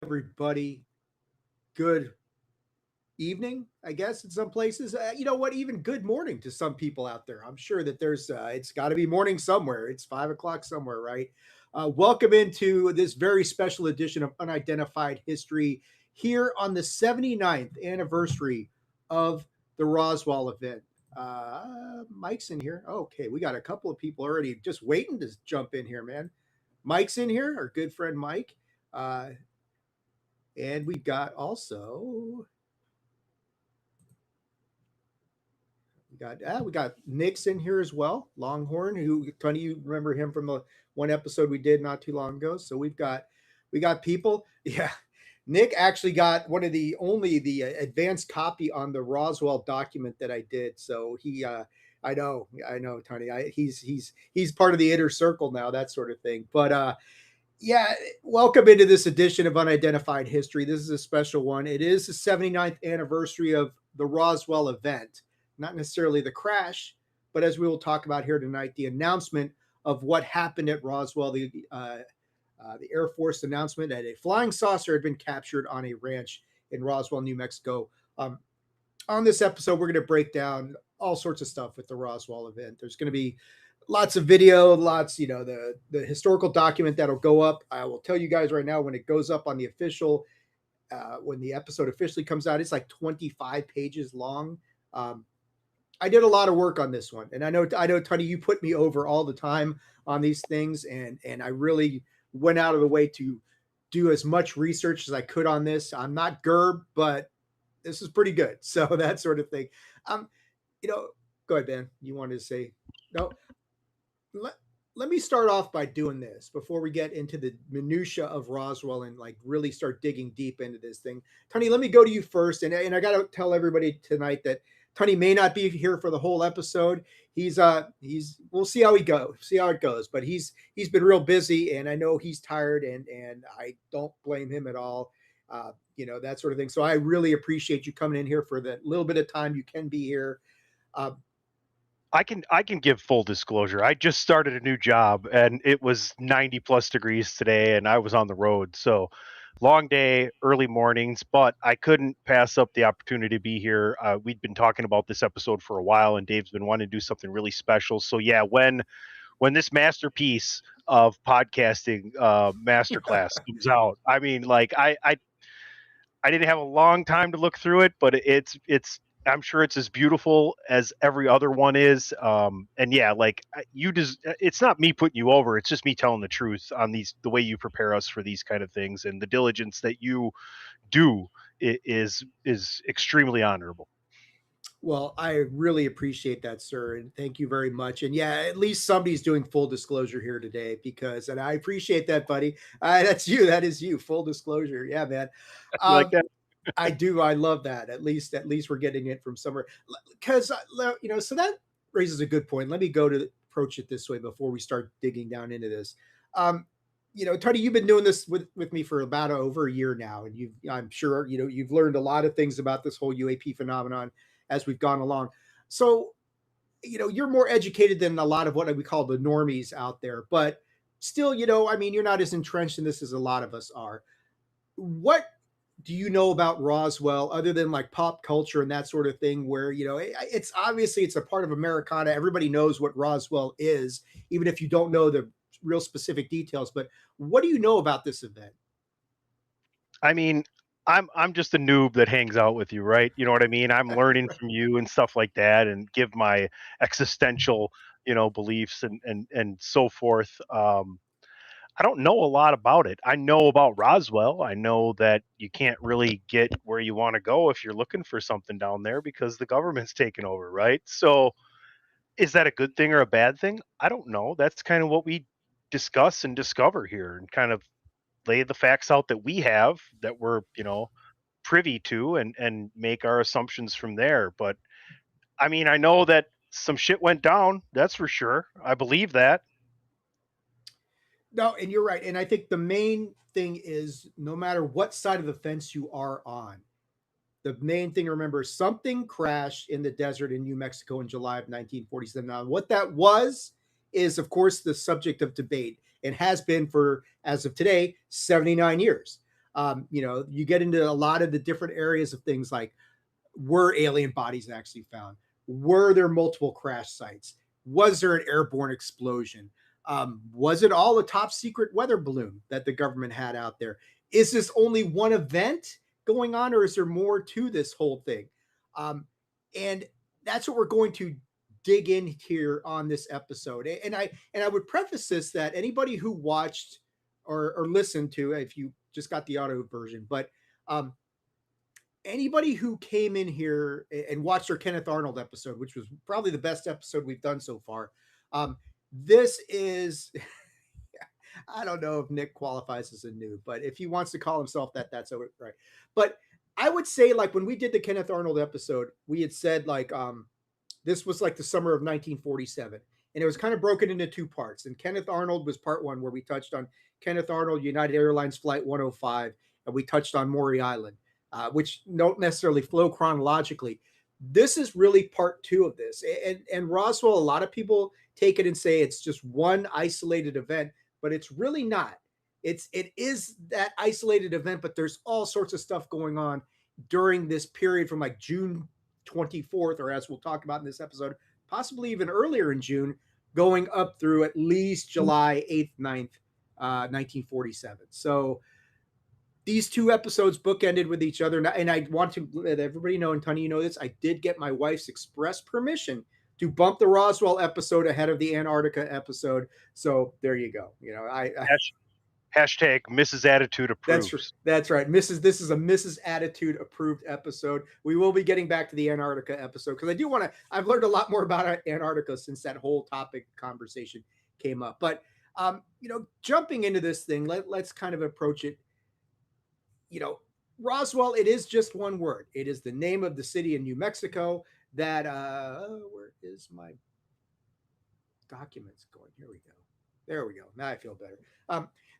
Everybody. Good evening, I guess, in some places. You know what? Even good morning to some people out there. I'm sure that it's got to be morning somewhere. It's 5 o'clock somewhere, right? Welcome into this very special edition of Unidentified History here on the 79th anniversary of the Roswell event. Mike's in here. Okay, we got a couple of people already just waiting to jump in here, man. Mike's in here, our good friend Mike. Uh, and we've got also we got Nick's in here as well, Longhorn. Who Tony, you remember him from the one episode we did not too long ago. So we got people. Yeah, Nick actually got one of the advanced copy on the Roswell document that I did. So I know, Tony. He's part of the inner circle now, that sort of thing. But yeah, welcome into this edition of Unidentified History. This is a special one. It is the 79th anniversary of the Roswell event, not necessarily the crash, but as we will talk about here tonight, the announcement of what happened at Roswell, the Air Force announcement that a flying saucer had been captured on a ranch in Roswell, New Mexico. On this episode, we're going to break down all sorts of stuff with the Roswell event. There's going to be lots of video, lots, the historical document that'll go up. I will tell you guys right now when it goes up on the official, when the episode officially comes out, it's like 25 pages long. I did a lot of work on this one, and I know, Tony, you put me over all the time on these things, and I really went out of the way to do as much research as I could on this. I'm not Gerb, but this is pretty good. So that sort of thing. Um, go ahead, Ben. You wanted to say no? let, let me start off by doing this before we get into the minutia of Roswell and like really start digging deep into this thing. Tony, let me go to you first, and I got to tell everybody tonight that Tony may not be here for the whole episode. He's we'll see how he goes, see how it goes, but he's been real busy, and I know he's tired, and I don't blame him at all. That sort of thing. So I really appreciate you coming in here for the little bit of time you can be here. Uh, I can give full disclosure. I just started a new job and it was 90 plus degrees today and I was on the road. So long day, early mornings, but I couldn't pass up the opportunity to be here. We'd been talking about this episode for a while and Dave's been wanting to do something really special. So yeah, when this masterpiece of podcasting masterclass comes out, I mean like I didn't have a long time to look through it, but it's I'm sure it's as beautiful as every other one is. And yeah, like you just it's not me putting you over. It's just me telling the truth on the way you prepare us for these kind of things and the diligence that you do is extremely honorable. Well, I really appreciate that, sir, and thank you very much. And yeah, at least somebody's doing full disclosure here today and I appreciate that, buddy. That's you. That is you. Full disclosure. Yeah, man. You like Um, that? I do. I love that. At least we're getting it from somewhere. Because so that raises a good point. Let me go to approach it this way before we start digging down into this. Um, Tony, you've been doing this with me for about over a year now, and I'm sure you've learned a lot of things about this whole UAP phenomenon as we've gone along. So, you're more educated than a lot of what we call the normies out there, but still, I mean, you're not as entrenched in this as a lot of us are. What do you know about Roswell other than like pop culture and that sort of thing where, it's obviously it's a part of Americana. Everybody knows what Roswell is, even if you don't know the real specific details, but what do you know about this event? I mean, I'm just a noob that hangs out with you, right? You know what I mean? I'm learning from you and stuff like that and give my existential, beliefs and so forth. I don't know a lot about it. I know about Roswell. I know that you can't really get where you want to go if you're looking for something down there because the government's taken over, right? So, is that a good thing or a bad thing? I don't know. That's kind of what we discuss and discover here and kind of lay the facts out that we have that we're, privy to and make our assumptions from there. But I mean, I know that some shit went down, that's for sure. I believe that. No, and you're right. And I think the main thing is no matter what side of the fence you are on, the main thing to remember is something crashed in the desert in New Mexico in July of 1947. Now, what that was is, of course, the subject of debate and has been for, as of today, 79 years. You get into a lot of the different areas of things like, were alien bodies actually found? Were there multiple crash sites? Was there an airborne explosion? Was it all a top secret weather balloon that the government had out there? Is this only one event going on, or is there more to this whole thing? And that's what we're going to dig in here on this episode. And I would preface this that anybody who watched or listened to, if you just got the audio version, but anybody who came in here and watched our Kenneth Arnold episode, which was probably the best episode we've done so far, this is, I don't know if Nick qualifies as a noob, but if he wants to call himself that, that's right. But I would say, like, when we did the Kenneth Arnold episode, we had said, like, this was like the summer of 1947. And it was kind of broken into two parts. And Kenneth Arnold was part one, where we touched on Kenneth Arnold, United Airlines Flight 105, and we touched on Maury Island, which don't necessarily flow chronologically. This is really part two of this. And Roswell, a lot of people take it and say it's just one isolated event, but it's really not. It is that isolated event, but there's all sorts of stuff going on during this period from like June 24th, or as we'll talk about in this episode, possibly even earlier in June, going up through at least July 8th, 9th, 1947. So these two episodes bookended with each other. And I want to let everybody know, and Tony, you know this, I did get my wife's express permission to bump the Roswell episode ahead of the Antarctica episode. So there you go. Hashtag Mrs. Attitude approves. That's right. This is a Mrs. Attitude approved episode. We will be getting back to the Antarctica episode because I do want to. I've learned a lot more about Antarctica since that whole topic conversation came up. But jumping into this thing, let's kind of approach it. Roswell, it is just one word. It is the name of the city in New Mexico that where is my documents going? Here we go. There we go. Now I feel better.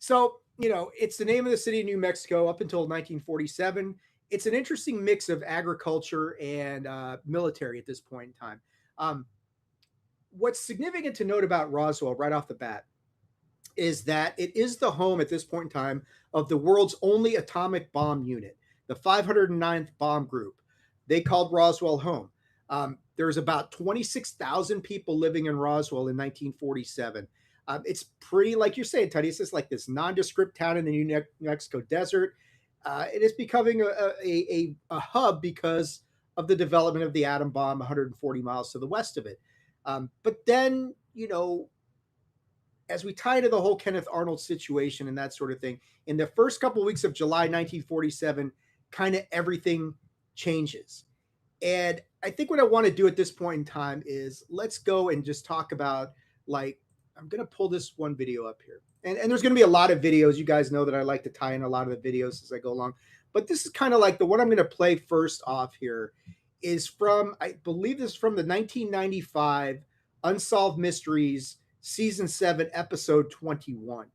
So, it's the name of the city of New Mexico up until 1947. It's an interesting mix of agriculture and military at this point in time. What's significant to note about Roswell right off the bat is that it is the home at this point in time of the world's only atomic bomb unit, the 509th Bomb Group. They called Roswell home. There's about 26,000 people living in Roswell in 1947. It's pretty, like you're saying, Teddy, it's just like this nondescript town in the New Mexico desert. It is becoming a hub because of the development of the atom bomb 140 miles to the west of it. But then, as we tie to the whole Kenneth Arnold situation and that sort of thing, in the first couple of weeks of July 1947, kind of everything changes. And I think what I want to do at this point in time is let's go and just talk about, like, I'm going to pull this one video up here. And there's going to be a lot of videos. You guys know that I like to tie in a lot of the videos as I go along. But this is kind of like the one I'm going to play first off here is from, I believe this is from the 1995 Unsolved Mysteries Season 7, Episode 21.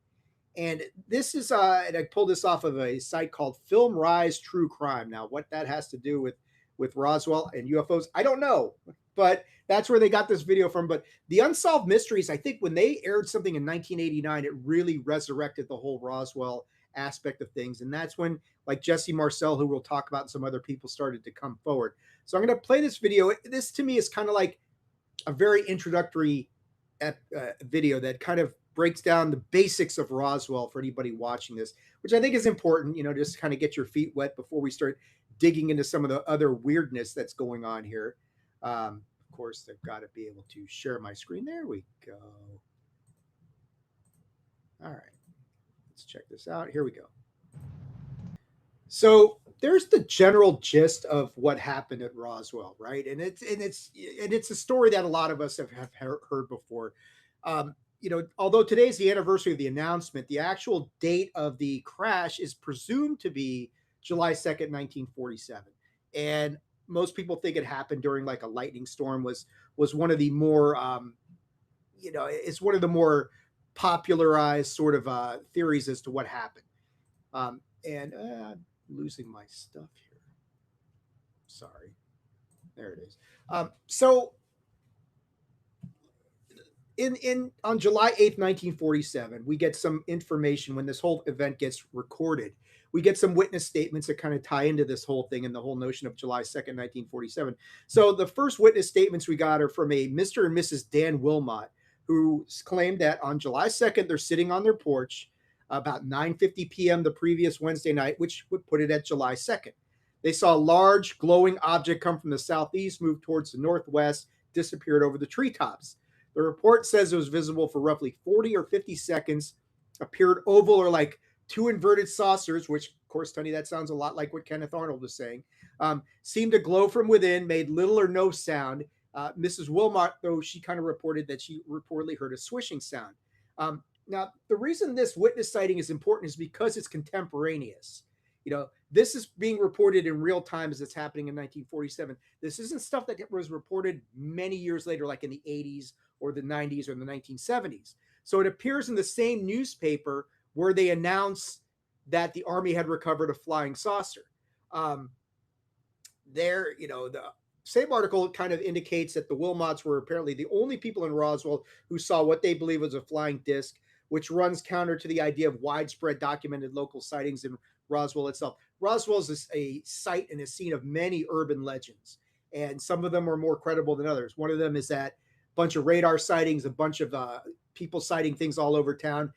And this is, and I pulled this off of a site called Film Rise True Crime. Now, what that has to do with Roswell and UFOs, I don't know. But that's where they got this video from. But the Unsolved Mysteries, I think when they aired something in 1989, it really resurrected the whole Roswell aspect of things. And that's when, like, Jesse Marcel, who we'll talk about, and some other people started to come forward. So I'm going to play this video. This, to me, is kind of like a very introductory video that kind of breaks down the basics of Roswell for anybody watching this, which I think is important, just kind of get your feet wet before we start digging into some of the other weirdness that's going on here. Of course, they've got to be able to share my screen. There we go. All right, let's check this out. Here we go. So there's the general gist of what happened at Roswell, right? And it's a story that a lot of us have heard before. Although today's the anniversary of the announcement, the actual date of the crash is presumed to be July 2nd, 1947. And most people think it happened during like a lightning storm. Was one of the more it's one of the more popularized sort of theories as to what happened. And losing my stuff here. Sorry. There it is. So on July 8th, 1947, we get some information when this whole event gets recorded. we get some witness statements that kind of tie into this whole thing and the whole notion of July 2nd, 1947. So the first witness statements we got are from a Mr. and Mrs. Dan Wilmot, who claimed that on July 2nd, they're sitting on their porch about 9:50 p.m. the previous Wednesday night, which would put it at July 2nd. They saw a large glowing object come from the southeast, move towards the northwest, disappeared over the treetops. The report says it was visible for roughly 40 or 50 seconds, appeared oval or like two inverted saucers, which, of course, Tony, that sounds a lot like what Kenneth Arnold was saying, seemed to glow from within, made little or no sound. Mrs. Wilmot, though, she kind of reported that she reportedly heard a swishing sound. Now, the reason this witness sighting is important is because it's contemporaneous. This is being reported in real time as it's happening in 1947. This isn't stuff that was reported many years later, like in the 80s or the 90s or the 1970s. So it appears in the same newspaper where they announce that the Army had recovered a flying saucer. The same article kind of indicates that the Wilmots were apparently the only people in Roswell who saw what they believe was a flying disc, which runs counter to the idea of widespread documented local sightings in Roswell itself. Roswell is a site and a scene of many urban legends, and some of them are more credible than others. One of them is that bunch of radar sightings, a bunch of people sighting things all over town.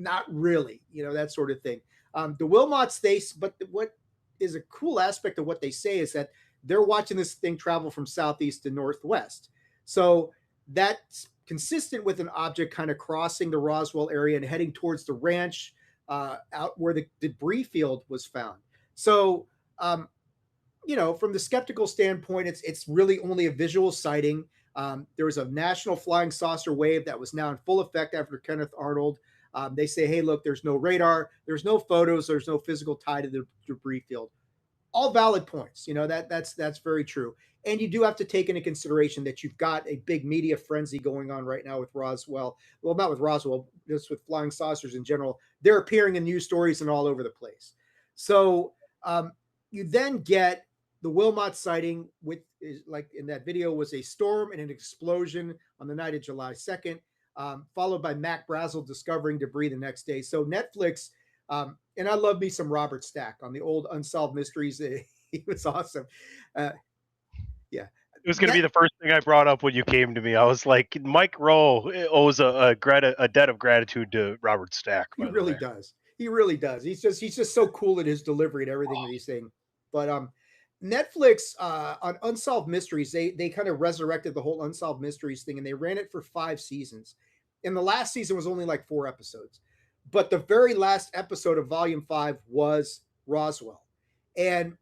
Not really, that sort of thing. The Wilmots, but what is a cool aspect of what they say is that they're watching this thing travel from southeast to northwest. So that's consistent with an object kind of crossing the Roswell area and heading towards the ranch out where the debris field was found. So, from the skeptical standpoint, it's really only a visual sighting. There was a national flying saucer wave that was now in full effect after Kenneth Arnold. They say, hey, look, there's no radar, there's no photos, there's no physical tie to the debris field. All valid points. That's very true. And you do have to take into consideration that you've got a big media frenzy going on right now with Roswell. Well, not with Roswell, just with flying saucers in general. They're appearing in news stories and all over the place. So you then get the Wilmot sighting, like in that video, was a storm and an explosion on the night of July 2nd, followed by Mac Brazel discovering debris the next day. So Netflix, and I love me some Robert Stack on the old Unsolved Mysteries. He was awesome. Yeah. It was going to be the first thing I brought up when you came to me. I was like, Mike Rowe owes a debt of gratitude to Robert Stack. He really does. He really does. He's just so cool in his delivery and everything that he's saying. But Netflix on Unsolved Mysteries, they kind of resurrected the whole Unsolved Mysteries thing, and they ran it for 5 seasons. And the last season was only like 4 episodes. But the very last episode of Volume 5 was Roswell. And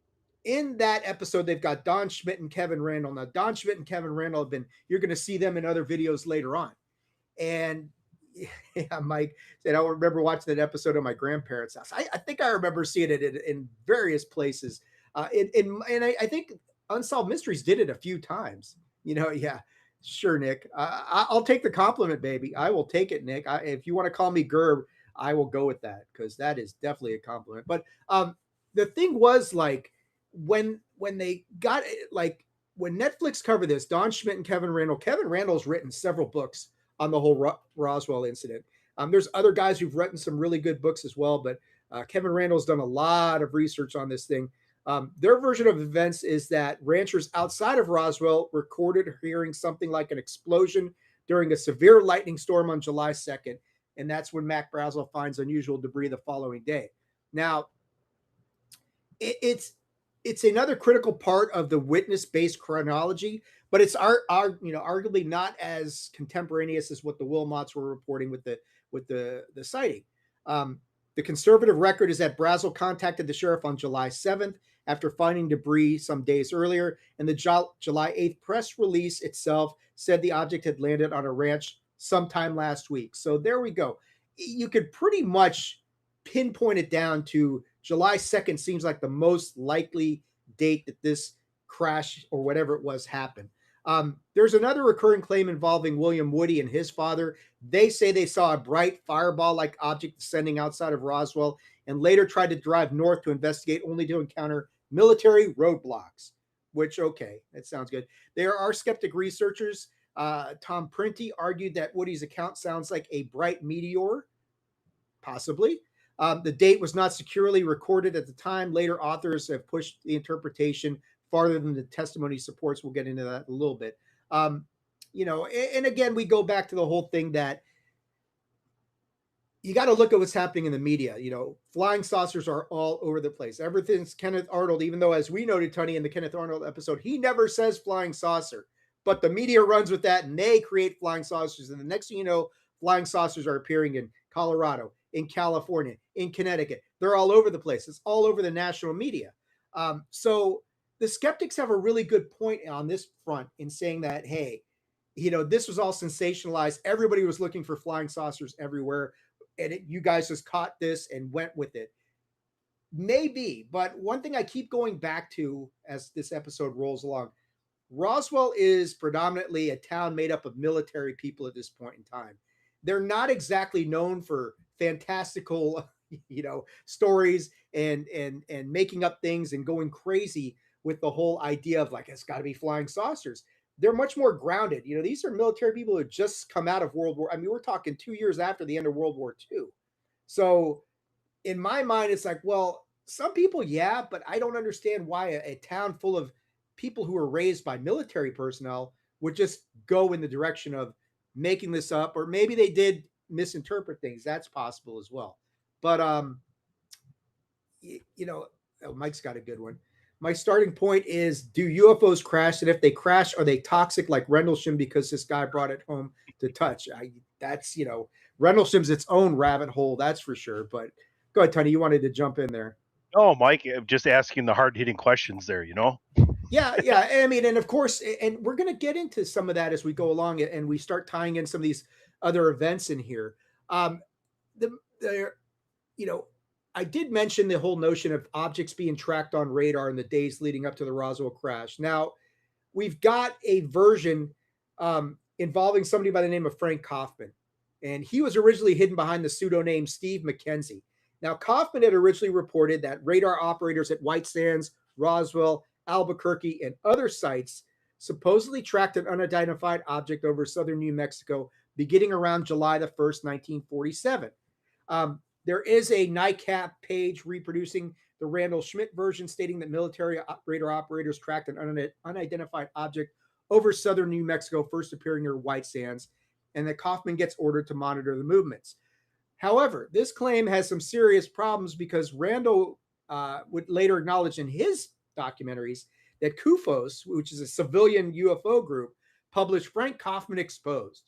in that episode, they've got Don Schmidt and Kevin Randall. Now, Don Schmidt and Kevin Randall you're going to see them in other videos later on. And yeah, Mike said, I remember watching that episode at my grandparents' house. I think I remember seeing it in various places. And I think Unsolved Mysteries did it a few times. Yeah. Sure, Nick. I'll take the compliment, baby. I will take it, Nick. If you want to call me Gerb, I will go with that because that is definitely a compliment. But the thing was, like, when they got it, like when Netflix covered this, Don Schmidt and Kevin Randall's written several books on the whole Roswell incident. There's other guys who've written some really good books as well, but Kevin Randall's done a lot of research on this thing. Their version of events is that ranchers outside of Roswell recorded hearing something like an explosion during a severe lightning storm on July 2nd. And that's when Mac Brazel finds unusual debris the following day. Now, it's another critical part of the witness-based chronology, but it's arguably not as contemporaneous as what the Wilmots were reporting with the sighting. The conservative record is that Brazel contacted the sheriff on July 7th after finding debris some days earlier, and the July 8th press release itself said the object had landed on a ranch sometime last week. So there we go. You could pretty much pinpoint it down to July 2nd seems like the most likely date that this crash or whatever it was happened. There's another recurring claim involving William Woody and his father. They say they saw a bright fireball-like object descending outside of Roswell and later tried to drive north to investigate, only to encounter military roadblocks, which, okay, that sounds good. There are skeptic researchers. Tom Printy argued that Woody's account sounds like a bright meteor, possibly. The date was not securely recorded at the time. Later authors have pushed the interpretation farther than the testimony supports. We'll get into that in a little bit. Um, and again, we go back to the whole thing that you got to look at what's happening in the media. Flying saucers are all over the place. Everything's Kenneth Arnold, even though, as we noted, Tony, in the Kenneth Arnold episode, he never says flying saucer, but the media runs with that and they create flying saucers. And the next thing you know, flying saucers are appearing in Colorado, in California, in Connecticut. They're all over the place. It's all over the national media. So the skeptics have a really good point on this front in saying that, hey, this was all sensationalized. Everybody was looking for flying saucers everywhere. And you guys just caught this and went with it. Maybe, but one thing I keep going back to as this episode rolls along, Roswell is predominantly a town made up of military people at this point in time. They're not exactly known for fantastical, stories and making up things and going crazy with the whole idea of like it's got to be flying saucers. They're much more grounded. These are military people who just come out of World War. I mean, we're talking 2 years after the end of World War II. So in my mind, it's like, well, some people, yeah, but I don't understand why a town full of people who were raised by military personnel would just go in the direction of making this up, or maybe they did misinterpret things. That's possible as well. But Mike's got a good one. My starting point is, do UFOs crash? And if they crash, are they toxic like Rendlesham because this guy brought it home to touch? That's, Rendlesham's its own rabbit hole, that's for sure. But go ahead, Tony, you wanted to jump in there. Oh, Mike, I'm just asking the hard-hitting questions there, Yeah. I mean, and of course, and we're going to get into some of that as we go along and we start tying in some of these other events in here. The I did mention the whole notion of objects being tracked on radar in the days leading up to the Roswell crash. Now, we've got a version involving somebody by the name of Frank Kaufman, and he was originally hidden behind the pseudonym Steve McKenzie. Now, Kaufman had originally reported that radar operators at White Sands, Roswell, Albuquerque, and other sites supposedly tracked an unidentified object over southern New Mexico beginning around July the 1st, 1947. There is a NICAP page reproducing the Randall Schmidt version stating that military radar operators tracked an unidentified object over southern New Mexico, first appearing near White Sands, and that Kaufman gets ordered to monitor the movements. However, this claim has some serious problems because Randall would later acknowledge in his documentaries that CUFOS, which is a civilian UFO group, published Frank Kaufman Exposed,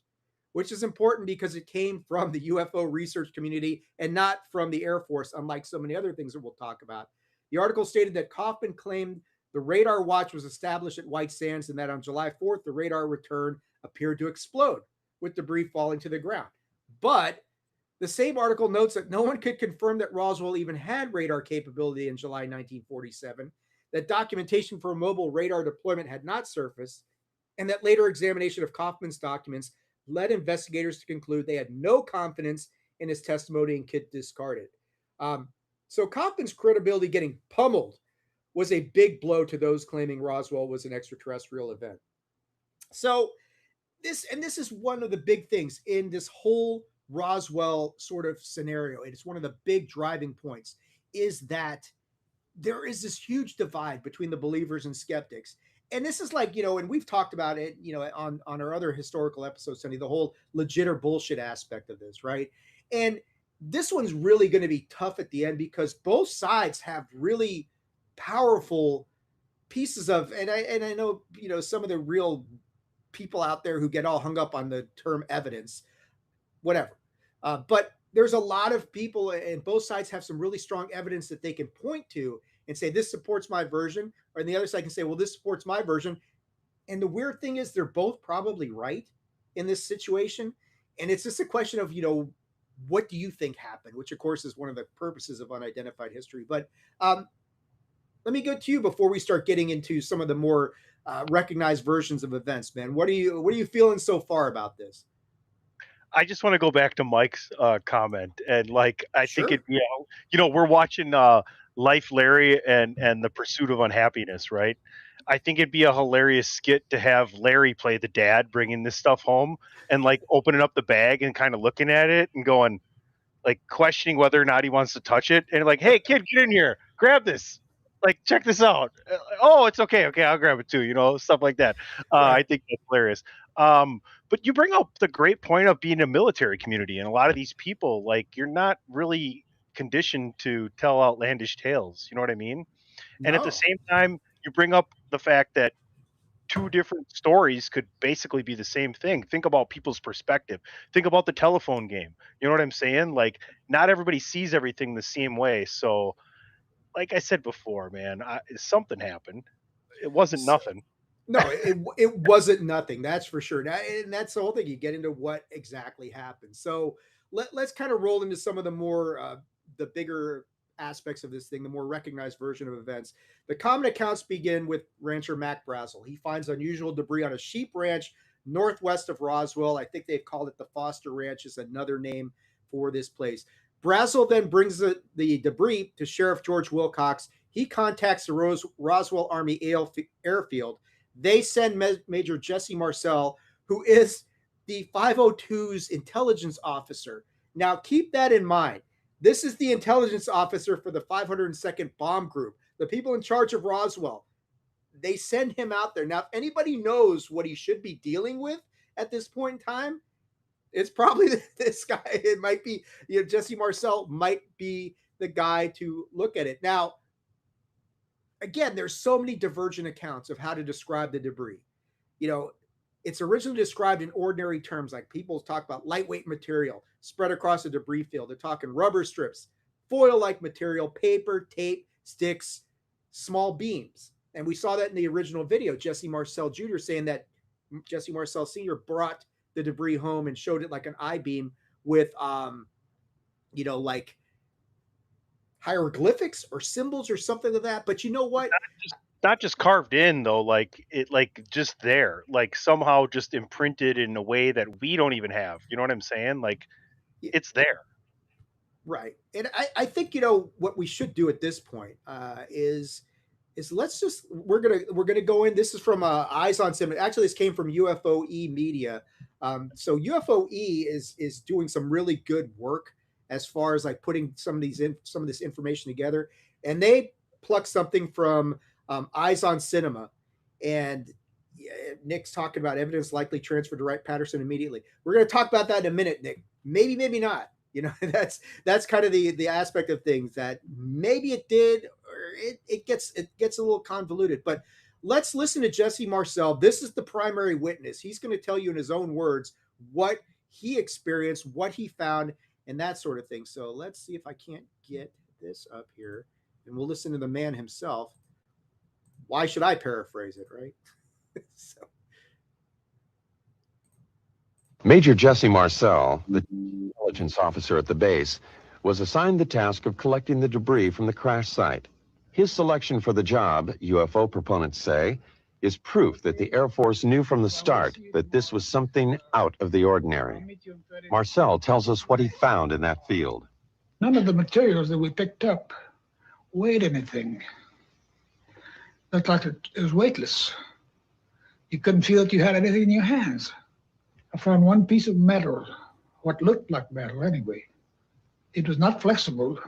which is important because it came from the UFO research community and not from the Air Force, unlike so many other things that we'll talk about. The article stated that Kaufman claimed the radar watch was established at White Sands and that on July 4th, the radar return appeared to explode with debris falling to the ground. But the same article notes that no one could confirm that Roswell even had radar capability in July 1947, that documentation for a mobile radar deployment had not surfaced, and that later examination of Kaufman's documents led investigators to conclude they had no confidence in his testimony and could discard it. So Kaufman's credibility getting pummeled was a big blow to those claiming Roswell was an extraterrestrial event. So this is one of the big things in this whole Roswell sort of scenario. It's one of the big driving points is that there is this huge divide between the believers and skeptics. And this is like, and we've talked about it, on our other historical episodes, Sonny, the whole legit or bullshit aspect of this, right? And this one's really going to be tough at the end because both sides have really powerful pieces of, and I know, some of the real people out there who get all hung up on the term evidence, whatever. But there's a lot of people, and both sides have some really strong evidence that they can point to and say, this supports my version. Or the other side can say, well, this supports my version. And the weird thing is they're both probably right in this situation. And it's just a question of, what do you think happened? Which, of course, is one of the purposes of unidentified history. But let me go to you before we start getting into some of the more recognized versions of events, man. What are you feeling so far about this? I just want to go back to Mike's comment, and I think Sure. we're watching Life, Larry, and the Pursuit of Unhappiness, right? I think it'd be a hilarious skit to have Larry play the dad, bringing this stuff home and opening up the bag and kind of looking at it and going, like questioning whether or not he wants to touch it, and like, hey kid, get in here, grab this, like check this out. Oh, it's okay, okay, I'll grab it too, stuff like that. I Right. think that's hilarious. But you bring up the great point of being a military community, and a lot of these people, like, you're not really conditioned to tell outlandish tales, you know what I mean? And at the No. same time, you bring up the fact that two different stories could basically be the same thing. Think about people's perspective. Think about the telephone game. You know what I'm saying? Like, not everybody sees everything the same way. So, like I said before, man, something happened. It wasn't So, nothing. no, it wasn't nothing. That's for sure. And that's the whole thing. You get into what exactly happened. So let's kind of roll into some of the more the bigger aspects of this thing, the more recognized version of events. The common accounts begin with rancher Mac Brazel. He finds unusual debris on a sheep ranch northwest of Roswell. I think they've called it the Foster Ranch, is another name for this place. Brazel then brings the debris to Sheriff George Wilcox. He contacts the Roswell Army Airfield. They send Major Jesse Marcel, who is the 502's intelligence officer. Now, keep that in mind. This is the intelligence officer for the 502nd Bomb Group, the people in charge of Roswell. They send him out there. Now, if anybody knows what he should be dealing with at this point in time, it's probably this guy. It might be, Jesse Marcel might be the guy to look at it. Now, again, there's so many divergent accounts of how to describe the debris. It's originally described in ordinary terms, like people talk about lightweight material spread across a debris field. They're talking rubber strips, foil-like material, paper, tape, sticks, small beams. And we saw that in the original video, Jesse Marcel Jr. saying that Jesse Marcel Sr. brought the debris home and showed it like an I-beam with, like hieroglyphics or symbols or something like that. But you know what? Not just carved in though, like it, like just there, like somehow just imprinted in a way that we don't even have. You know what I'm saying? Like, it's there. Right. And I think, what we should do at this point is let's just we're gonna go in. This is from Eyes on Cinema. Actually, this came from UFOE Media. So UFOE is doing some really good work as far as like putting some of this information together, and they plucked something from Eyes on Cinema, and Nick's talking about evidence likely transferred to Wright-Patterson immediately. We're going to talk about that in a minute, Nick. Maybe not. That's kind of the aspect of things that maybe it did, or it gets a little convoluted. But let's listen to Jesse Marcel. This is the primary witness. He's going to tell you in his own words what he experienced, what he found, and that sort of thing. So let's see if I can't get this up here, and we'll listen to the man himself. Why should I paraphrase it, right? So. Major Jesse Marcel, the intelligence officer at the base, was assigned the task of collecting the debris from the crash site. His selection for the job, UFO proponents say, is proof that the Air Force knew from the start that this was something out of the ordinary. Marcel tells us what he found in that field. None of the materials that we picked up weighed anything. Looked like it was weightless. You couldn't feel that you had anything in your hands. I found one piece of metal, what looked like metal anyway. It was not flexible,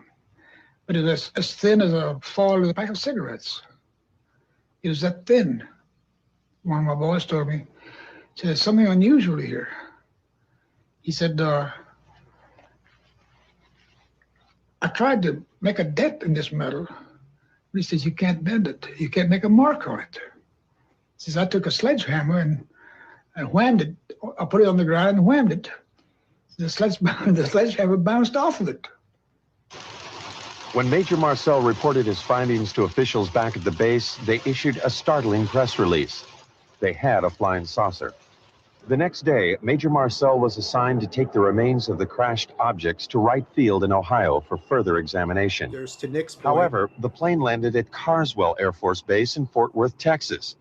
but it was as thin as a foil of a pack of cigarettes. It was that thin. One of my boys told me, he said, "There's something unusual here." He said, I tried to make a dent in this metal, but he says, you can't bend it. You can't make a mark on it. He says, I took a sledgehammer and whammed it. I put it on the ground and whammed it. The sledgehammer bounced off of it. When Major Marcel reported his findings to officials back at the base, they issued a startling press release. They had a flying saucer. The next day, Major Marcel was assigned to take the remains of the crashed objects to Wright Field in Ohio for further examination. There's to Nick's point. However, the plane landed at Carswell Air Force Base in Fort Worth, Texas.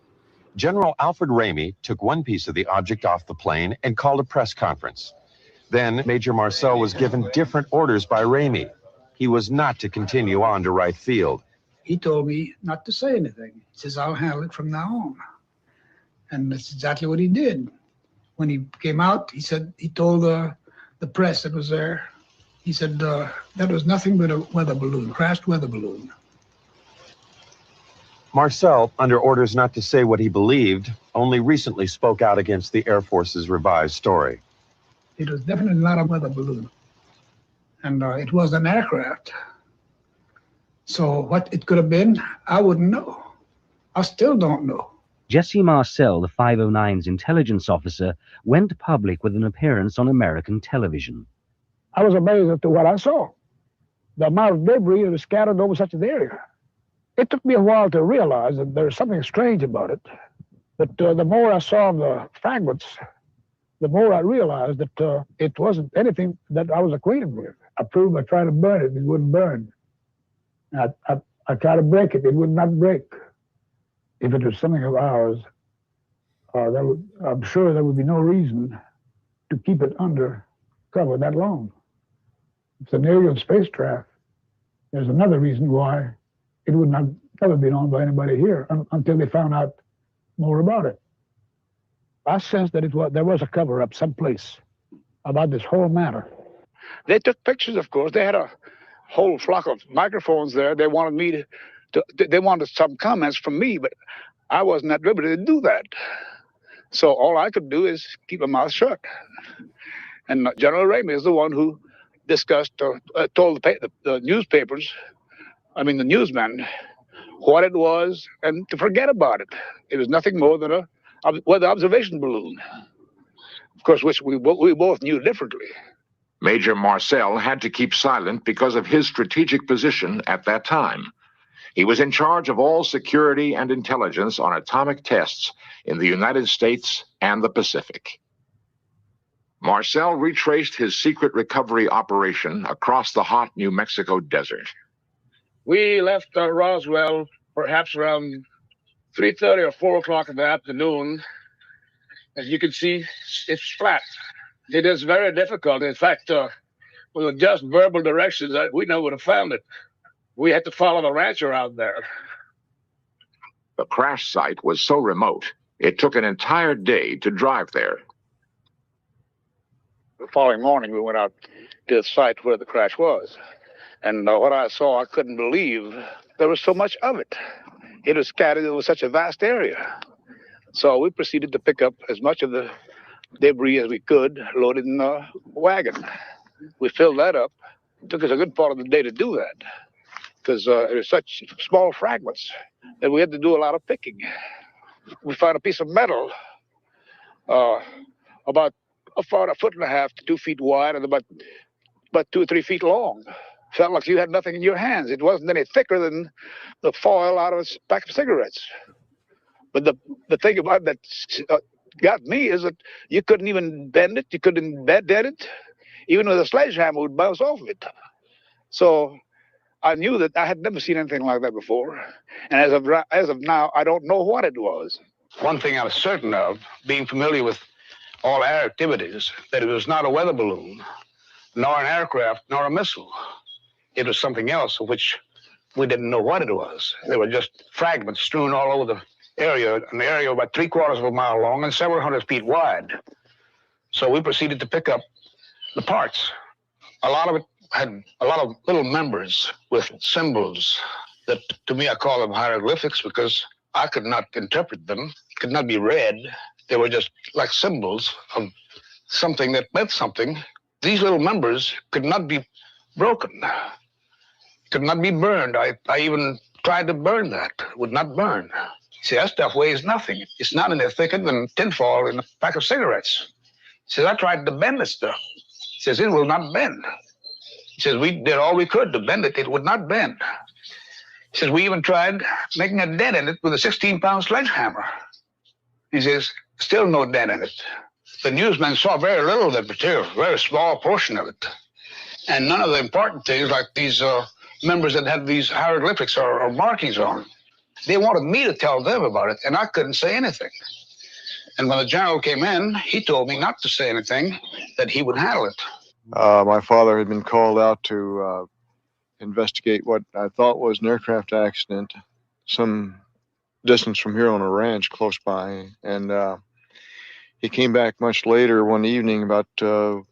General Alfred Ramey took one piece of the object off the plane and called a press conference. Then Major Marcel was given different orders by Ramey. He was not to continue on to Wright Field. He told me not to say anything. He says, I'll handle it from now on. And that's exactly what he did. When he came out, he said, he told the press that was there, He said that was nothing but a weather balloon, crashed weather balloon. Marcel, under orders not to say what he believed, only recently spoke out against the Air Force's revised story. It was definitely not a weather balloon. And it was an aircraft. So what it could have been, I wouldn't know. I still don't know. Jesse Marcel, the 509's intelligence officer, went public with an appearance on American television. I was amazed as to what I saw. The amount of debris that was scattered over such an area. It took me a while to realize that there's something strange about it. But the more I saw the fragments, the more I realized that it wasn't anything that I was acquainted with. I proved by trying to burn it, it wouldn't burn. I tried to break it, it would not break. If it was something of ours, I'm sure there would be no reason to keep it under cover that long. It's an alien spacecraft. There's another reason why it would not ever be known by anybody here until they found out more about it. I sensed that there was a cover-up someplace about this whole matter. They took pictures, of course. They had a whole flock of microphones there. They wanted me they wanted some comments from me, but I wasn't at liberty to do that. So all I could do is keep my mouth shut. And General Ramey is the one who discussed, told the newspapers, the newsmen, what it was and to forget about it. It was nothing more than a weather observation balloon, of course, which we both knew differently. Major Marcel had to keep silent because of his strategic position at that time. He was in charge of all security and intelligence on atomic tests in the United States and the Pacific. Marcel retraced his secret recovery operation across the hot New Mexico desert. We left Roswell perhaps around 3:30 or 4 o'clock in the afternoon. As you can see, it's flat. It is very difficult. In fact, with just verbal directions, we never would have found it. We had to follow the rancher out there. The crash site was so remote, it took an entire day to drive there. The following morning, we went out to the site where the crash was. And what I saw, I couldn't believe there was so much of it. It was scattered over such a vast area. So we proceeded to pick up as much of the debris as we could, loaded in the wagon. We filled that up. It took us a good part of the day to do that because it was such small fragments that we had to do a lot of picking. We found a piece of metal about a 1.5 to 2 feet wide and about 2 or 3 feet long. Felt like you had nothing in your hands. It wasn't any thicker than the foil out of a pack of cigarettes. But the thing about that got me is that you couldn't even bend it. You couldn't dent it. Even with a sledgehammer would bounce off of it. So I knew that I had never seen anything like that before. And as of now, I don't know what it was. One thing I was certain of, being familiar with all air activities, that it was not a weather balloon, nor an aircraft, nor a missile. It was something else of which we didn't know what it was. There were just fragments strewn all over the area, an area about 3/4 of a mile long and several hundred feet wide. So we proceeded to pick up the parts. A lot of it had a lot of little members with symbols that, to me, I call them hieroglyphics because I could not interpret them, could not be read. They were just like symbols of something that meant something. These little members could not be broken, could not be burned. I even tried to burn that. It would not burn. See, that stuff weighs nothing. It's not any thicker than tinfoil in a pack of cigarettes. He says, I tried to bend this stuff. He says, it will not bend. He says, we did all we could to bend it. It would not bend. He says, we even tried making a dent in it with a 16-pound sledgehammer. He says, still no dent in it. The newsmen saw very little of that material, very small portion of it. And none of the important things like these members that had these hieroglyphics or markings on. They wanted me to tell them about it, and I couldn't say anything. And when the general came in, he told me not to say anything, that he would handle it. My father had been called out to investigate what I thought was an aircraft accident some distance from here on a ranch close by. And he came back much later one evening, about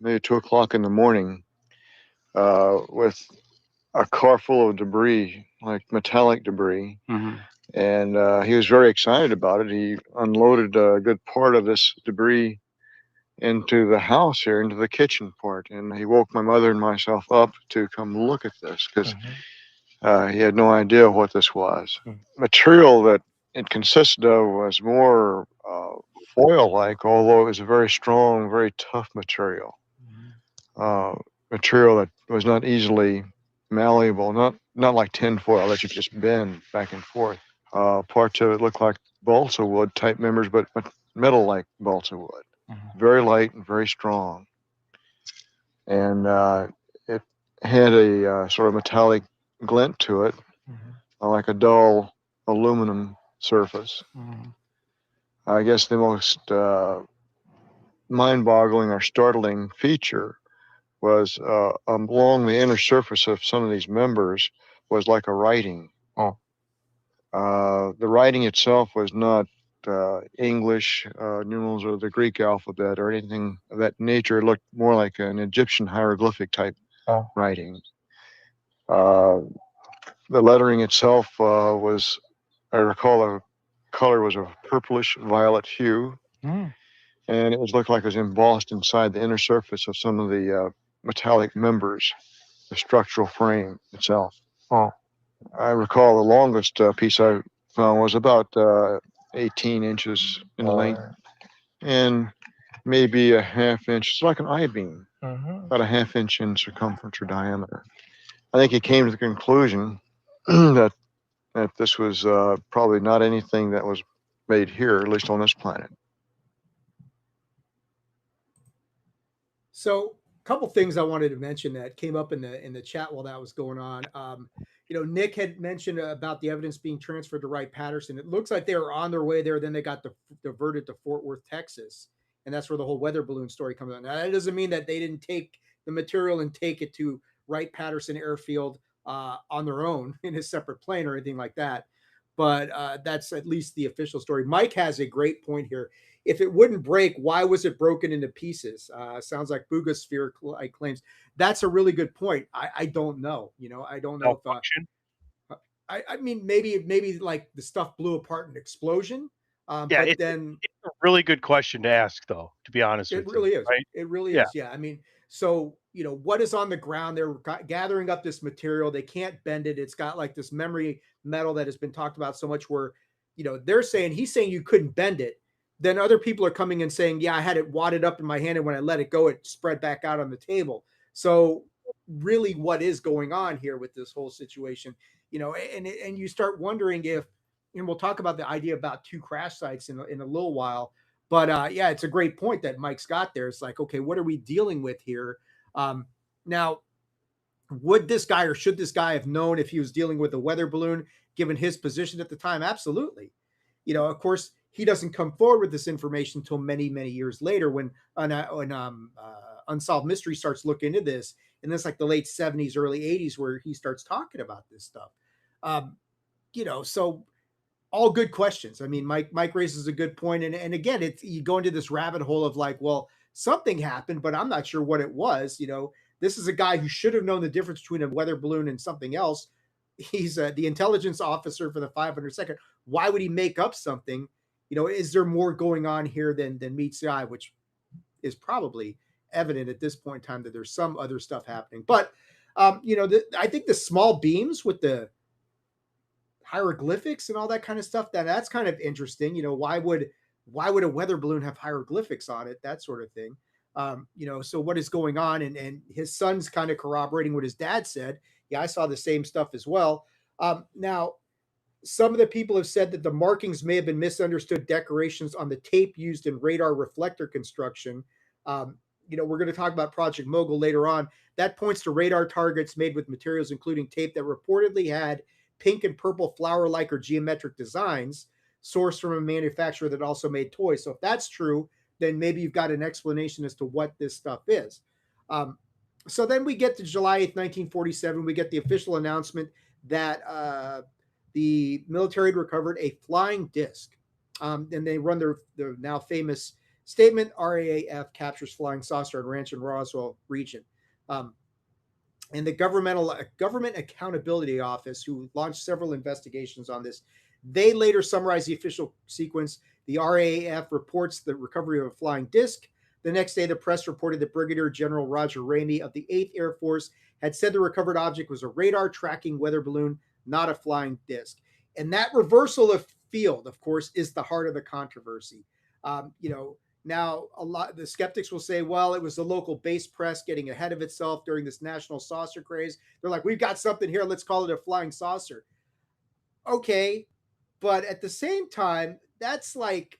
maybe 2 o'clock in the morning, with a car full of debris, like metallic debris. And he was very excited about it. He unloaded a good part of this debris into the house here, into the kitchen part. And he woke my mother and myself up to come look at this because he had no idea what this was. Material that it consisted of was more foil-like, although it was a very strong, very tough material. Material that was not easily malleable, not like tin foil that you just bend back and forth. Parts of it looked like balsa wood type members, but metal like balsa wood. Very light and very strong. And it had a sort of metallic glint to it, like a dull aluminum surface. I guess the most mind-boggling or startling feature was along the inner surface of some of these members was like a writing. The writing itself was not English numerals or the Greek alphabet or anything of that nature. It looked more like an Egyptian hieroglyphic type writing. The lettering itself was, I recall, the color was a purplish violet hue, and it looked like it was embossed inside the inner surface of some of the metallic members, the structural frame itself. I recall the longest piece I found was about 18 inches in length and maybe a half inch. It's like an I-beam, about a half inch in circumference or diameter. I think he came to the conclusion that this was probably not anything that was made here, at least on this planet. So, a couple things I wanted to mention that came up in the chat while that was going on. Nick had mentioned about the evidence being transferred to Wright-Patterson. It looks like they were on their way there. Then they got diverted to Fort Worth, Texas, and that's where the whole weather balloon story comes out. Now, that doesn't mean that they didn't take the material and take it to Wright-Patterson Airfield on their own in a separate plane or anything like that. But that's at least the official story. Mike has a great point here. If it wouldn't break, why was it broken into pieces? Sounds like Boogosphere claims. That's a really good point. I don't know. I don't know if I mean maybe like the stuff blew apart in an explosion. Yeah, but it's a really good question to ask, though. To be honest with really you, is. right? It really is. Yeah. I mean, so what is on the ground? They're gathering up this material. They can't bend it. It's got like this memory metal that has been talked about so much. Where he's saying you couldn't bend it. Then other people are coming and saying, yeah, I had it wadded up in my hand, and when I let it go, it spread back out on the table. So really, what is going on here with this whole situation? And you start wondering if, and we'll talk about the idea about two crash sites in a little while. But yeah, it's a great point that Mike's got there. It's like, okay, what are we dealing with here? Now, would this guy or should this guy have known if he was dealing with a weather balloon, given his position at the time? Absolutely. Of course, he doesn't come forward with this information until many, many years later when Unsolved Mystery starts looking into this. And that's like the late 70s, early 80s where he starts talking about this stuff. So all good questions. I mean, Mike raises a good point. And again, you go into this rabbit hole of like, well, something happened, but I'm not sure what it was. This is a guy who should have known the difference between a weather balloon and something else. He's the intelligence officer for the 502nd. Why would he make up something? Is there more going on here than meets the eye, which is probably evident at this point in time that there's some other stuff happening. But, I think the small beams with the hieroglyphics and all that kind of stuff, that's kind of interesting. Why would a weather balloon have hieroglyphics on it? That sort of thing. So what is going on? And his son's kind of corroborating what his dad said. Yeah, I saw the same stuff as well. Now, some of the people have said that the markings may have been misunderstood decorations on the tape used in radar reflector construction. We're going to talk about Project Mogul later on. That points to radar targets made with materials including tape that reportedly had pink and purple flower-like or geometric designs sourced from a manufacturer that also made toys. So if that's true, then maybe you've got an explanation as to what this stuff is. So then we get to July 8th, 1947. We get the official announcement that the military had recovered a flying disc. And they run their now famous statement, RAAF captures flying saucer on ranch in Roswell region. and the Government Accountability Office, who launched several investigations on this, they later summarized the official sequence. The RAF reports the recovery of a flying disc. The next day, the press reported that Brigadier General Roger Ramey of the 8th Air Force had said the recovered object was a radar tracking weather balloon, not a flying disc. And that reversal of field, of course, is the heart of the controversy. Now a lot the skeptics will say, well, it was the local base press getting ahead of itself during this national saucer craze. They're like, we've got something here, let's call it a flying saucer. Okay, but at the same time, that's like,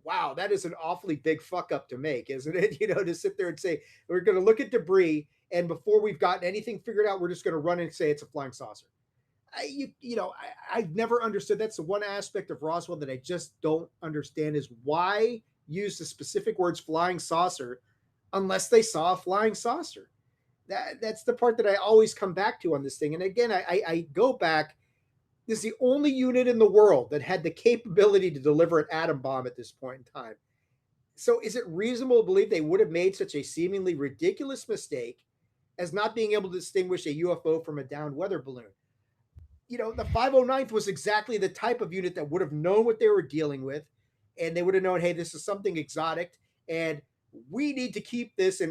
wow, that is an awfully big fuck up to make, isn't it? To sit there and say we're going to look at debris, and before we've gotten anything figured out, we're just going to run and say it's a flying saucer. I've never understood. That's the one aspect of Roswell that I just don't understand, is why use the specific words flying saucer unless they saw a flying saucer. That's the part that I always come back to on this thing. And again, I go back. This is the only unit in the world that had the capability to deliver an atom bomb at this point in time. So is it reasonable to believe they would have made such a seemingly ridiculous mistake as not being able to distinguish a UFO from a downed weather balloon? The 509th was exactly the type of unit that would have known what they were dealing with, and they would have known, hey, this is something exotic, and we need to keep this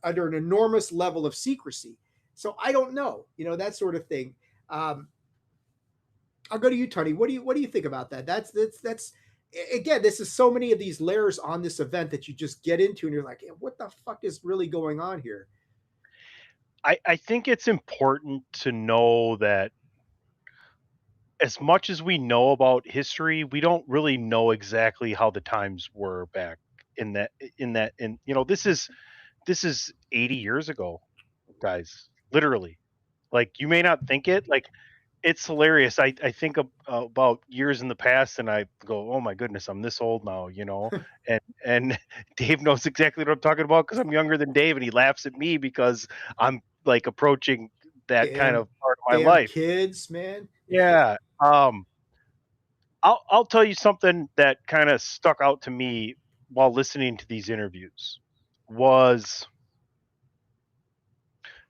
under an enormous level of secrecy. So I don't know, that sort of thing. I'll go to you, Tony. What do you think about that? That's again, this is so many of these layers on this event that you just get into, and you're like, hey, what the fuck is really going on here? I think it's important to know that as much as we know about history, we don't really know exactly how the times were back in that, this is 80 years ago, guys, literally. Like, you may not think it, like, it's hilarious. I think about years in the past, and I go, oh my goodness, I'm this old now, and Dave knows exactly what I'm talking about because I'm younger than Dave, and he laughs at me because I'm like approaching that kind of part of my life. Kids, man. Yeah. I'll tell you something that kind of stuck out to me while listening to these interviews was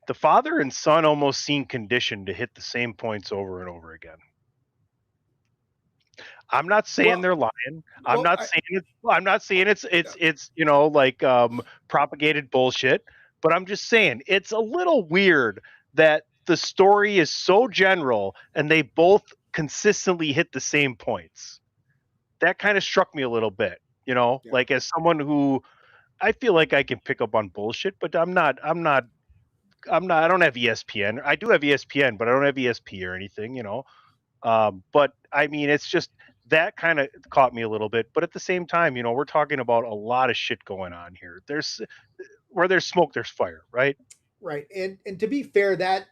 the father and son almost seem conditioned to hit the same points over and over again. I'm not saying they're lying. I'm not saying it's propagated bullshit, but I'm just saying it's a little weird that the story is so general and they both consistently hit the same points. That kind of struck me a little bit, like, as someone who, I feel like I can pick up on bullshit, but I don't have ESPN. I do have ESPN, but I don't have ESP or anything, but I mean, it's just that kind of caught me a little bit. But at the same time, we're talking about a lot of shit going on here. Where there's smoke, there's fire, right? Right. And to be fair, that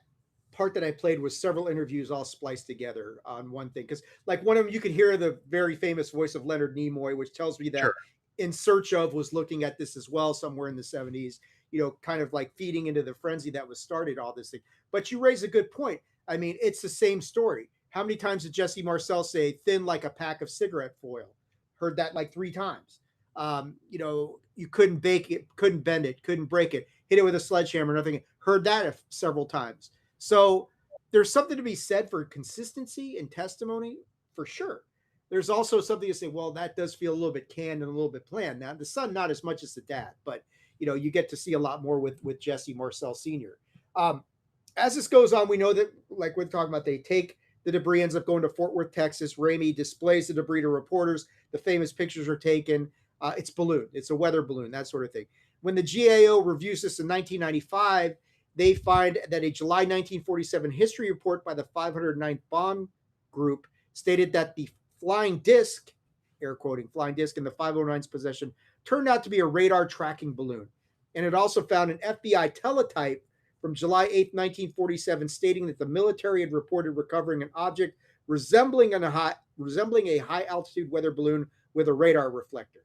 part that I played was several interviews all spliced together on one thing. Because like one of them, you could hear the very famous voice of Leonard Nimoy, which tells me that Sure. In Search Of was looking at this as well somewhere in the 70s, kind of like feeding into the frenzy that was started, all this thing. But you raise a good point. I mean, it's the same story. How many times did Jesse Marcel say thin like a pack of cigarette foil? Heard that like 3 times. You couldn't bake it, couldn't bend it, couldn't break it, hit it with a sledgehammer, nothing. Heard that several times. So there's something to be said for consistency and testimony, for sure. There's also something to say, well, that does feel a little bit canned and a little bit planned. Now, the son, not as much as the dad, but you get to see a lot more with Jesse Marcel Sr. As this goes on, we know that, like we're talking about, they take the debris, ends up going to Fort Worth, Texas. Ramey displays the debris to reporters. The famous pictures are taken. It's balloon. It's a weather balloon, that sort of thing. When the GAO reviews this in 1995, they find that a July 1947 history report by the 509th Bomb Group stated that the flying disc, air quoting, flying disc in the 509's possession turned out to be a radar tracking balloon. And it also found an FBI teletype from July 8, 1947, stating that the military had reported recovering an object resembling a high altitude weather balloon with a radar reflector.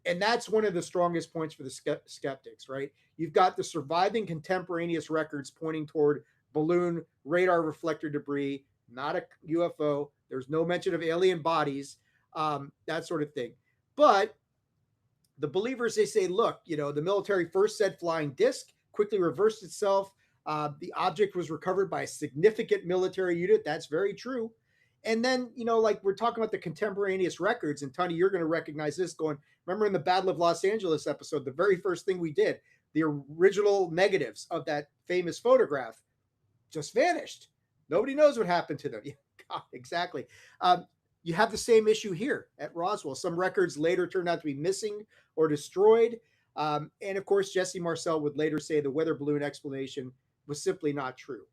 And that's one of the strongest points for the skeptics, right? You've got the surviving contemporaneous records pointing toward balloon radar reflector debris, not a UFO. There's no mention of alien bodies, that sort of thing. But the believers, they say, look, the military first said flying disc, quickly reversed itself. The object was recovered by a significant military unit. That's very true. And then, like we're talking about the contemporaneous records, and Tony, you're going to recognize this going, remember in the Battle of Los Angeles episode, the very first thing we did, the original negatives of that famous photograph just vanished. Nobody knows what happened to them. God, exactly. You have the same issue here at Roswell. Some records later turned out to be missing or destroyed. And of course, Jesse Marcel would later say the weather balloon explanation was simply not true.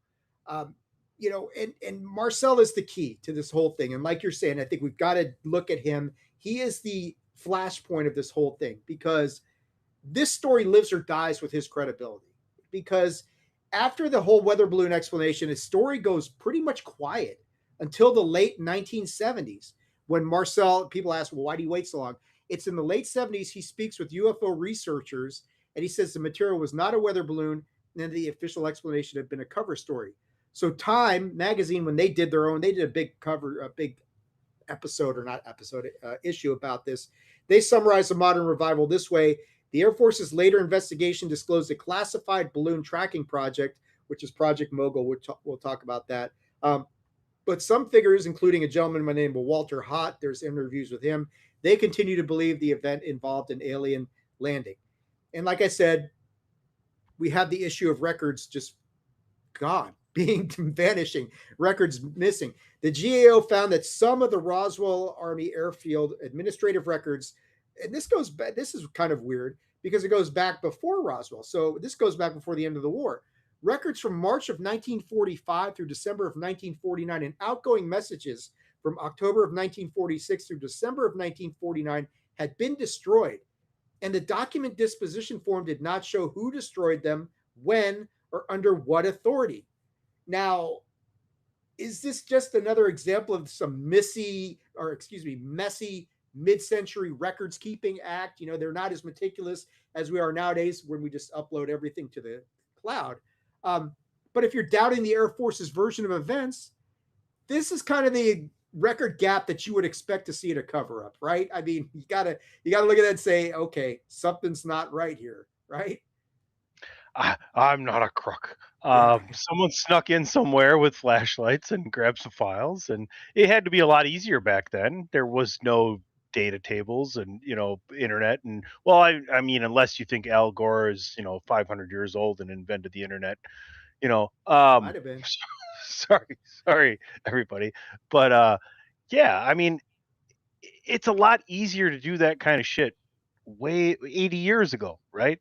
And Marcel is the key to this whole thing. And like you're saying, I think we've got to look at him. He is the flashpoint of this whole thing because this story lives or dies with his credibility. Because after the whole weather balloon explanation, his story goes pretty much quiet until the late 1970s when Marcel, people ask, well, why do you wait so long? It's in the late 70s, he speaks with UFO researchers, and he says the material was not a weather balloon, and the official explanation had been a cover story. So Time magazine, when they did their own, they did a big episode, or not episode, issue about this. They summarized the modern revival this way. The Air Force's later investigation disclosed a classified balloon tracking project, which is Project Mogul. We'll talk about that. But some figures, including a gentleman by the name of Walter Hott, there's interviews with him, they continue to believe the event involved an alien landing. And like I said, we have the issue of records just gone, vanishing, records missing. The GAO found that some of the Roswell Army Airfield administrative records, and this goes back, this is kind of weird because it goes back before Roswell. So this goes back before the end of the war. Records from March of 1945 through December of 1949 and outgoing messages from October of 1946 through December of 1949 had been destroyed. And the document disposition form did not show who destroyed them, when, or under what authority. Now, is this just another example of some messy mid-century records keeping act? They're not as meticulous as we are nowadays when we just upload everything to the cloud. But if you're doubting the Air Force's version of events, this is kind of the record gap that you would expect to see at a cover-up, right? I mean, you gotta look at that and say, okay, something's not right here, right? I'm not a crook. Someone snuck in somewhere with flashlights and grabbed some files, and it had to be a lot easier back then. There was no data tables and internet, and well, I mean, unless you think Al Gore is 500 years old and invented the internet, Might have been. sorry everybody, but yeah, I mean, it's a lot easier to do that kind of shit way 80 years ago, right?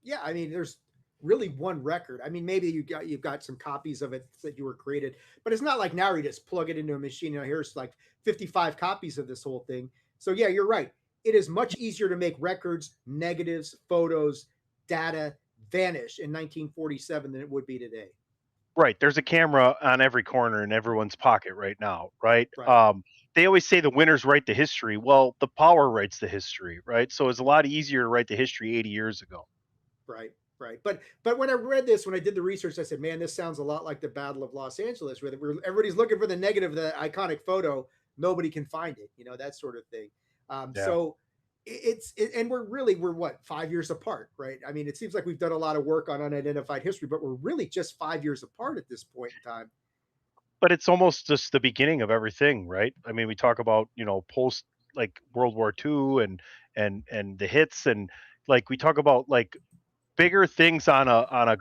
Yeah, I mean, there's really one record. I mean, maybe you've got some copies of it that you were created, but it's not like now you just plug it into a machine. Here's like 55 copies of this whole thing. So yeah, you're right. It is much easier to make records, negatives, photos, data vanish in 1947 than it would be today. Right. There's a camera on every corner in everyone's pocket right now, right? They always say the winners write the history. Well, the power writes the history, right? So it's a lot easier to write the history 80 years ago. Right. But when I read this, when I did the research, I said, man, this sounds a lot like the Battle of Los Angeles, where everybody's looking for the negative of the iconic photo. Nobody can find it, that sort of thing. So and we're what, 5 years apart, right? I mean, it seems like we've done a lot of work on unidentified history, but we're really just 5 years apart at this point in time. But it's almost just the beginning of everything, right? I mean, we talk about, post like World War II and the hits, and like we talk about like bigger things on a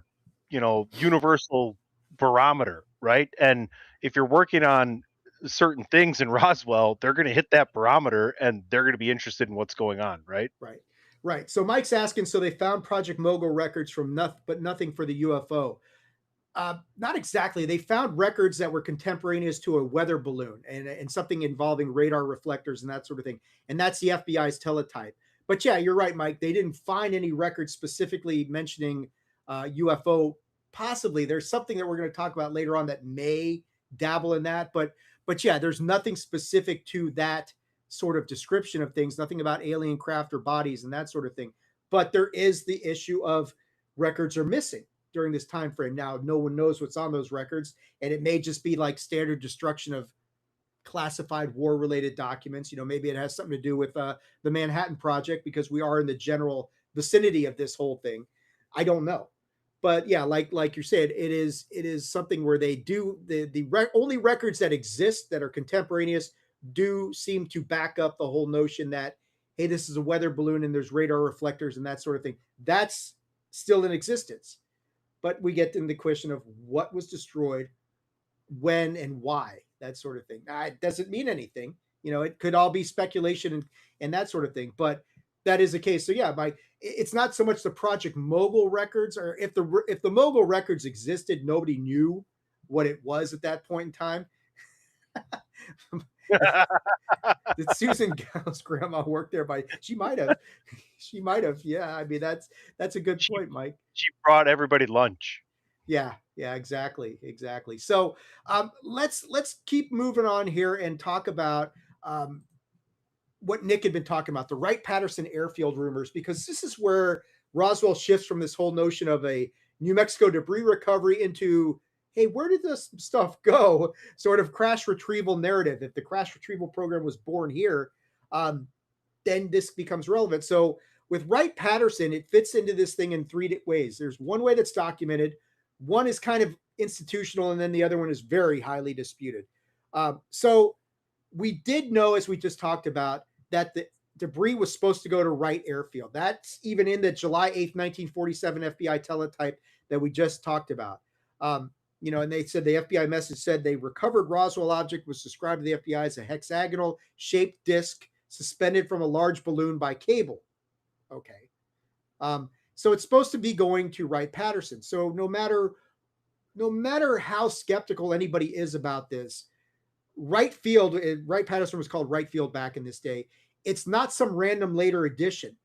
universal barometer, right? And if you're working on certain things in Roswell, they're going to hit that barometer and they're going to be interested in what's going on, right? Right. So Mike's asking, so they found Project Mogul records from nothing for the UFO. Not exactly. They found records that were contemporaneous to a weather balloon and something involving radar reflectors and that sort of thing. And that's the FBI's teletype. But yeah, you're right, Mike. They didn't find any records specifically mentioning UFO. Possibly there's something that we're going to talk about later on that may dabble in that. But yeah, there's nothing specific to that sort of description of things, nothing about alien craft or bodies and that sort of thing. But there is the issue of records are missing during this time frame. Now, no one knows what's on those records, and it may just be like standard destruction of classified war-related documents. Maybe it has something to do with the Manhattan Project because we are in the general vicinity of this whole thing. I don't know. but yeah, like you said, it is something where they do the only records that exist that are contemporaneous do seem to back up the whole notion that, hey, this is a weather balloon and there's radar reflectors and that sort of thing. That's still in existence. But we get in the question of what was destroyed, when and why, that sort of thing. It doesn't mean anything. It could all be speculation and that sort of thing. But that is the case. So yeah, it's not so much the Project Mogul records, or if the Mogul records existed, nobody knew what it was at that point in time. Did Susan Gall's grandma work there? She might have. She might have. Yeah, I mean that's a good point, Mike. She brought everybody lunch. Yeah, exactly. So let's keep moving on here and talk about what Nick had been talking about, the Wright-Patterson airfield rumors, because this is where Roswell shifts from this whole notion of a New Mexico debris recovery into, hey, where did this stuff go? Sort of crash retrieval narrative. If the crash retrieval program was born here, then this becomes relevant. So with Wright-Patterson, it fits into this thing in three ways. There's one way that's documented, one is kind of institutional, and then the other one is very highly disputed. So we did know, as we just talked about, that the debris was supposed to go to Wright Airfield. That's even in the July 8th, 1947 FBI teletype that we just talked about. And they said the FBI message said they recovered Roswell object was described to the FBI as a hexagonal shaped disc suspended from a large balloon by cable. Okay. So it's supposed to be going to Wright-Patterson. So no matter how skeptical anybody is about this, Wright-Patterson was called Wright Field back in this day. It's not some random later addition.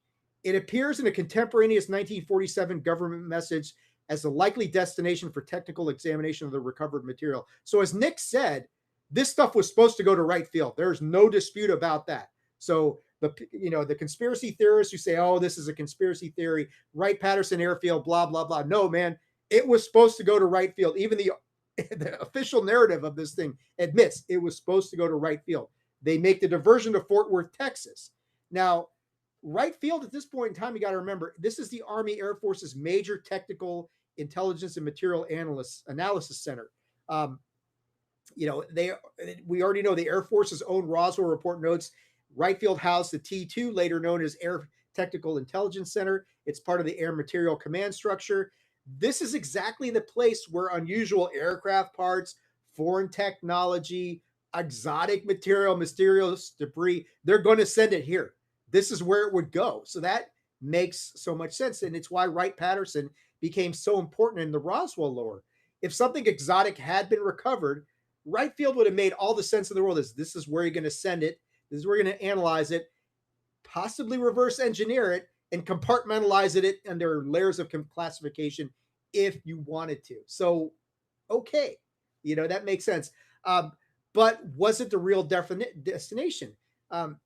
It appears in a contemporaneous 1947 government message as the likely destination for technical examination of the recovered material. So as Nick said, this stuff was supposed to go to Wright Field. There's no dispute about that. So the conspiracy theorists who say, oh, this is a conspiracy theory, Wright-Patterson airfield, blah, blah, blah. No, man, it was supposed to go to Wright Field. Even the official narrative of this thing admits it was supposed to go to Wright Field. They make the diversion to Fort Worth, Texas. Now, Wright Field at this point in time, you got to remember, this is the Army Air Force's major technical intelligence and material analysis center. We already know the Air Force's own Roswell report notes Wright Field housed the T2, later known as Air Technical Intelligence Center. It's part of the Air Material Command Structure. This is exactly the place where unusual aircraft parts, foreign technology, exotic material, mysterious debris, they're going to send it here. This is where it would go. So that makes so much sense. And it's why Wright-Patterson became so important in the Roswell lore. If something exotic had been recovered, Wright Field would have made all the sense in the world. This is where you're going to send it. This is where you're going to analyze it, possibly reverse engineer it, and compartmentalize it under layers of classification if you wanted to. So, okay, that makes sense. But was it the real destination? The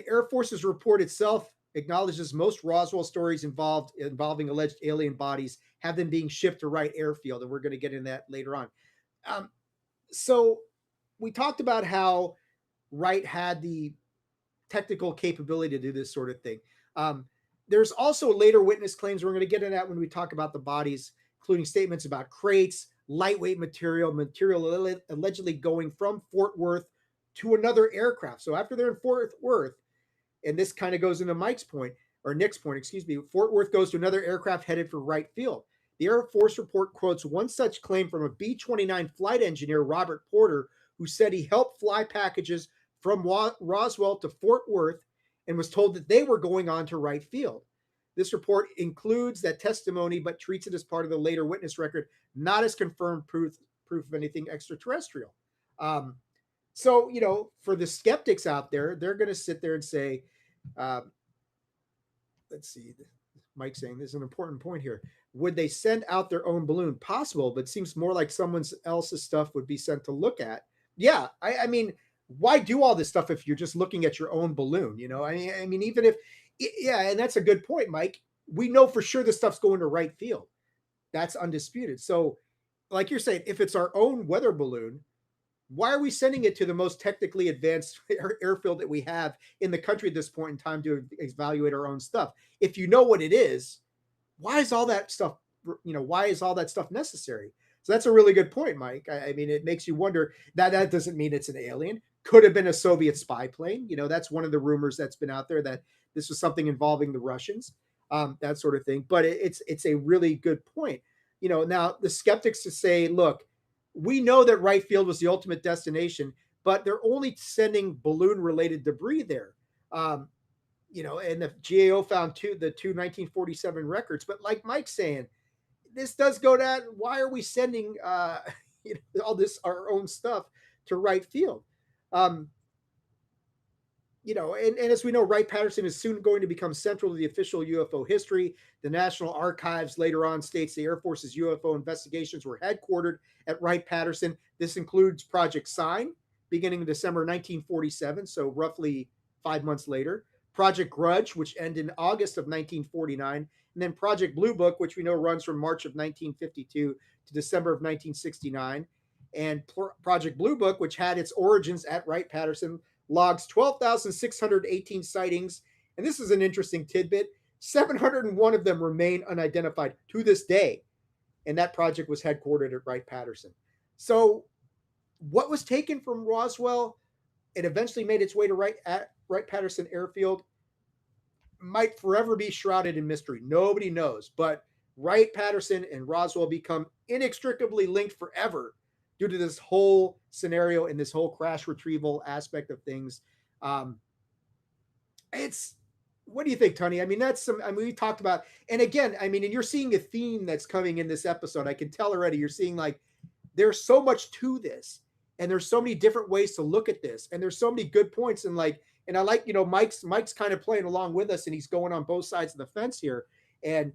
Air Force's report itself acknowledges most Roswell stories involving alleged alien bodies have them being shipped to Wright Airfield, and we're going to get into that later on. So we talked about how Wright had the technical capability to do this sort of thing. There's also later witness claims. We're going to get into that when we talk about the bodies, including statements about crates, lightweight material allegedly going from Fort Worth to another aircraft. So after they're in Fort Worth, and this kind of goes into Nick's point, Fort Worth goes to another aircraft headed for Wright Field. The Air Force report quotes one such claim from a B-29 flight engineer, Robert Porter, who said he helped fly packages from Roswell to Fort Worth and was told that they were going on to Wright Field. This report includes that testimony, but treats it as part of the later witness record, not as confirmed proof of anything extraterrestrial. So, for the skeptics out there, they're going to sit there and say, let's see, Mike's saying there's an important point here. Would they send out their own balloon? Possible, but seems more like someone else's stuff would be sent to look at. Yeah, I mean, why do all this stuff if you're just looking at your own balloon? I mean, even if, yeah, and that's a good point, Mike. We know for sure this stuff's going to Wright Field. That's undisputed. So, like you're saying, if it's our own weather balloon, why are we sending it to the most technically advanced airfield that we have in the country at this point in time to evaluate our own stuff? If you know what it is, why is all that stuff why is all that stuff necessary? So that's a really good point, Mike. I mean, it makes you wonder. That doesn't mean it's an alien. Could have been a Soviet spy plane. That's one of the rumors that's been out there, that this was something involving the Russians, that sort of thing. But it's a really good point. Now the skeptics to say, look, we know that Wright Field was the ultimate destination, but they're only sending balloon-related debris there. And the GAO found the two 1947 records. But like Mike's saying, this does go to why are we sending all this, our own stuff, to Wright Field? And as we know, Wright-Patterson is soon going to become central to the official UFO history. The National Archives later on states the Air Force's UFO investigations were headquartered at Wright-Patterson. This includes Project Sign, beginning in December 1947, so roughly 5 months later. Project Grudge, which ended in August of 1949. And then Project Blue Book, which we know runs from March of 1952 to December of 1969. And Project Blue Book, which had its origins at Wright-Patterson, logs 12,618 sightings. And this is an interesting tidbit. 701 of them remain unidentified to this day. And that project was headquartered at Wright-Patterson. So what was taken from Roswell and eventually made its way to Wright-Patterson Airfield might forever be shrouded in mystery. Nobody knows. But Wright-Patterson and Roswell become inextricably linked forever due to this whole scenario and this whole crash retrieval aspect of things. What do you think, Tony? I mean, we talked about, and again, I mean, and you're seeing a theme that's coming in this episode. I can tell already, you're seeing like, there's so much to this, and there's so many different ways to look at this, and there's so many good points. And I like, Mike's kind of playing along with us, and he's going on both sides of the fence here. And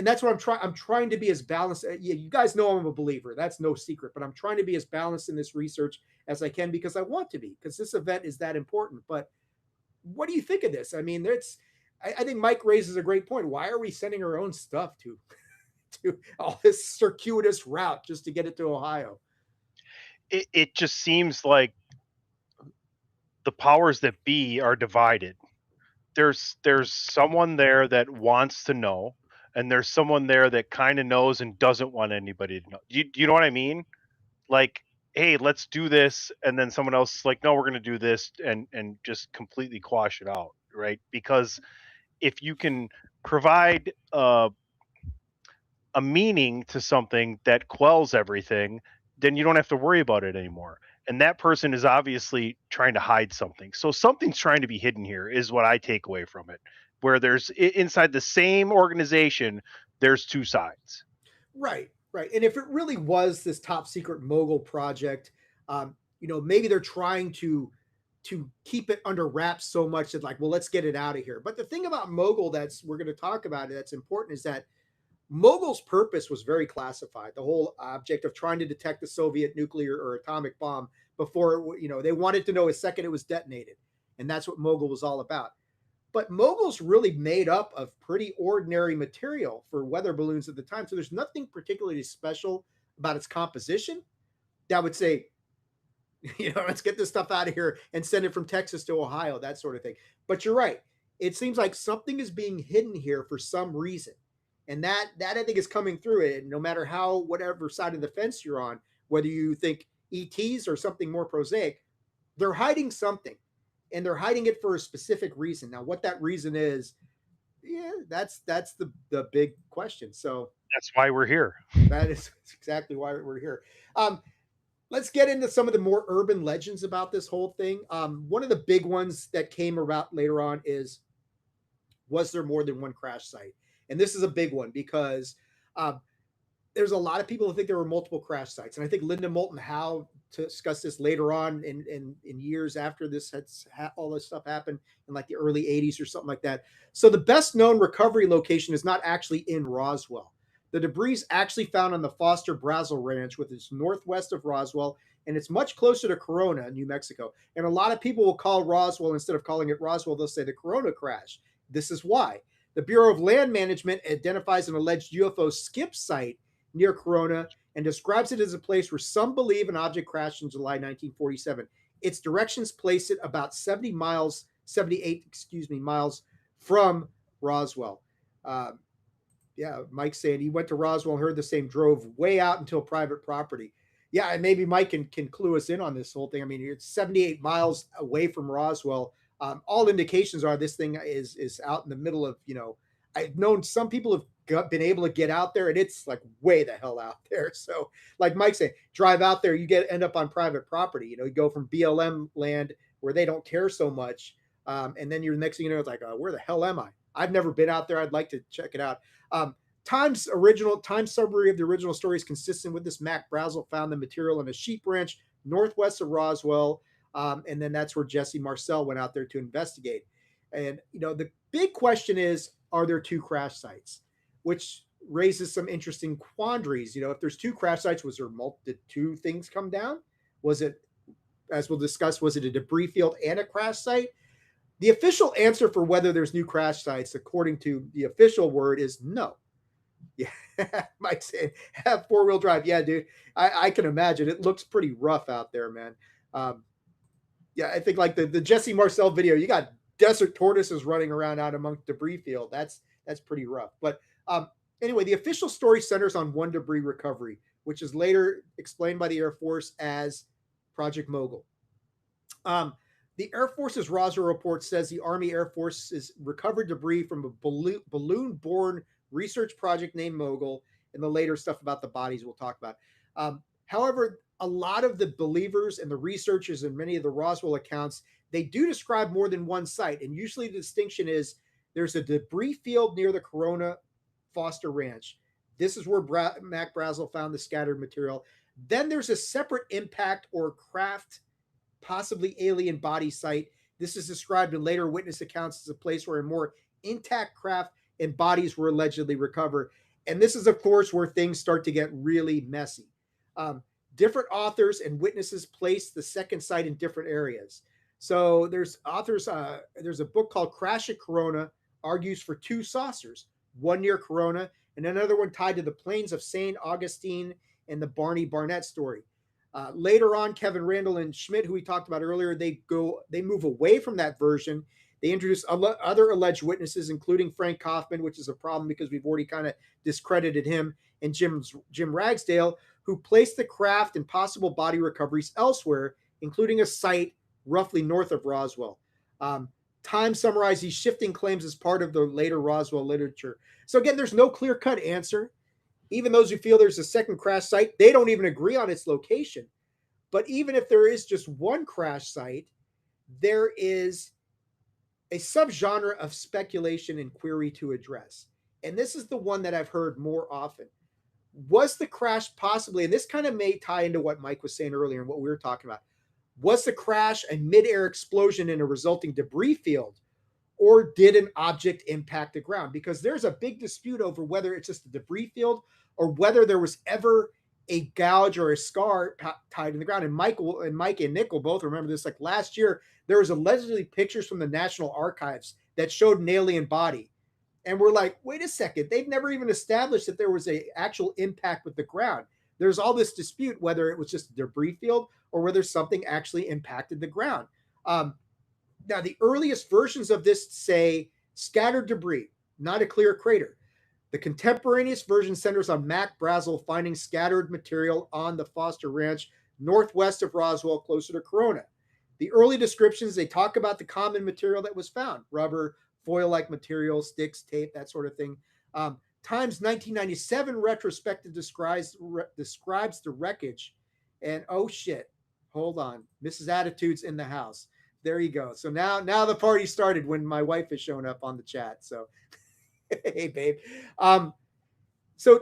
that's what I'm trying to be as balanced. You guys know I'm a believer. That's no secret, but I'm trying to be as balanced in this research as I can, because I want to be, because this event is that important. But what do you think of this? I mean, I think Mike raises a great point. Why are we sending our own stuff to all this circuitous route just to get it to Ohio? It just seems like the powers that be are divided. There's someone there that wants to know, and there's someone there that kind of knows and doesn't want anybody to know. Do you know what I mean? Like, hey, let's do this, and then someone else is like, no, we're going to do this, and just completely quash it out, right? Because if you can provide a meaning to something that quells everything, then you don't have to worry about it anymore. And that person is obviously trying to hide something. So something's trying to be hidden here is what I take away from it, where there's inside the same organization, there's two sides. Right. And if it really was this top secret mogul project, maybe they're trying to keep it under wraps so much that like, well, let's get it out of here. But the thing about mogul we're going to talk about that's important is that mogul's purpose was very classified. The whole object of trying to detect the Soviet nuclear or atomic bomb before, they wanted to know a second it was detonated. And that's what mogul was all about. But mogul's really made up of pretty ordinary material for weather balloons at the time. So there's nothing particularly special about its composition that would say, let's get this stuff out of here and send it from Texas to Ohio, that sort of thing. But you're right. It seems like something is being hidden here for some reason. And that I think is coming through it. No matter whatever side of the fence you're on, whether you think ETs or something more prosaic, they're hiding something. And they're hiding it for a specific reason. Now, what that reason is, that's the big question. So that's why we're here. That is exactly why we're here. Let's get into some of the more urban legends about this whole thing. One of the big ones that came about later on is, was there more than one crash site? And this is a big one because there's a lot of people who think there were multiple crash sites. And I think Linda Moulton Howe discussed this later on in years after this all this stuff happened in like the early 80s or something like that. So the best known recovery location is not actually in Roswell. The debris is actually found on the Foster Brazil Ranch, which is northwest of Roswell, and it's much closer to Corona, New Mexico. And a lot of people will call Roswell, instead of calling it Roswell, they'll say the Corona crash. This is why. The Bureau of Land Management identifies an alleged UFO skip site near Corona and describes it as a place where some believe an object crashed in July 1947. Its directions place it about 78 miles from Roswell. Yeah, Mike's saying he went to Roswell and heard the same, drove way out until private property. Yeah, and maybe Mike can clue us in on this whole thing. I mean, it's 78 miles away from Roswell. All indications are this thing is out in the middle of, I've known some people have been able to get out there, and it's like way the hell out there. So, like Mike said, drive out there, you end up on private property. You go from BLM land where they don't care so much, and then you're the next thing you know, it's like, where the hell am I? I've never been out there. I'd like to check it out. Time summary of the original story is consistent with this. Mac Brazel found the material in a sheep ranch northwest of Roswell, and then that's where Jesse Marcel went out there to investigate. And the big question is, are there two crash sites? Which raises some interesting quandaries. If there's two crash sites, was there did two things come down? Was it, as we'll discuss, was it a debris field and a crash site? The official answer for whether there's new crash sites, according to the official word, is no. Yeah, Mike saying have 4-wheel drive. Yeah, dude, I can imagine. It looks pretty rough out there, man. Yeah, I think like the Jesse Marcel video, you got desert tortoises running around out among debris field. That's pretty rough. But anyway, the official story centers on one debris recovery, which is later explained by the Air Force as Project Mogul. The Air Force's Roswell report says the Army Air Force has recovered debris from a balloon-borne research project named Mogul, and the later stuff about the bodies we'll talk about. However, a lot of the believers and the researchers and many of the Roswell accounts, they do describe more than one site. And usually the distinction is there's a debris field near the Corona Foster Ranch. This is where Mac Brazel found the scattered material. Then there's a separate impact or craft, possibly alien body site. This is described in later witness accounts as a place where a more intact craft and bodies were allegedly recovered. And this is, of course, where things start to get really messy. Different authors and witnesses place the second site in different areas. So there's authors, there's a book called Crash at Corona, argues for two saucers, one near Corona and another one tied to the plains of St. Augustine and the Barney Barnett story. Later on, Kevin Randall and Schmidt, who we talked about earlier, they move away from that version. They introduce other alleged witnesses, including Frank Kaufman, which is a problem because we've already kind of discredited him, and Jim Ragsdale, who placed the craft and possible body recoveries elsewhere, including a site roughly north of Roswell. Time summarized these shifting claims as part of the later Roswell literature. So again, there's no clear-cut answer. Even those who feel there's a second crash site, they don't even agree on its location. But even if there is just one crash site, there is a subgenre of speculation and query to address. And this is the one that I've heard more often. Was the crash possibly, and this kind of may tie into what Mike was saying earlier and what we were talking about, was the crash a mid-air explosion in a resulting debris field, or did an object impact the ground? Because there's a big dispute over whether it's just a debris field or whether there was ever a gouge or a scar tied in the ground. And Mike and Nick will both remember this. Like last year, there was allegedly pictures from the National Archives that showed an alien body. And we're like, wait a second, they've never even established that there was an actual impact with the ground. There's all this dispute whether it was just a debris field or whether something actually impacted the ground. Now, the earliest versions of this say scattered debris, not a clear crater. The contemporaneous version centers on Mac Brazel finding scattered material on the Foster Ranch northwest of Roswell, closer to Corona. The early descriptions, they talk about the common material that was found, rubber, foil-like material, sticks, tape, that sort of thing. Times 1997 retrospective describes the wreckage. And oh shit, hold on, Mrs. Attitude's in the house. There you go. So now the party started when my wife has shown up on the chat. So, hey, babe. So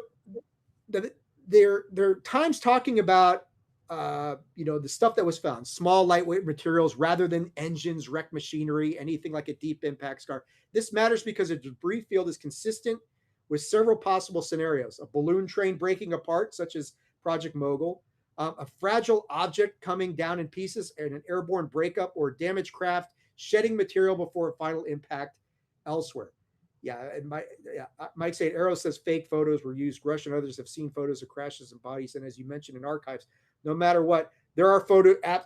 there are times talking about, the stuff that was found, small, lightweight materials rather than engines, wrecked machinery, anything like a deep impact scar. This matters because a debris field is consistent with several possible scenarios. A balloon train breaking apart, such as Project Mogul, a fragile object coming down in pieces, and an airborne breakup or damaged craft shedding material before a final impact elsewhere. Yeah, and Mike said, Arrow says fake photos were used. Rush and others have seen photos of crashes and bodies. And as you mentioned in archives, no matter what, there are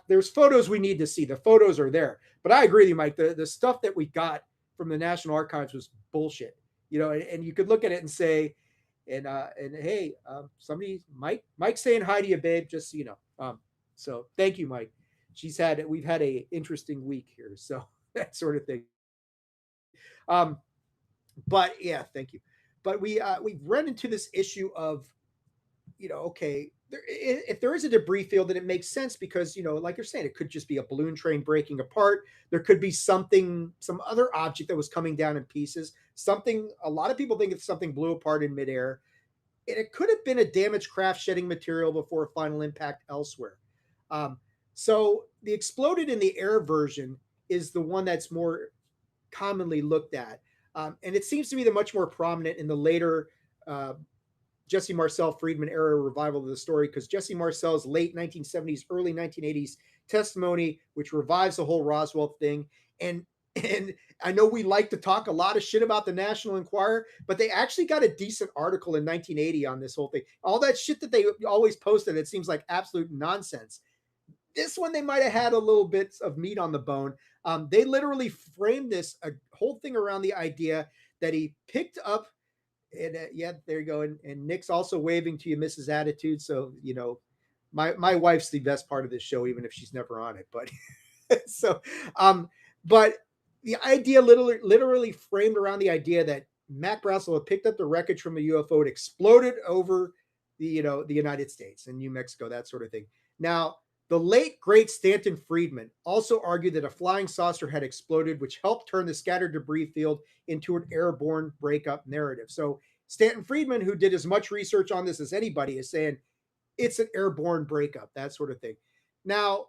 there's photos we need to see. The photos are there. But I agree with you, Mike. The stuff that we got from the National Archives was bullshit. and you could look at it and say, and hey, somebody, Mike's saying hi to you, babe, just so you know. So thank you, Mike. We've had a interesting week here, so that sort of thing. But yeah, thank you. But we've run into this issue of, okay, if there is a debris field, then it makes sense because, like you're saying, it could just be a balloon train breaking apart. There could be some other object that was coming down in pieces. A lot of people think it's something blew apart in midair. And it could have been a damaged craft shedding material before a final impact elsewhere. So the exploded in the air version is the one that's more commonly looked at. And it seems to be the much more prominent in the later Jesse Marcel Friedman era revival of the story, because Jesse Marcel's late 1970s, early 1980s testimony, which revives the whole Roswell thing. And I know we like to talk a lot of shit about the National Enquirer, but they actually got a decent article in 1980 on this whole thing. All that shit that they always posted, it seems like absolute nonsense. This one, they might have had a little bit of meat on the bone. They literally framed this a whole thing around the idea that he picked up, and yeah, there you go. And Nick's also waving to you, Mrs. Attitude. So, my wife's the best part of this show, even if she's never on it. But so, but the idea literally framed around the idea that Mac Brazel had picked up the wreckage from a UFO. It exploded over the United States and New Mexico, that sort of thing. Now, the late great Stanton Friedman also argued that a flying saucer had exploded, which helped turn the scattered debris field into an airborne breakup narrative. So Stanton Friedman, who did as much research on this as anybody, is saying it's an airborne breakup, that sort of thing. Now,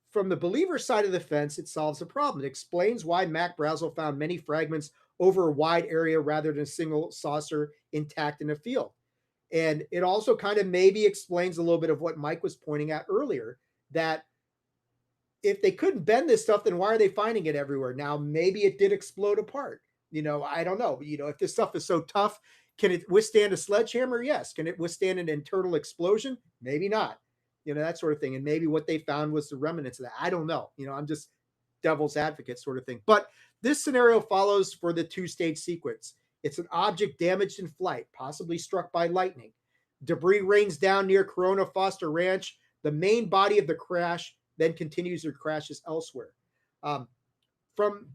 from the believer side of the fence, it solves the problem. It explains why Mac Brazel found many fragments over a wide area rather than a single saucer intact in a field. And it also kind of maybe explains a little bit of what Mike was pointing at earlier, that if they couldn't bend this stuff, then why are they finding it everywhere? Now, maybe it did explode apart. I don't know. If this stuff is so tough, can it withstand a sledgehammer? Yes. Can it withstand an internal explosion? Maybe not. That sort of thing. And maybe what they found was the remnants of that. I don't know. I'm just devil's advocate sort of thing. But this scenario follows for the two-stage sequence. It's an object damaged in flight, possibly struck by lightning. Debris rains down near Corona Foster Ranch. The main body of the crash then continues or crashes elsewhere. From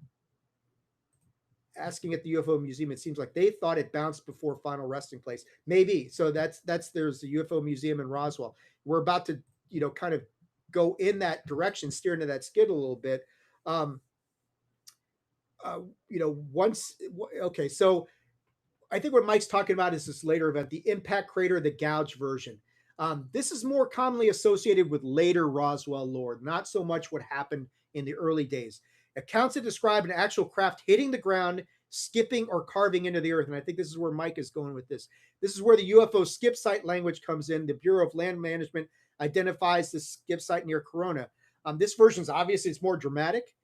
asking at the UFO Museum, it seems like they thought it bounced before final resting place. Maybe. So there's the UFO Museum in Roswell. We're about to, kind of go in that direction, steer into that skid a little bit. Okay, so I think what Mike's talking about is this later event, the impact crater, the gouge version. This is more commonly associated with later Roswell lore, not so much what happened in the early days. Accounts that describe an actual craft hitting the ground, skipping, or carving into the earth. And I think this is where Mike is going with this. This is where the UFO skip site language comes in. The Bureau of Land Management identifies the skip site near Corona. This version is obviously it's more dramatic.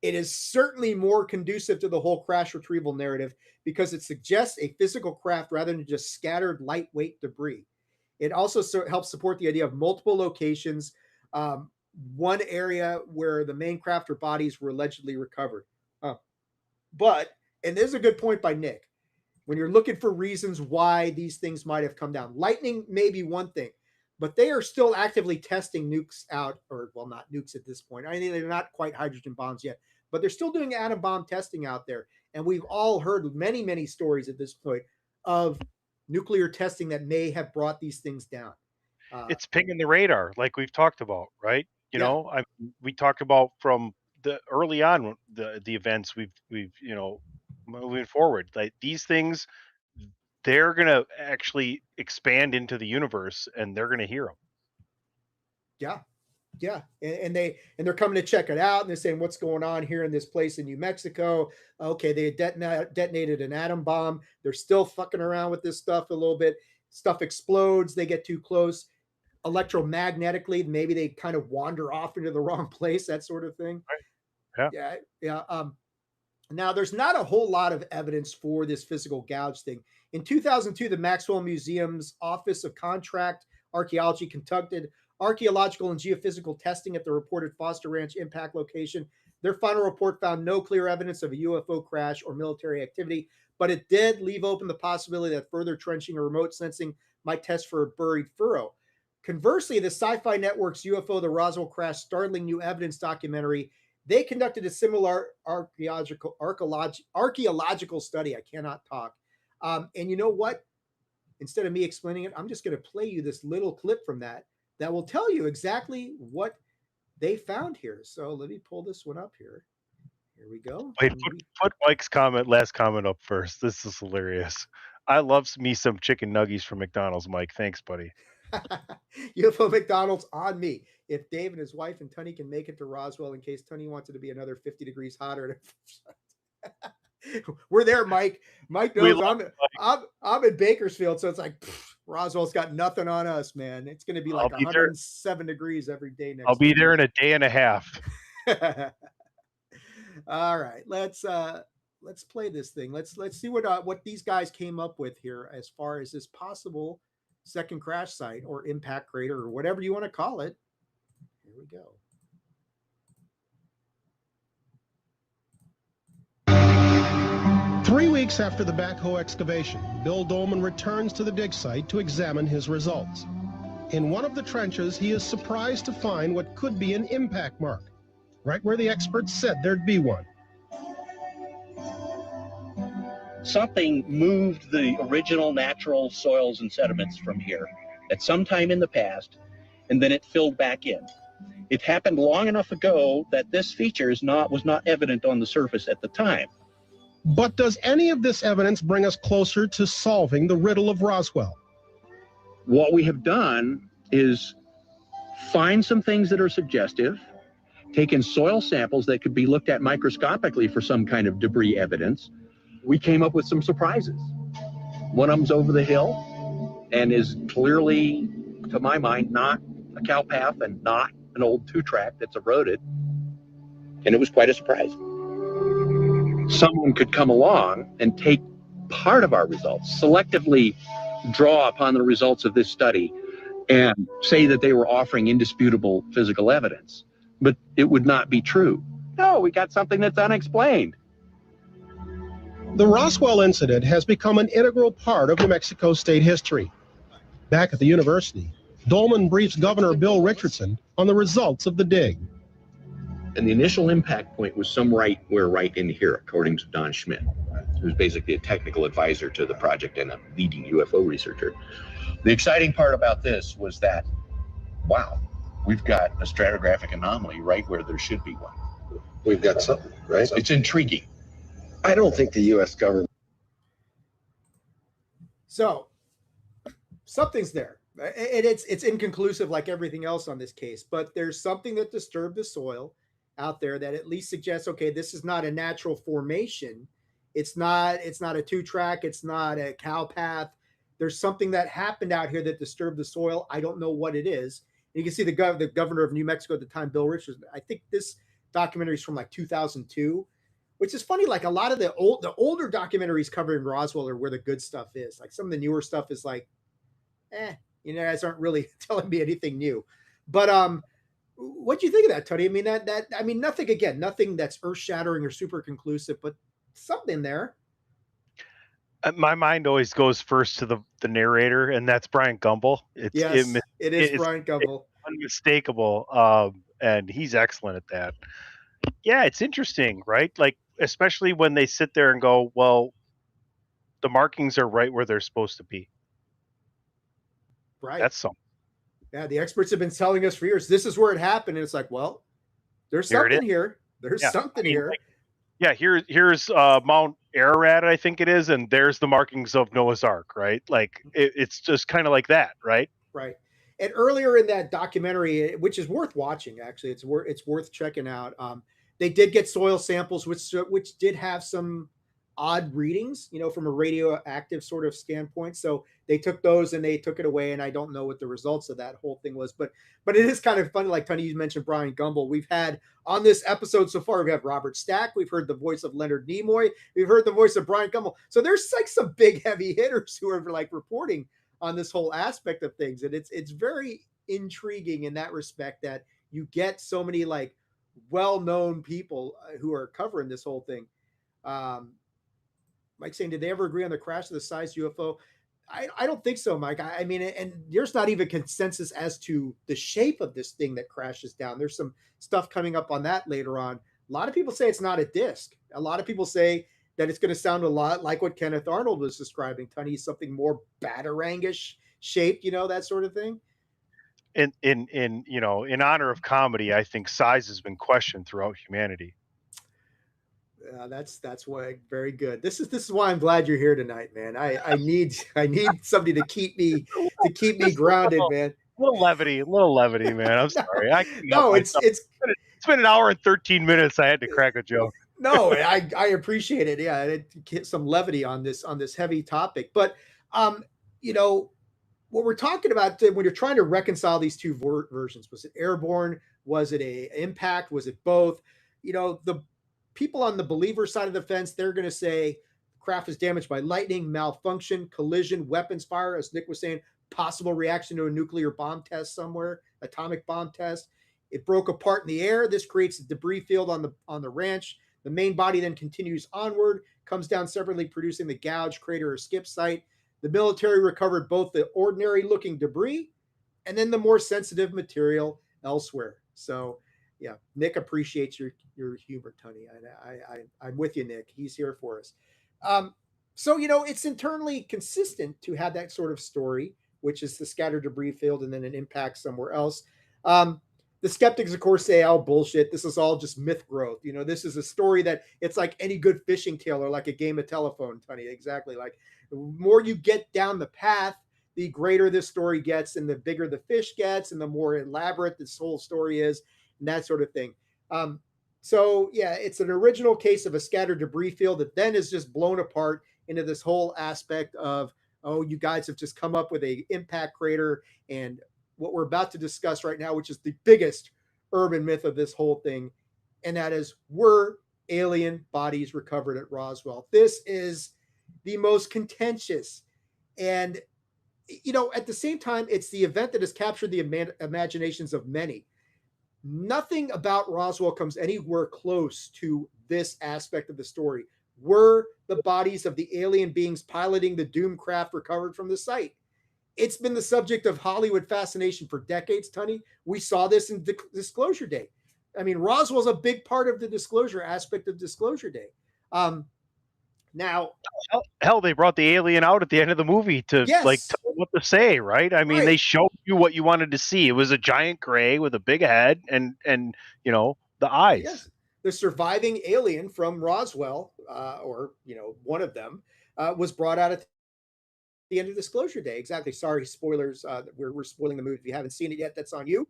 It is certainly more conducive to the whole crash retrieval narrative because it suggests a physical craft rather than just scattered lightweight debris. It also helps support the idea of multiple locations, one area where the main craft or bodies were allegedly recovered. And there's a good point by Nick, when you're looking for reasons why these things might have come down. Lightning may be one thing, but they are still actively testing nukes out, or well, not nukes at this point. I mean, they're not quite hydrogen bombs yet, but they're still doing atom bomb testing out there. And we've all heard many, many stories at this point of nuclear testing that may have brought these things down. It's pinging the radar, like we've talked about, right? We talked about from the early on the events we've moving forward. Like these things, they're gonna actually expand into the universe, and they're gonna hear them. Yeah, and they're coming to check it out, and they're saying what's going on here in this place in New Mexico. Okay, they detonated an atom bomb. They're still fucking around with this stuff a little bit. Stuff explodes. They get too close. Electromagnetically, maybe they kind of wander off into the wrong place. That sort of thing. Right. Yeah. Now, there's not a whole lot of evidence for this physical gouge thing. In 2002, the Maxwell Museum's Office of Contract Archaeology conducted archaeological and geophysical testing at the reported Foster Ranch impact location. Their final report found no clear evidence of a UFO crash or military activity, but it did leave open the possibility that further trenching or remote sensing might test for a buried furrow. Conversely, the Sci-Fi Network's UFO, the Roswell Crash, Startling New Evidence documentary, they conducted a similar archaeological study. I cannot talk. And you know what? Instead of me explaining it, I'm just going to play you this little clip from that will tell you exactly what they found here. So let me pull this one up here. Here we go. Wait, put Mike's last comment up first. This is hilarious. I love me some chicken nuggies from McDonald's, Mike. Thanks, buddy. UFO McDonald's on me. If Dave and his wife and Tunney can make it to Roswell in case Tunney wants it to be another 50 degrees hotter. We're there, Mike. Mike knows I'm in Bakersfield, so it's like Roswell's got nothing on us, man. It's going to be like 107 degrees every day next. I'll be there in a day and a half. All right, let's play this thing. Let's see what these guys came up with here as far as this possible second crash site or impact crater or whatever you want to call it. Here we go. Three weeks after the backhoe excavation, Bill Dolman returns to the dig site to examine his results. In one of the trenches, he is surprised to find what could be an impact mark, right where the experts said there'd be one. Something moved the original natural soils and sediments from here at some time in the past, and then it filled back in. It happened long enough ago that this feature was not evident on the surface at the time. But does any of this evidence bring us closer to solving the riddle of Roswell? What we have done is find some things that are suggestive, taken soil samples that could be looked at microscopically for some kind of debris evidence. We came up with some surprises. One of them's over the hill and is clearly, to my mind, not a cow path and not an old two-track that's eroded. And it was quite a surprise. Someone could come along and take part of our results, selectively draw upon the results of this study and say that they were offering indisputable physical evidence. But it would not be true. No, we got something that's unexplained. The Roswell incident has become an integral part of New Mexico state history. Back at the university, Dolman briefs Governor Bill Richardson on the results of the dig. And the initial impact point was right in here, according to Don Schmidt, who's basically a technical advisor to the project and a leading UFO researcher. The exciting part about this was that, wow, we've got a stratigraphic anomaly right where there should be one. We've got something, right? It's intriguing. I don't think the U.S. government. So something's there. It's inconclusive like everything else on this case, but there's something that disturbed the soil out there that at least suggests, okay, this is not a natural formation. It's not a two-track. It's not a cow path. There's something that happened out here that disturbed the soil. I don't know what it is. And you can see the governor of New Mexico at the time, Bill Richardson. I think this documentary is from like 2002, which is funny. Like a lot of the older documentaries covering Roswell are where the good stuff is. Like some of the newer stuff is like, you guys aren't really telling me anything new. But what do you think of that, Tony? I mean, nothing that's earth-shattering or super conclusive, but something there. My mind always goes first to the narrator, and that's Brian Gumbel. It is Brian Gumbel. It's unmistakable, and he's excellent at that. Yeah, it's interesting, right? Like, especially when they sit there and go, well, the markings are right where they're supposed to be. Right. That's something. Yeah, the experts have been telling us for years, this is where it happened. And it's like, well, there's something here. There's something here. Like, yeah, here's Mount Ararat, I think it is, and there's the markings of Noah's Ark, right? Like it's just kind of like that, right? Right. And earlier in that documentary, which is worth watching, actually, it's worth checking out. They did get soil samples, which did have some odd readings, from a radioactive sort of standpoint. So they took those and they took it away, and I don't know what the results of that whole thing was. But it is kind of funny, like Tony, you mentioned Brian Gumbel. We've had on this episode so far, we have Robert Stack, we've heard the voice of Leonard Nimoy, we've heard the voice of Brian Gumbel. So there's like some big heavy hitters who are like reporting on this whole aspect of things. And it's very intriguing in that respect that you get so many like well-known people who are covering this whole thing. Mike saying, did they ever agree on the crash of the size UFO? I don't think so, Mike. I mean, and there's not even consensus as to the shape of this thing that crashes down. There's some stuff coming up on that later on. A lot of people say it's not a disc. A lot of people say that it's going to sound a lot like what Kenneth Arnold was describing, Tony, something more batarangish shaped, that sort of thing. In honor of comedy, I think size has been questioned throughout humanity. That's why very good. This is why I'm glad you're here tonight, man. I need somebody to keep me grounded, man. A little levity, man. I'm sorry. It's been an hour and 13 minutes. I had to crack a joke. No, I appreciate it. Yeah, it some levity on this heavy topic. But what we're talking about when you're trying to reconcile these two versions, was it airborne? Was it a impact? Was it both? The people on the believer side of the fence, they're going to say craft is damaged by lightning, malfunction, collision, weapons fire, as Nick was saying, possible reaction to a nuclear bomb test somewhere, atomic bomb test. It broke apart in the air. This creates a debris field on the ranch. The main body then continues onward, comes down separately, producing the gouge, crater, or skip site. The military recovered both the ordinary-looking debris and then the more sensitive material elsewhere. So, yeah, Nick appreciates your humor, Tony. I'm with you, Nick. He's here for us. So, it's internally consistent to have that sort of story, which is the scattered debris field and then an impact somewhere else. The skeptics, of course, say, oh, bullshit. This is all just myth growth. This is a story that it's like any good fishing tale or like a game of telephone, Tony. Exactly. Like the more you get down the path, the greater this story gets and the bigger the fish gets and the more elaborate this whole story is and that sort of thing. So, yeah, it's an original case of a scattered debris field that then is just blown apart into this whole aspect of, oh, you guys have just come up with a impact crater and what we're about to discuss right now, which is the biggest urban myth of this whole thing, and that is, were alien bodies recovered at Roswell? This is the most contentious. And, at the same time, it's the event that has captured the imaginations of many. Nothing about Roswell comes anywhere close to this aspect of the story. Were the bodies of the alien beings piloting the doomed craft recovered from the site? It's been the subject of Hollywood fascination for decades, Tony. We saw this in Disclosure Day. I mean, Roswell's a big part of the disclosure aspect of Disclosure Day. Now, hell, they brought the alien out at the end of the movie to tell what to say, right? I mean, they showed you what you wanted to see. It was a giant gray with a big head and the eyes. Yes. The surviving alien from Roswell, or one of them, was brought out at the end of Disclosure Day. Exactly. Sorry, spoilers. We're spoiling the movie. If you haven't seen it yet, that's on you.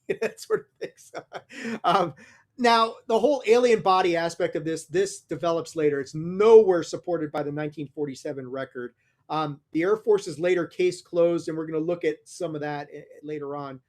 That sort of thing. Now, the whole alien body aspect of this develops later. It's nowhere supported by the 1947 record. The Air Force's later case closed, and we're going to look at some of that later on.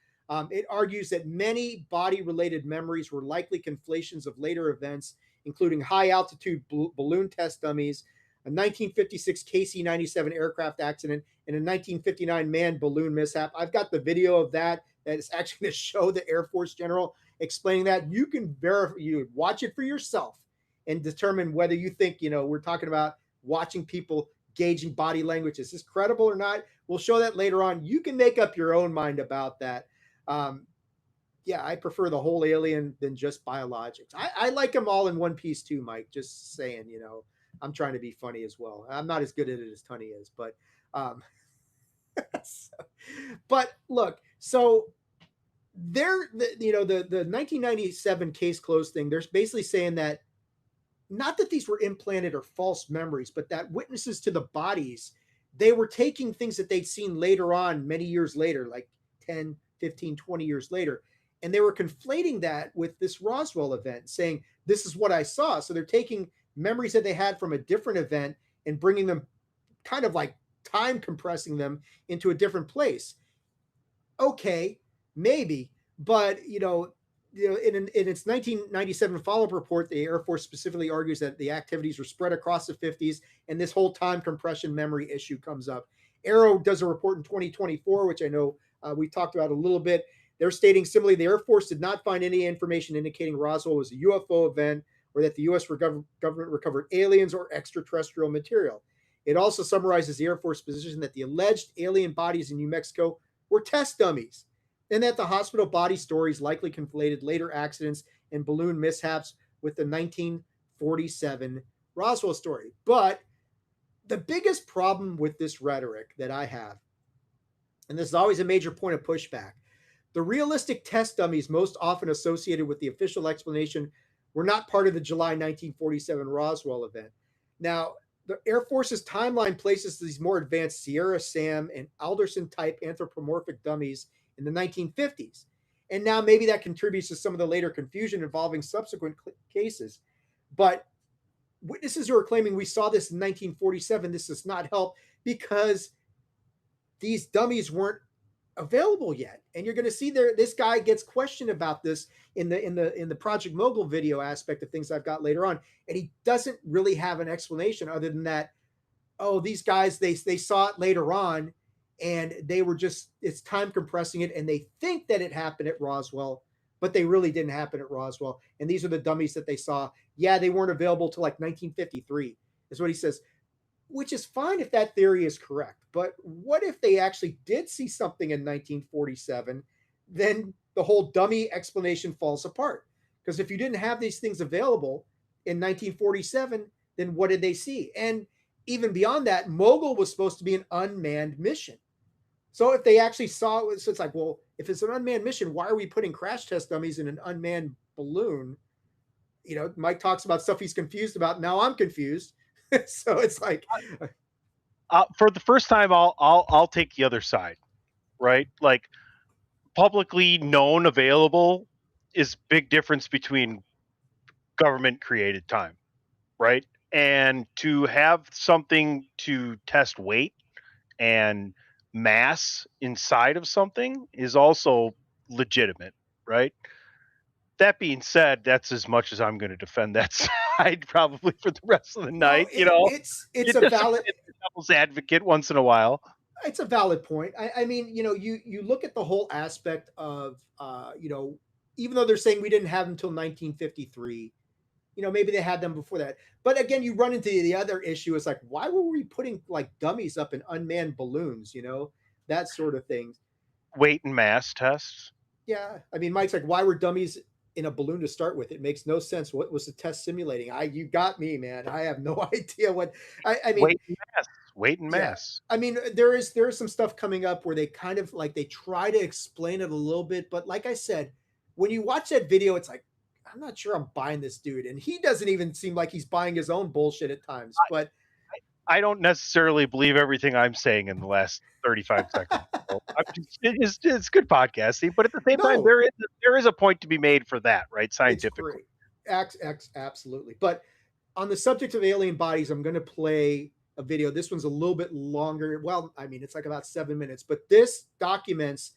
It argues that many body-related memories were likely conflations of later events, including high-altitude balloon test dummies, a 1956 KC-97 aircraft accident, and a 1959 manned balloon mishap. I've got the video of that is actually going to show the Air Force general explaining that. You can verify, you watch it for yourself and determine whether you think, we're talking about watching people gauging body language. Is this credible or not? We'll show that later on. You can make up your own mind about that. Yeah, I prefer the whole alien than just biologics. I like them all in one piece too, Mike. Just saying, I'm trying to be funny as well. I'm not as good at it as Tony is, but but look, so the 1997 case closed thing, they're basically saying that not that these were implanted or false memories, but that witnesses to the bodies, they were taking things that they'd seen later on, many years later, like 10, 15, 20 years later, and they were conflating that with this Roswell event, saying, this is what I saw. So they're taking memories that they had from a different event and bringing them, kind of like time compressing them into a different place. Okay, maybe, but in its 1997 follow-up report, the Air Force specifically argues that the activities were spread across the 50s, and this whole time compression memory issue comes up. Arrow does a report in 2024, which I know we talked about a little bit, They're stating similarly, the Air Force did not find any information indicating Roswell was a UFO event or that the U.S. government recovered aliens or extraterrestrial material. It also summarizes the Air Force position that the alleged alien bodies in New Mexico were test dummies, and that the hospital body stories likely conflated later accidents and balloon mishaps with the 1947 Roswell story. But the biggest problem with this rhetoric that I have, and this is always a major point of pushback, the realistic test dummies most often associated with the official explanation were not part of the July 1947 Roswell event. Now, the Air Force's timeline places these more advanced Sierra Sam and Alderson type anthropomorphic dummies in the 1950s. And now maybe that contributes to some of the later confusion involving subsequent cases. But witnesses who are claiming we saw this in 1947, this does not help because these dummies weren't available yet. And you're going to see there, this guy gets questioned about this in the Project Mogul video aspect of things I've got later on. And he doesn't really have an explanation other than that, oh, these guys, they saw it later on and they were just, it's time compressing it. And they think that it happened at Roswell, but they really didn't happen at Roswell. And these are the dummies that they saw. Yeah, they weren't available till like 1953 is what he says, which is fine if that theory is correct. But what if they actually did see something in 1947? Then the whole dummy explanation falls apart. Because if you didn't have these things available in 1947, then what did they see? And even beyond that, Mogul was supposed to be an unmanned mission. So if they actually saw it, so it's like, well, if it's an unmanned mission, why are we putting crash test dummies in an unmanned balloon? You know, Mike talks about stuff he's confused about. Now I'm confused. So it's like, for the first time, I'll take the other side, right? Like publicly known, available is big difference between government created time, right? And to have something to test weight and mass inside of something is also legitimate, right? That being said, that's as much as I'm going to defend that side probably for the rest of the night. it's a valid devil's advocate once in a while. It's a valid point. I mean, you know, you look at the whole aspect of, you know, even though they're saying we didn't have them until 1953, you know, maybe they had them before that. But again, you run into the other issue. It's like, why were we putting like dummies up in unmanned balloons? You know, that sort of thing. Weight and mass tests. Yeah, I mean, Mike's like, why were dummies in a balloon to start with? It makes no sense. What was the test simulating? You got me, man. I have no idea what. I mean, weight and mass. I mean, there is some stuff coming up where they kind of like they try to explain it a little bit, but like I said, when you watch that video, it's like, I'm not sure I'm buying this dude, and he doesn't even seem like he's buying his own bullshit at times. But I don't necessarily believe everything I'm saying in the last 35 seconds. So it's good podcasting, but at the same time, there is a point to be made for that, right? Scientifically. Absolutely. But on the subject of alien bodies, I'm going to play a video. This one's a little bit longer. Well, I mean, it's like about 7 minutes, but this documents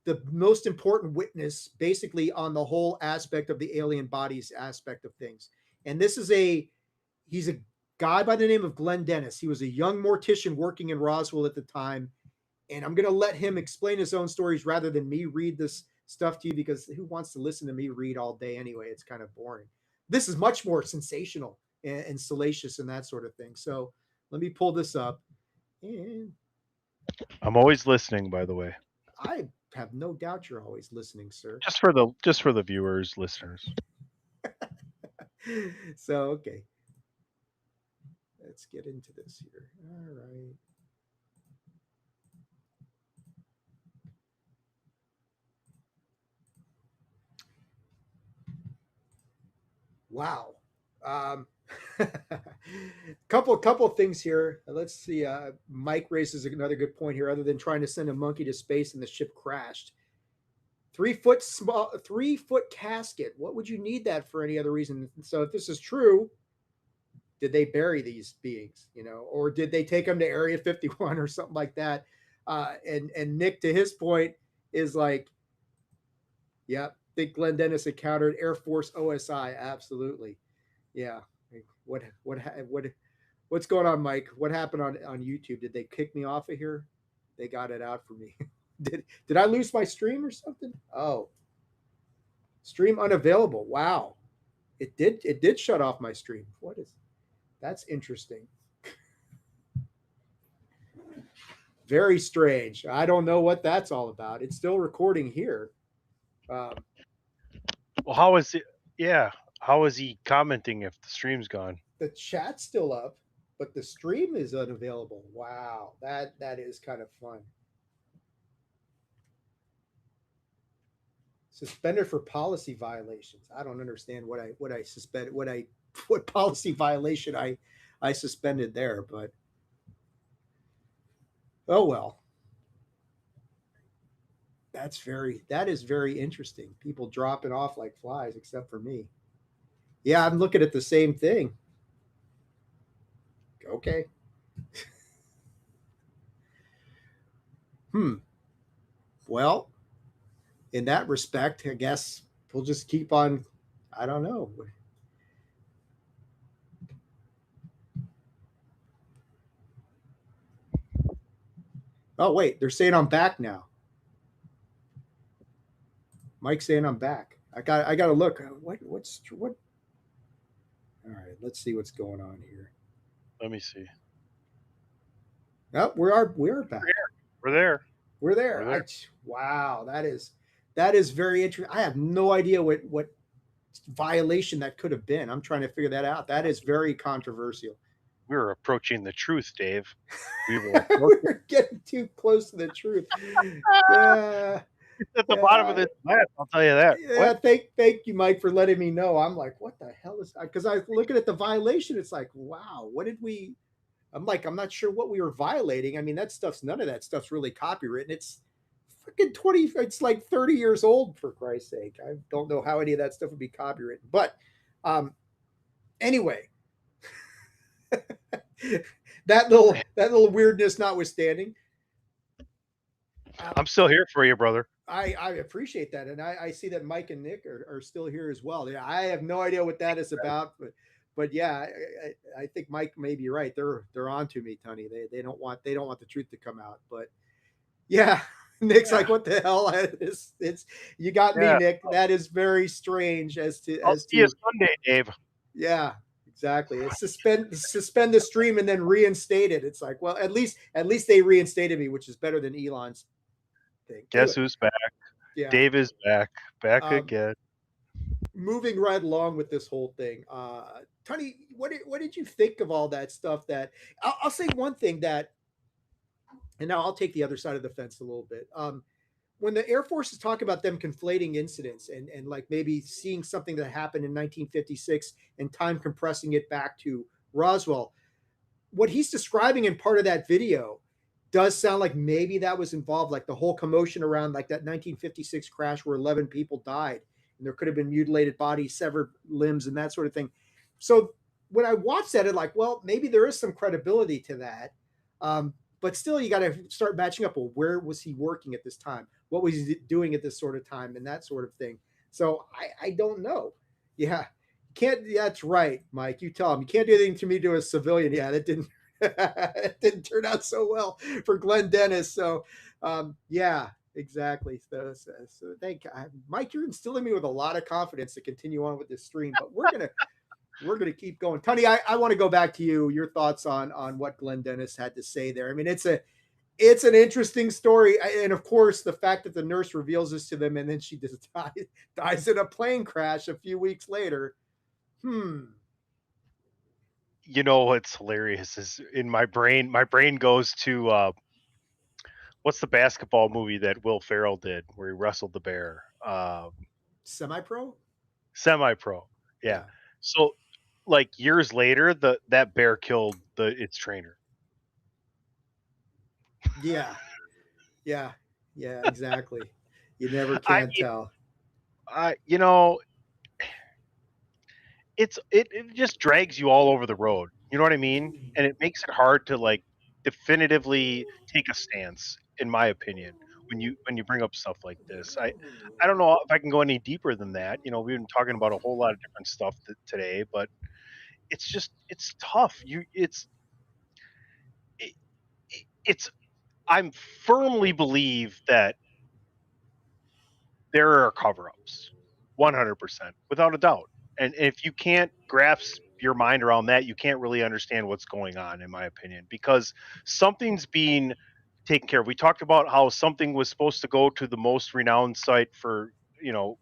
the most important witness basically on the whole aspect of the alien bodies aspect of things. And this is he's a guy by the name of Glenn Dennis. He was a young mortician working in Roswell at the time. And I'm going to let him explain his own stories rather than me read this stuff to you, because who wants to listen to me read all day anyway? It's kind of boring. This is much more sensational and salacious and that sort of thing. So let me pull this up. And I'm always listening, by the way. I have no doubt you're always listening, sir. Just for the viewers, listeners. So, okay. Let's get into this here. All right. Wow. Couple things here. Let's see. Mike raises another good point here. Other than trying to send a monkey to space and the ship crashed, 3 foot small, 3 foot casket. What would you need that for any other reason? So if this is true, did they bury these beings? You know, or did they take them to Area 51 or something like that? And Nick, to his point, is like, yeah, think Glenn Dennis encountered Air Force OSI. Absolutely. Yeah. What's going on, Mike? What happened on YouTube? Did they kick me off of here? They got it out for me. Did I lose my stream or something? Oh, stream unavailable. Wow, it did shut off my stream. What is that's interesting. Very strange. I don't know what that's all about. It's still recording here. Um, Well, how is it? Yeah, how is he commenting if the stream's gone? the chat's still up, but the stream is unavailable. Wow, that is kind of fun. Suspended for policy violations. I don't understand what I suspended what policy violation I suspended there, but oh well. That is very interesting. People dropping off like flies, except for me. Yeah, I'm looking at the same thing. Okay. Well, in that respect, I guess we'll just keep on. I don't know. Oh wait, they're saying I'm back now. Mike's saying I'm back. I got to look. What? All right, let's see what's going on here. Let me see. Oh, we're back. We're there. We're there. Wow, that is very interesting. I have no idea what violation that could have been. I'm trying to figure that out. That is very controversial. We're approaching the truth, Dave. We're getting too close to the truth. Yeah. At the bottom of this map, I'll tell you that. Yeah, thank you, Mike, for letting me know. I'm like, what the hell is that? Because I was looking at the violation. It's like, wow, what did we? I'm like, I'm not sure what we were violating. I mean, none of that stuff's really copywritten. It's freaking 20. It's like 30 years old, for Christ's sake. I don't know how any of that stuff would be copywritten. But anyway, that little weirdness notwithstanding. I'm still here for you, brother. I appreciate that, and I see that Mike and Nick are still here as well. Yeah, I have no idea what that is about, but yeah, I think Mike may be right. They're on to me, Tony. They don't want the truth to come out. But yeah, Nick's like, what the hell? It's you got me, Nick. That is very strange. I'll see you Sunday, Dave. Yeah, exactly. It's suspend the stream and then reinstate it. It's like, well, at least they reinstated me, which is better than Elon's thing. Guess who's back? Yeah. Dave is back again. Moving right along with this whole thing, Tony, what did you think of all that stuff? That I'll say one thing that, and now I'll take the other side of the fence a little bit. When the Air Force is talking about them conflating incidents and like maybe seeing something that happened in 1956 and time compressing it back to Roswell, what he's describing in part of that video does sound like maybe that was involved, like the whole commotion around like that 1956 crash where 11 people died and there could have been mutilated bodies, severed limbs, and that sort of thing. So when I watched that, it like, well, maybe there is some credibility to that. But still, you got to start matching up. Well, where was he working at this time? What was he doing at this sort of time and that sort of thing? So I don't know. Yeah. Can't. Yeah, that's right, Mike. You tell him. You can't do anything to me to a civilian. Yeah, that didn't it didn't turn out so well for Glenn Dennis. So yeah, exactly. So thank God. Mike, you're instilling me with a lot of confidence to continue on with this stream, but we're gonna keep going. Tony, I want to go back to you. Your thoughts on what Glenn Dennis had to say there. I mean, it's an interesting story, and of course, the fact that the nurse reveals this to them, and then she just dies in a plane crash a few weeks later. You know what's hilarious is in my brain goes to what's the basketball movie that Will Ferrell did where he wrestled the bear? Semi-pro. Yeah. So like years later, that bear killed its trainer. Yeah, exactly. You never can tell. You know, it just drags you all over the road. You know what I mean? And it makes it hard to like definitively take a stance, in my opinion, when you bring up stuff like this. I don't know if I can go any deeper than that. You know, we've been talking about a whole lot of different stuff today, but it's tough. It's I'm firmly believe that there are cover-ups, 100%, without a doubt. And if you can't grasp your mind around that, you can't really understand what's going on, in my opinion, because something's being taken care of. We talked about how something was supposed to go to the most renowned site for, you know,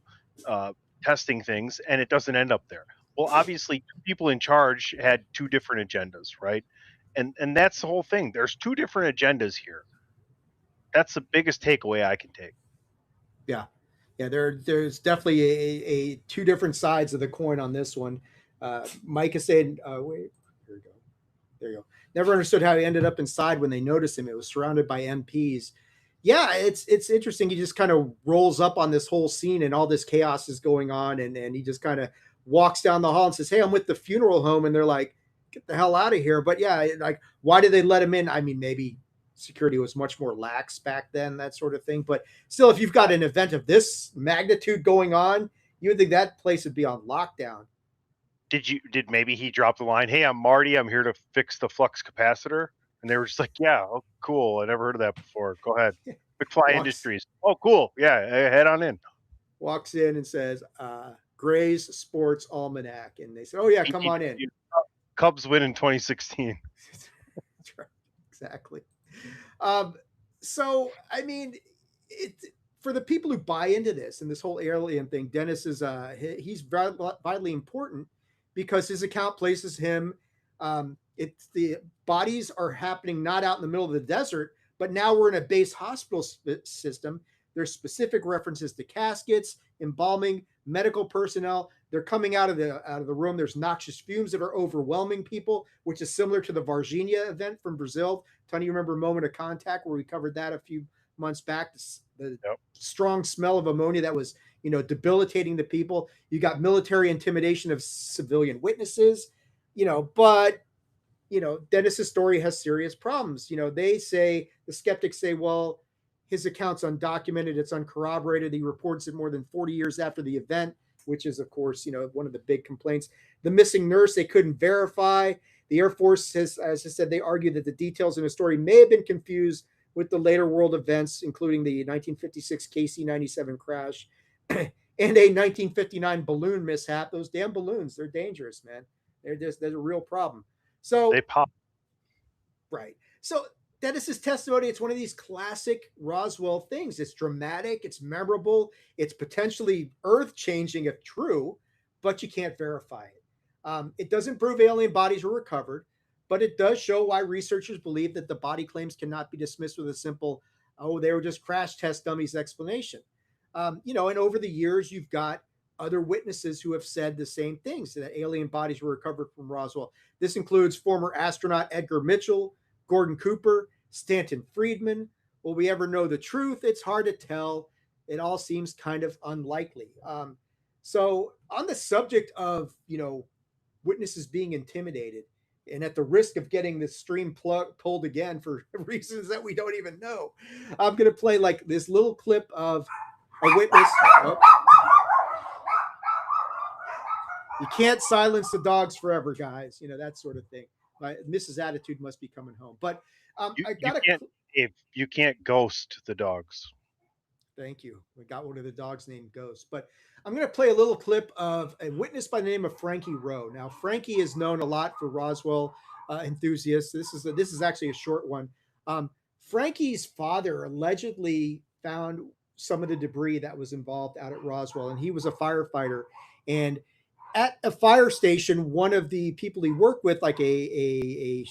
uh, testing things, and it doesn't end up there. Well, obviously, people in charge had two different agendas, right? And that's the whole thing. There's two different agendas here. That's the biggest takeaway I can take. Yeah. Yeah, there's definitely a two different sides of the coin on this one. Mike is saying, wait, here we go. There you go. Never understood how he ended up inside when they noticed him. It was surrounded by MPs. Yeah, it's interesting. He just kind of rolls up on this whole scene and all this chaos is going on, and he just kind of walks down the hall and says, "Hey, I'm with the funeral home," and they're like, "Get the hell out of here!" But yeah, like, why did they let him in? I mean, maybe security was much more lax back then, that sort of thing. But still, if you've got an event of this magnitude going on, you would think that place would be on lockdown. Did maybe he drop the line, "Hey, I'm Marty. I'm here to fix the flux capacitor," and they were just like, "Yeah, oh, cool. I never heard of that before. Go ahead." McFly Industries. Oh, cool. Yeah, head on in. Walks in and says, "Gray's Sports Almanac," and they said, "Oh yeah, come on in." Cubs win in 2016. That's right. Exactly. So I mean, for the people who buy into this and this whole alien thing, Dennis is he's vitally important because his account places him. It's the bodies are happening not out in the middle of the desert, but now we're in a base hospital system. There's specific references to caskets, embalming, medical personnel. They're coming out of the room. There's noxious fumes that are overwhelming people, which is similar to the Varginha event from Brazil. Tony, you remember Moment of Contact where we covered that a few months back? The strong smell of ammonia that was, debilitating the people. You got military intimidation of civilian witnesses, but Dennis's story has serious problems. They say, the skeptics say, well, his account's undocumented, it's uncorroborated. He reports it more than 40 years after the event, which is, of course, one of the big complaints. The missing nurse, they couldn't verify. The Air Force has, as I said, they argue that the details in the story may have been confused with the later world events, including the 1956 KC-97 crash and a 1959 balloon mishap. Those damn balloons, they're dangerous, man. There's a real problem. So they pop. Right. So Dennis's testimony, it's one of these classic Roswell things. It's dramatic, it's memorable, it's potentially earth-changing if true, but you can't verify it. It doesn't prove alien bodies were recovered, but it does show why researchers believe that the body claims cannot be dismissed with a simple, "Oh, they were just crash test dummies" explanation. And over the years, you've got other witnesses who have said the same things, that alien bodies were recovered from Roswell. This includes former astronaut Edgar Mitchell, Gordon Cooper, Stanton Friedman. Will we ever know the truth? It's hard to tell. It all seems kind of unlikely. So on the subject of, witnesses being intimidated, and at the risk of getting this stream pulled again for reasons that we don't even know, I'm going to play like this little clip of a witness. Oh. You can't silence the dogs forever, guys. That sort of thing. Mrs. Attitude must be coming home. But you can't ghost the dogs. Thank you. We got one of the dogs named Ghost. But I'm going to play a little clip of a witness by the name of Frankie Rowe. Now, Frankie is known a lot for Roswell enthusiasts. This is actually a short one. Frankie's father allegedly found some of the debris that was involved out at Roswell, and he was a firefighter. And at a fire station, one of the people he worked with, like a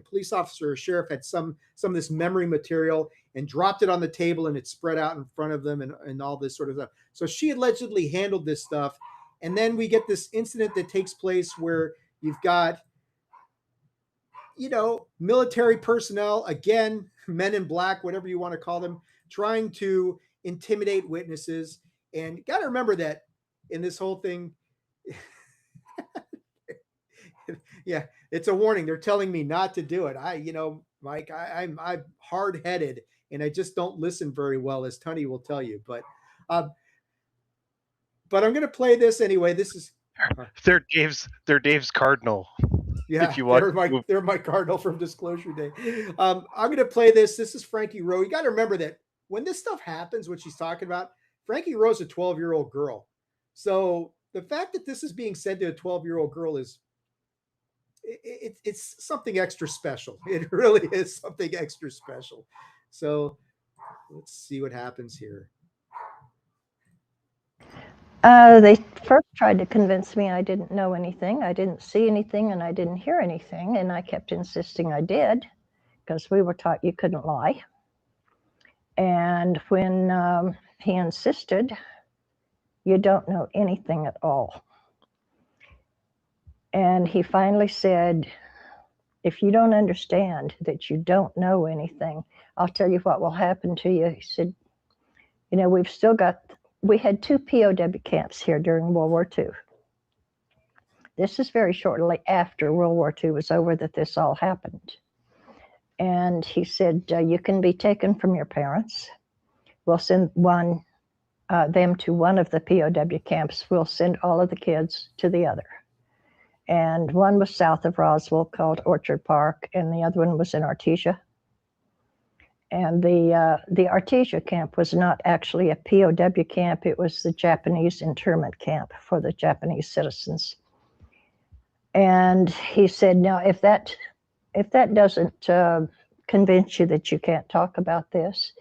police officer or sheriff, had some of this memory material and dropped it on the table, and it spread out in front of them and all this sort of stuff. So she allegedly handled this stuff. And then we get this incident that takes place where you've got, military personnel, again, men in black, whatever you want to call them, trying to intimidate witnesses. And you got to remember that in this whole thing, yeah, it's a warning. They're telling me not to do it. Mike, I'm hard-headed and I just don't listen very well, as Tony will tell you. But I'm going to play this anyway. This is they're Dave's Cardinal. Yeah, if you want. they're my cardinal from Disclosure Day. I'm going to play this. This is Frankie Rowe. You got to remember that when this stuff happens, what she's talking about, Frankie Rowe's a 12-year-old girl. So the fact that this is being said to a 12-year-old girl is it's something extra special. It really is something extra special. So let's see what happens here. They first tried to convince me I didn't know anything, I didn't see anything, and I didn't hear anything, and I kept insisting I did, because we were taught you couldn't lie. And when he insisted, you don't know anything at all. And he finally said, if you don't understand that you don't know anything, I'll tell you what will happen to you. He said, you know, we had 2 POW camps here during World War II. This is very shortly after World War II was over that this all happened. And he said, you can be taken from your parents. We'll send them to one of the POW camps. We'll send all of the kids to the other. And one was south of Roswell called Orchard Park, and the other one was in Artesia. And the Artesia camp was not actually a POW camp. It was the Japanese internment camp for the Japanese citizens. And he said, now, if that doesn't convince you that you can't talk about this,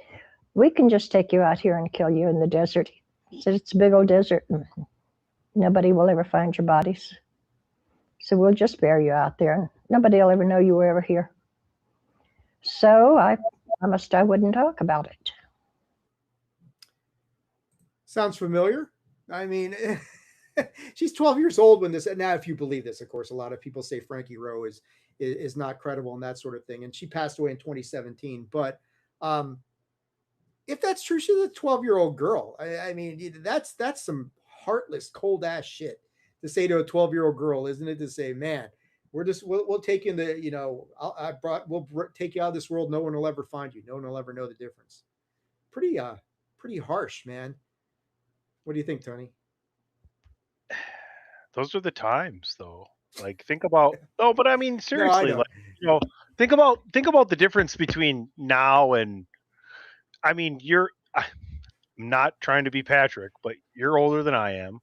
we can just take you out here and kill you in the desert. He said, it's a big old desert, and nobody will ever find your bodies. So we'll just bury you out there, and nobody will ever know you were ever here. So I promised I wouldn't talk about it. Sounds familiar. I mean, she's 12 years old when this. Now, if you believe this, of course, a lot of people say Frankie Rowe is not credible and that sort of thing. And she passed away in 2017. But if that's true, she's a 12-year-old girl. I mean, that's some heartless, cold ass shit to say to a 12-year-old girl, isn't it? To say, man, we'll take you in the, you know, we'll take you out of this world. No one will ever find you. No one will ever know the difference. Pretty harsh, man. What do you think, Tony? Those are the times, though. Like, think about. Oh, but I mean, seriously, know. like, you know, think about the difference between now and. I mean, I'm not trying to be Patrick, but you're older than I am,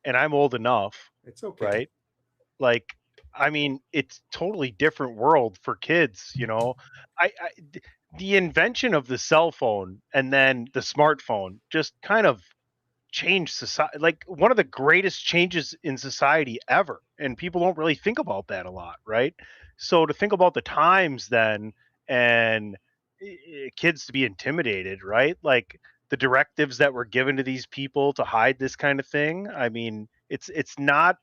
and I'm old enough. It's okay, right? Like, I mean, it's totally different world for kids. You know, the invention of the cell phone and then the smartphone just kind of changed society, like one of the greatest changes in society ever, and people don't really think about that a lot, right? So to think about the times then, and kids to be intimidated, right? Like the directives that were given to these people to hide this kind of thing. I mean, it's not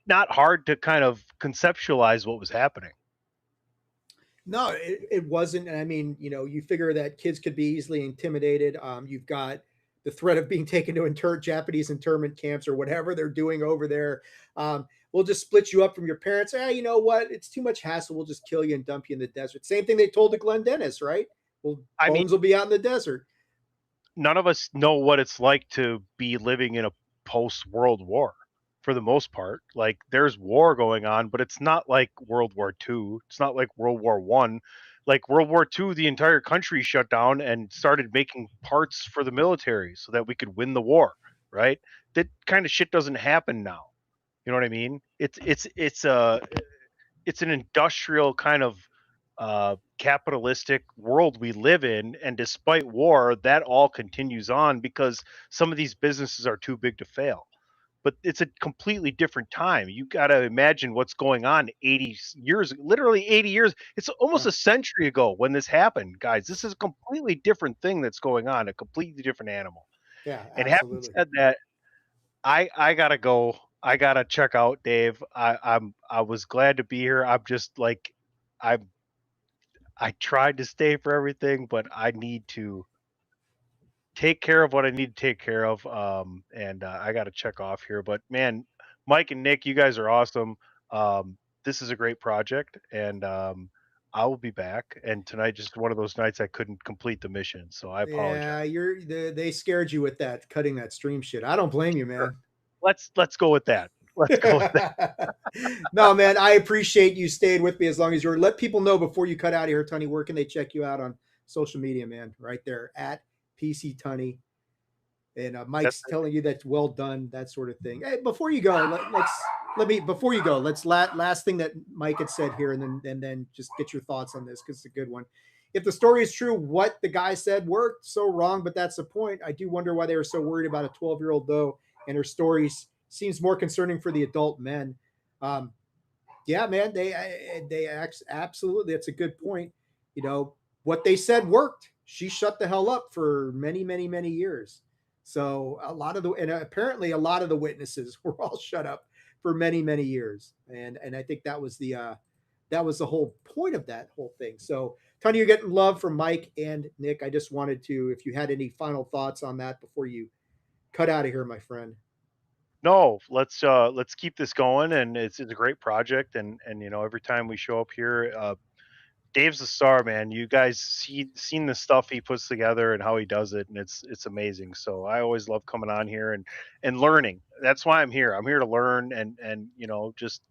hard to kind of conceptualize what was happening. No, it wasn't. And I mean, you know, you figure that kids could be easily intimidated. You've got the threat of being taken to Japanese internment camps or whatever they're doing over there. We'll just split you up from your parents. You know what? It's too much hassle. We'll just kill you and dump you in the desert. Same thing they told to Glenn Dennis, right? Well, bones will be out in the desert. None of us know what it's like to be living in a post-World War. For the most part, like there's war going on, but it's not like World War II. It's not like World War I. Like World War II, the entire country shut down and started making parts for the military so that we could win the war, right? That kind of shit doesn't happen now. You know what I mean? It's an industrial kind of capitalistic world we live in, and despite war, that all continues on because some of these businesses are too big to fail. But it's a completely different time. You got to imagine what's going on 80 years, literally 80 years. It's almost a century ago when this happened, guys. This is a completely different thing that's going on, a completely different animal. Yeah, and having said that, I gotta go. I gotta check out Dave. I was glad to be here. I'm just like, I tried to stay for everything, but I need to take care of what I need to take care of. And I got to check off here. But man, Mike and Nick, you guys are awesome. This is a great project, and I will be back. And tonight, just one of those nights I couldn't complete the mission, so I apologize. Yeah, they scared you with that cutting that stream shit. I don't blame you, man. Sure. Let's go with that. Let's go with that. No, man, I appreciate you staying with me as long as you're. Let people know before you cut out of here, Tunney, where can they check you out on social media, man? Right there at PC Tunney. And Mike's telling you that's well done, that sort of thing. Hey, before you go, before you go, let's last thing that Mike had said here, and then just get your thoughts on this because it's a good one. If the story is true, what the guy said worked. So wrong, but that's the point. I do wonder why they were so worried about a 12-year-old though, and her story seems more concerning for the adult men. Yeah, man, they absolutely. That's a good point. You know what they said worked. She shut the hell up for many, many, many years. So apparently a lot of the witnesses were all shut up for many, many years. And I think that was the whole point of that whole thing. So Tony, you're getting love from Mike and Nick. I just wanted to, if you had any final thoughts on that before you cut out of here, my friend. No, let's keep this going, and it's a great project, and every time we show up here, Dave's a star, man. You guys seen the stuff he puts together and how he does it, and it's amazing. So I always love coming on here and learning. That's why I'm here. I'm here to learn and just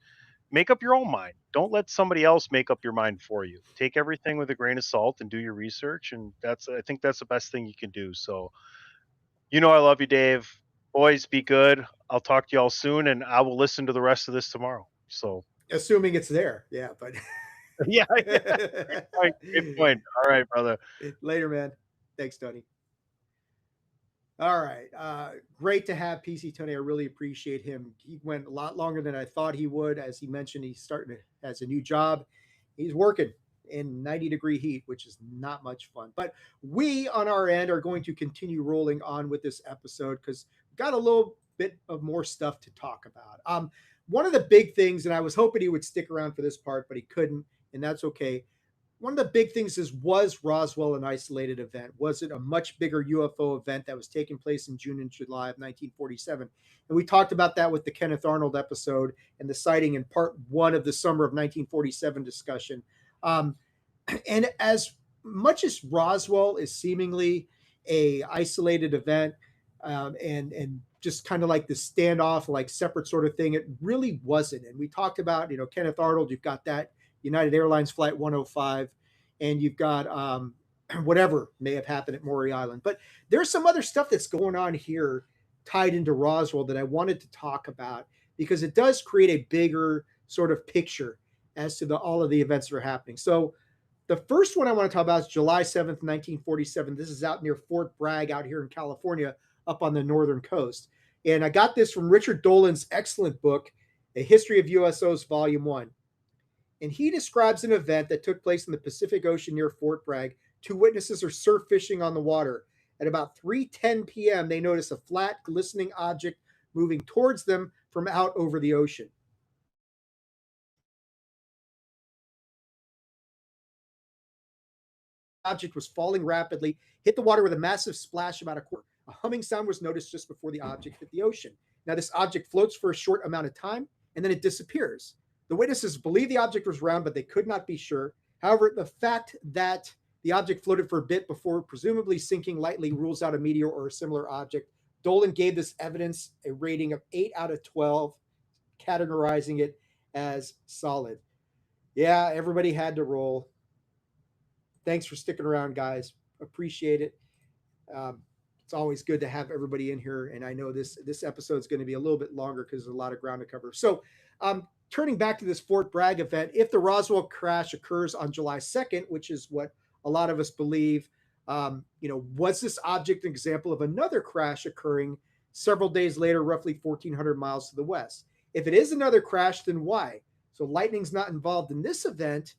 make up your own mind. Don't let somebody else make up your mind for you. Take everything with a grain of salt and do your research, and I think that's the best thing you can do. So I love you, Dave. Boys, be good. I'll talk to y'all soon, and I will listen to the rest of this tomorrow. So assuming it's there, yeah, but. Yeah. Good point. All right, brother. Later, man. Thanks, Tony. All right. Great to have PC Tony. I really appreciate him. He went a lot longer than I thought he would. As he mentioned, he's starting has a new job. He's working in 90-degree heat, which is not much fun. But we on our end are going to continue rolling on with this episode because we've got a little bit of more stuff to talk about. One of the big things, and I was hoping he would stick around for this part, but he couldn't, and that's okay. One of the big things was Roswell an isolated event? Was it a much bigger UFO event that was taking place in June and July of 1947? And we talked about that with the Kenneth Arnold episode and the sighting in part 1 of the summer of 1947 discussion. And as much as Roswell is seemingly a isolated event and just kind of like the standoff, like separate sort of thing, it really wasn't. And we talked about, Kenneth Arnold, you've got that United Airlines Flight 105, and you've got whatever may have happened at Maury Island. But there's some other stuff that's going on here tied into Roswell that I wanted to talk about because it does create a bigger sort of picture as to all of the events that are happening. So the first one I want to talk about is July 7th, 1947. This is out near Fort Bragg out here in California, up on the northern coast. And I got this from Richard Dolan's excellent book, A History of USOs, Volume 1. And he describes an event that took place in the Pacific Ocean near Fort Bragg. 2 witnesses are surf fishing on the water. At about 3:10 p.m., they notice a flat, glistening object moving towards them from out over the ocean. The object was falling rapidly, hit the water with a massive splash about a quarter. A humming sound was noticed just before the object hit the ocean. Now, this object floats for a short amount of time, and then it disappears. The witnesses believe the object was round, but they could not be sure. However, the fact that the object floated for a bit before presumably sinking lightly rules out a meteor or a similar object. Dolan gave this evidence a rating of 8 out of 12, categorizing it as solid. Yeah, everybody had to roll. Thanks for sticking around, guys. Appreciate it. It's always good to have everybody in here, and I know this episode is going to be a little bit longer because there's a lot of ground to cover. So, turning back to this Fort Bragg event, if the Roswell crash occurs on July 2nd, which is what a lot of us believe, was this object an example of another crash occurring several days later, roughly 1,400 miles to the west? If it is another crash, then why? So lightning's not involved in this event.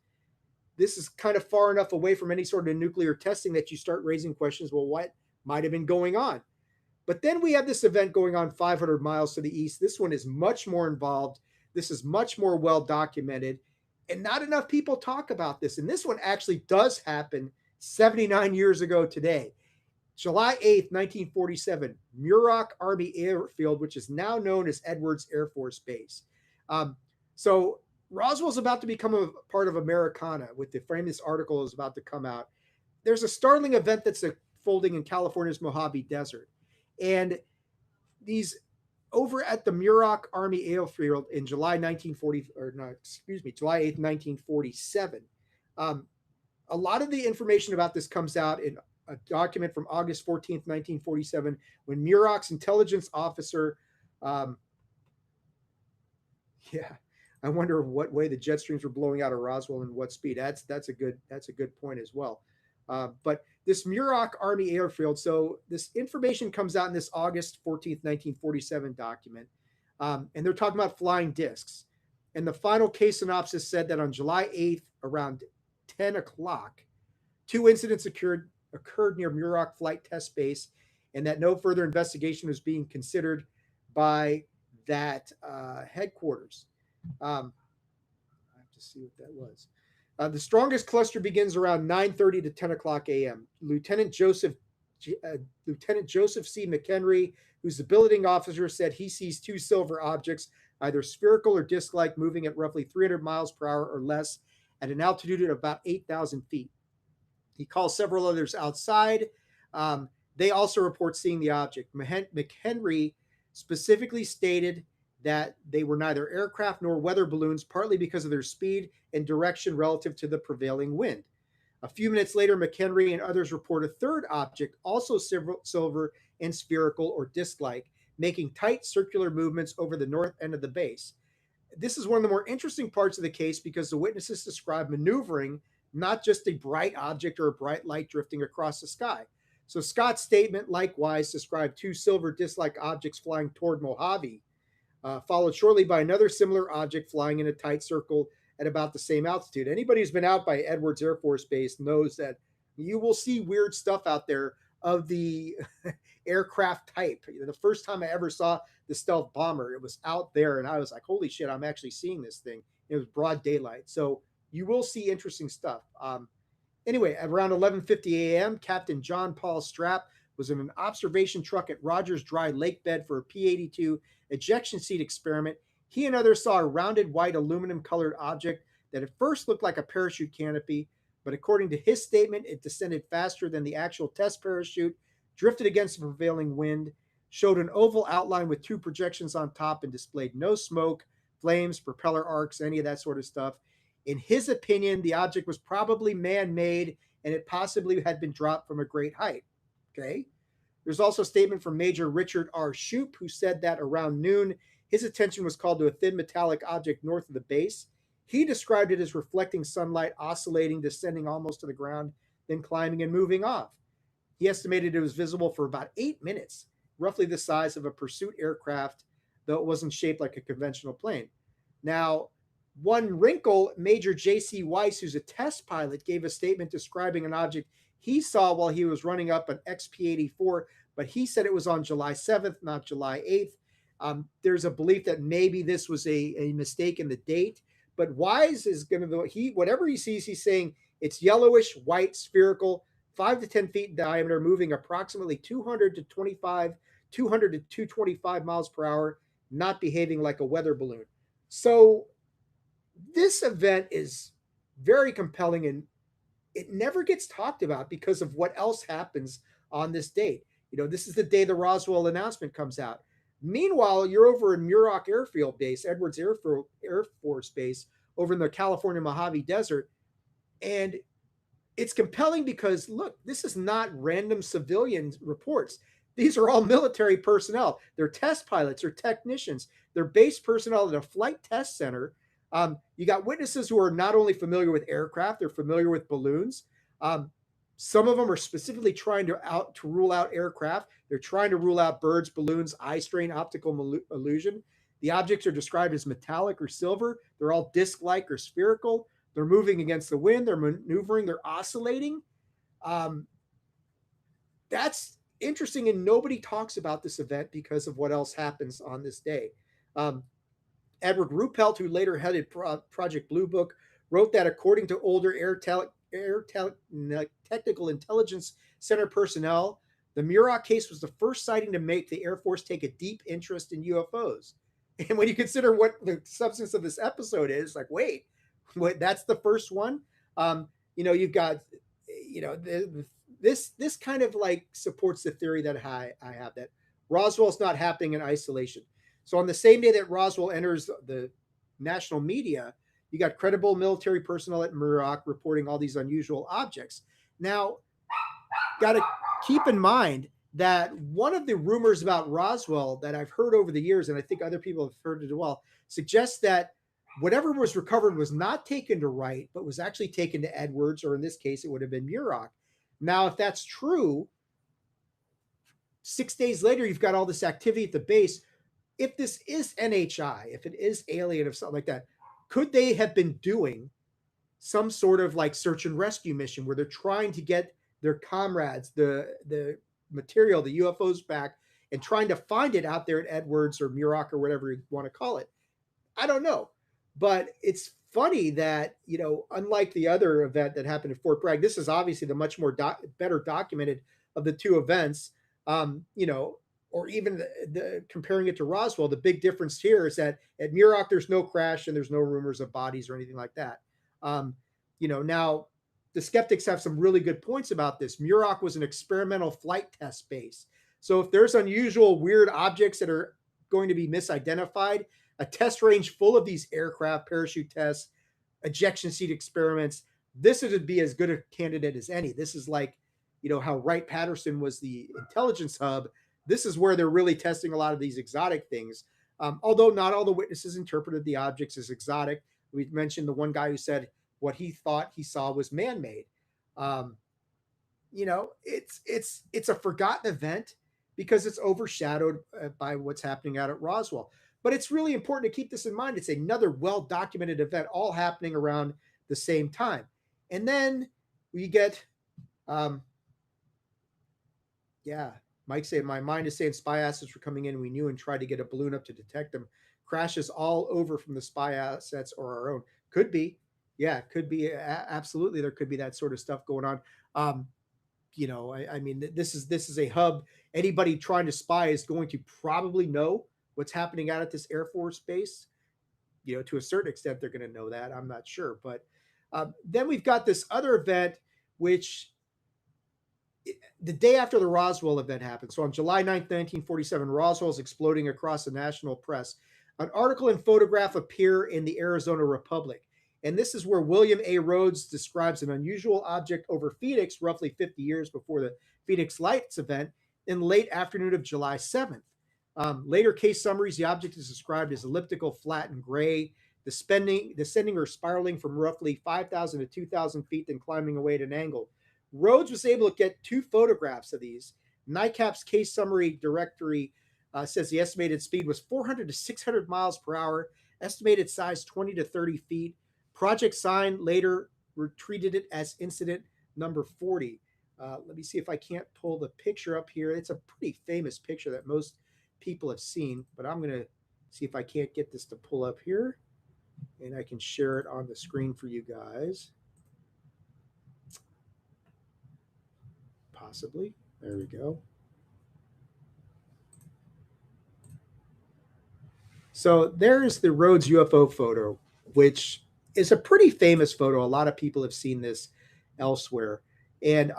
This is kind of far enough away from any sort of nuclear testing that you start raising questions. Well, what might have been going on? But then we have this event going on 500 miles to the east. This one is much more involved. This is much more well documented, and not enough people talk about this. And this one actually does happen 79 years ago today. July 8th, 1947, Muroc Army Airfield, which is now known as Edwards Air Force Base. So Roswell's about to become a part of Americana with the famous article is about to come out. There's a startling event that's unfolding in California's Mojave Desert. And these over at the Muroc Army Airfield in July 8th, 1947. A lot of the information about this comes out in a document from August 14th, 1947, when Muroc's intelligence officer, I wonder what way the jet streams were blowing out of Roswell and what speed. That's a good point as well. But this Muroc Army Airfield, so this information comes out in this August 14th, 1947 document, and they're talking about flying discs. And the final case synopsis said that on July 8th, around 10 o'clock, 2 incidents occurred near Muroc Flight Test Base, and that no further investigation was being considered by that headquarters. I have to see what that was. The strongest cluster begins around 9:30 to 10 o'clock a.m. Lieutenant Joseph C. McHenry, who's the billeting officer, said he sees 2 silver objects, either spherical or disc-like, moving at roughly 300 miles per hour or less at an altitude of about 8,000 feet. He calls several others outside. They also report seeing the object. McHenry specifically stated that they were neither aircraft nor weather balloons, partly because of their speed and direction relative to the prevailing wind. A few minutes later, McHenry and others report a third object, also silver and spherical or disc-like, making tight circular movements over the north end of the base. This is one of the more interesting parts of the case because the witnesses describe maneuvering, not just a bright object or a bright light drifting across the sky. So Scott's statement likewise described 2 silver disc-like objects flying toward Mojave, followed shortly by another similar object flying in a tight circle at about the same altitude. Anybody who's been out by Edwards Air Force Base knows that you will see weird stuff out there of the aircraft type. The first time I ever saw the stealth bomber, it was out there, and I was like, holy shit, I'm actually seeing this thing. It was broad daylight. So you will see interesting stuff. Anyway, at around 11:50 a.m., Captain John Paul Strapp was in an observation truck at Rogers Dry Lake Bed for a P-82 ejection seat experiment. He and others saw a rounded white aluminum-colored object that at first looked like a parachute canopy, but according to his statement, it descended faster than the actual test parachute, drifted against the prevailing wind, showed an oval outline with 2 projections on top, and displayed no smoke, flames, propeller arcs, any of that sort of stuff. In his opinion, the object was probably man-made, and it possibly had been dropped from a great height. Okay. There's also a statement from Major Richard R. Shoup, who said that around noon, his attention was called to a thin metallic object north of the base. He described it as reflecting sunlight, oscillating, descending almost to the ground, then climbing and moving off. He estimated it was visible for about 8 minutes, roughly the size of a pursuit aircraft, though it wasn't shaped like a conventional plane. Now, one wrinkle, Major J.C. Weiss, who's a test pilot, gave a statement describing an object he saw while he was running up an XP-84, but he said it was on July 7th, not July 8th. There's a belief that maybe this was a mistake in the date, but Wise is going to, whatever he sees, he's saying it's yellowish, white, spherical, 5 to 10 feet in diameter, moving approximately 200 to 225 miles per hour, not behaving like a weather balloon. So this event is very compelling, and it never gets talked about because of what else happens on this date. This is the day the Roswell announcement comes out. Meanwhile, you're over in Muroc Airfield Base, Edwards Air Force Base, over in the California Mojave Desert. And it's compelling because, look, this is not random civilian reports. These are all military personnel. They're test pilots, they're technicians, they're base personnel at a flight test center. You got witnesses who are not only familiar with aircraft, they're familiar with balloons. Some of them are specifically trying to rule out aircraft. They're trying to rule out birds, balloons, eye strain, optical illusion. The objects are described as metallic or silver. They're all disc-like or spherical. They're moving against the wind. They're maneuvering. They're oscillating. That's interesting, and nobody talks about this event because of what else happens on this day. Edward Ruppelt, who later headed Project Blue Book, wrote that according to older Air Technical Intelligence Center personnel, the Muroc case was the first sighting to make the Air Force take a deep interest in UFOs. And when you consider what the substance of this episode is, like, wait, that's the first one? You've got, this kind of like supports the theory that I have, that Roswell's not happening in isolation. So on the same day that Roswell enters the national media, you got credible military personnel at Muroc reporting all these unusual objects. Now, got to keep in mind that one of the rumors about Roswell that I've heard over the years, and I think other people have heard it as well, suggests that whatever was recovered was not taken to Wright, but was actually taken to Edwards, or in this case, it would have been Muroc. Now, if that's true, 6 days later, you've got all this activity at the base. If this is NHI, if it is alien, if something like that, could they have been doing some sort of like search and rescue mission where they're trying to get their comrades, the material, the UFOs back, and trying to find it out there at Edwards or Muroc or whatever you want to call it? I don't know. But it's funny that, unlike the other event that happened at Fort Bragg, this is obviously the much more better documented of the two events. Or even the comparing it to Roswell, the big difference here is that at Muroc, there's no crash and there's no rumors of bodies or anything like that. Now the skeptics have some really good points about this. Muroc was an experimental flight test base. So if there's unusual, weird objects that are going to be misidentified, a test range full of these aircraft, parachute tests, ejection seat experiments, this would be as good a candidate as any. This is like, how Wright-Patterson was the intelligence hub. This is where they're really testing a lot of these exotic things. Although not all the witnesses interpreted the objects as exotic. We mentioned the one guy who said what he thought he saw was man-made. It's a forgotten event because it's overshadowed by what's happening out at Roswell. But it's really important to keep this in mind. It's another well-documented event, all happening around the same time. And then we get, Mike said, my mind is saying spy assets were coming in. We knew and tried to get a balloon up to detect them. Crashes all over from the spy assets or our own. Could be. Yeah, could be. Absolutely. There could be that sort of stuff going on. I mean, this is a hub. Anybody trying to spy is going to probably know what's happening out at this Air Force base. To a certain extent, they're going to know that. I'm not sure. But then we've got this other event, which the day after the Roswell event happened. So on July 9th, 1947, Roswell's exploding across the national press. An article and photograph appear in the Arizona Republic. And this is where William A. Rhodes describes an unusual object over Phoenix roughly 50 years before the Phoenix Lights event in the late afternoon of July 7th. Later case summaries, the object is described as elliptical, flat, and gray, descending or spiraling from roughly 5,000 to 2,000 feet, then climbing away at an angle. Rhodes was able to get 2 photographs of these. NICAP's case summary directory says the estimated speed was 400 to 600 miles per hour, estimated size 20 to 30 feet. Project Sign later treated it as incident number 40. Let me see if I can't pull the picture up here. It's a pretty famous picture that most people have seen, but I'm going to see if I can't get this to pull up here, and I can share it on the screen for you guys. Possibly. There we go. So there's the Rhodes UFO photo, which is a pretty famous photo. A lot of people have seen this elsewhere. And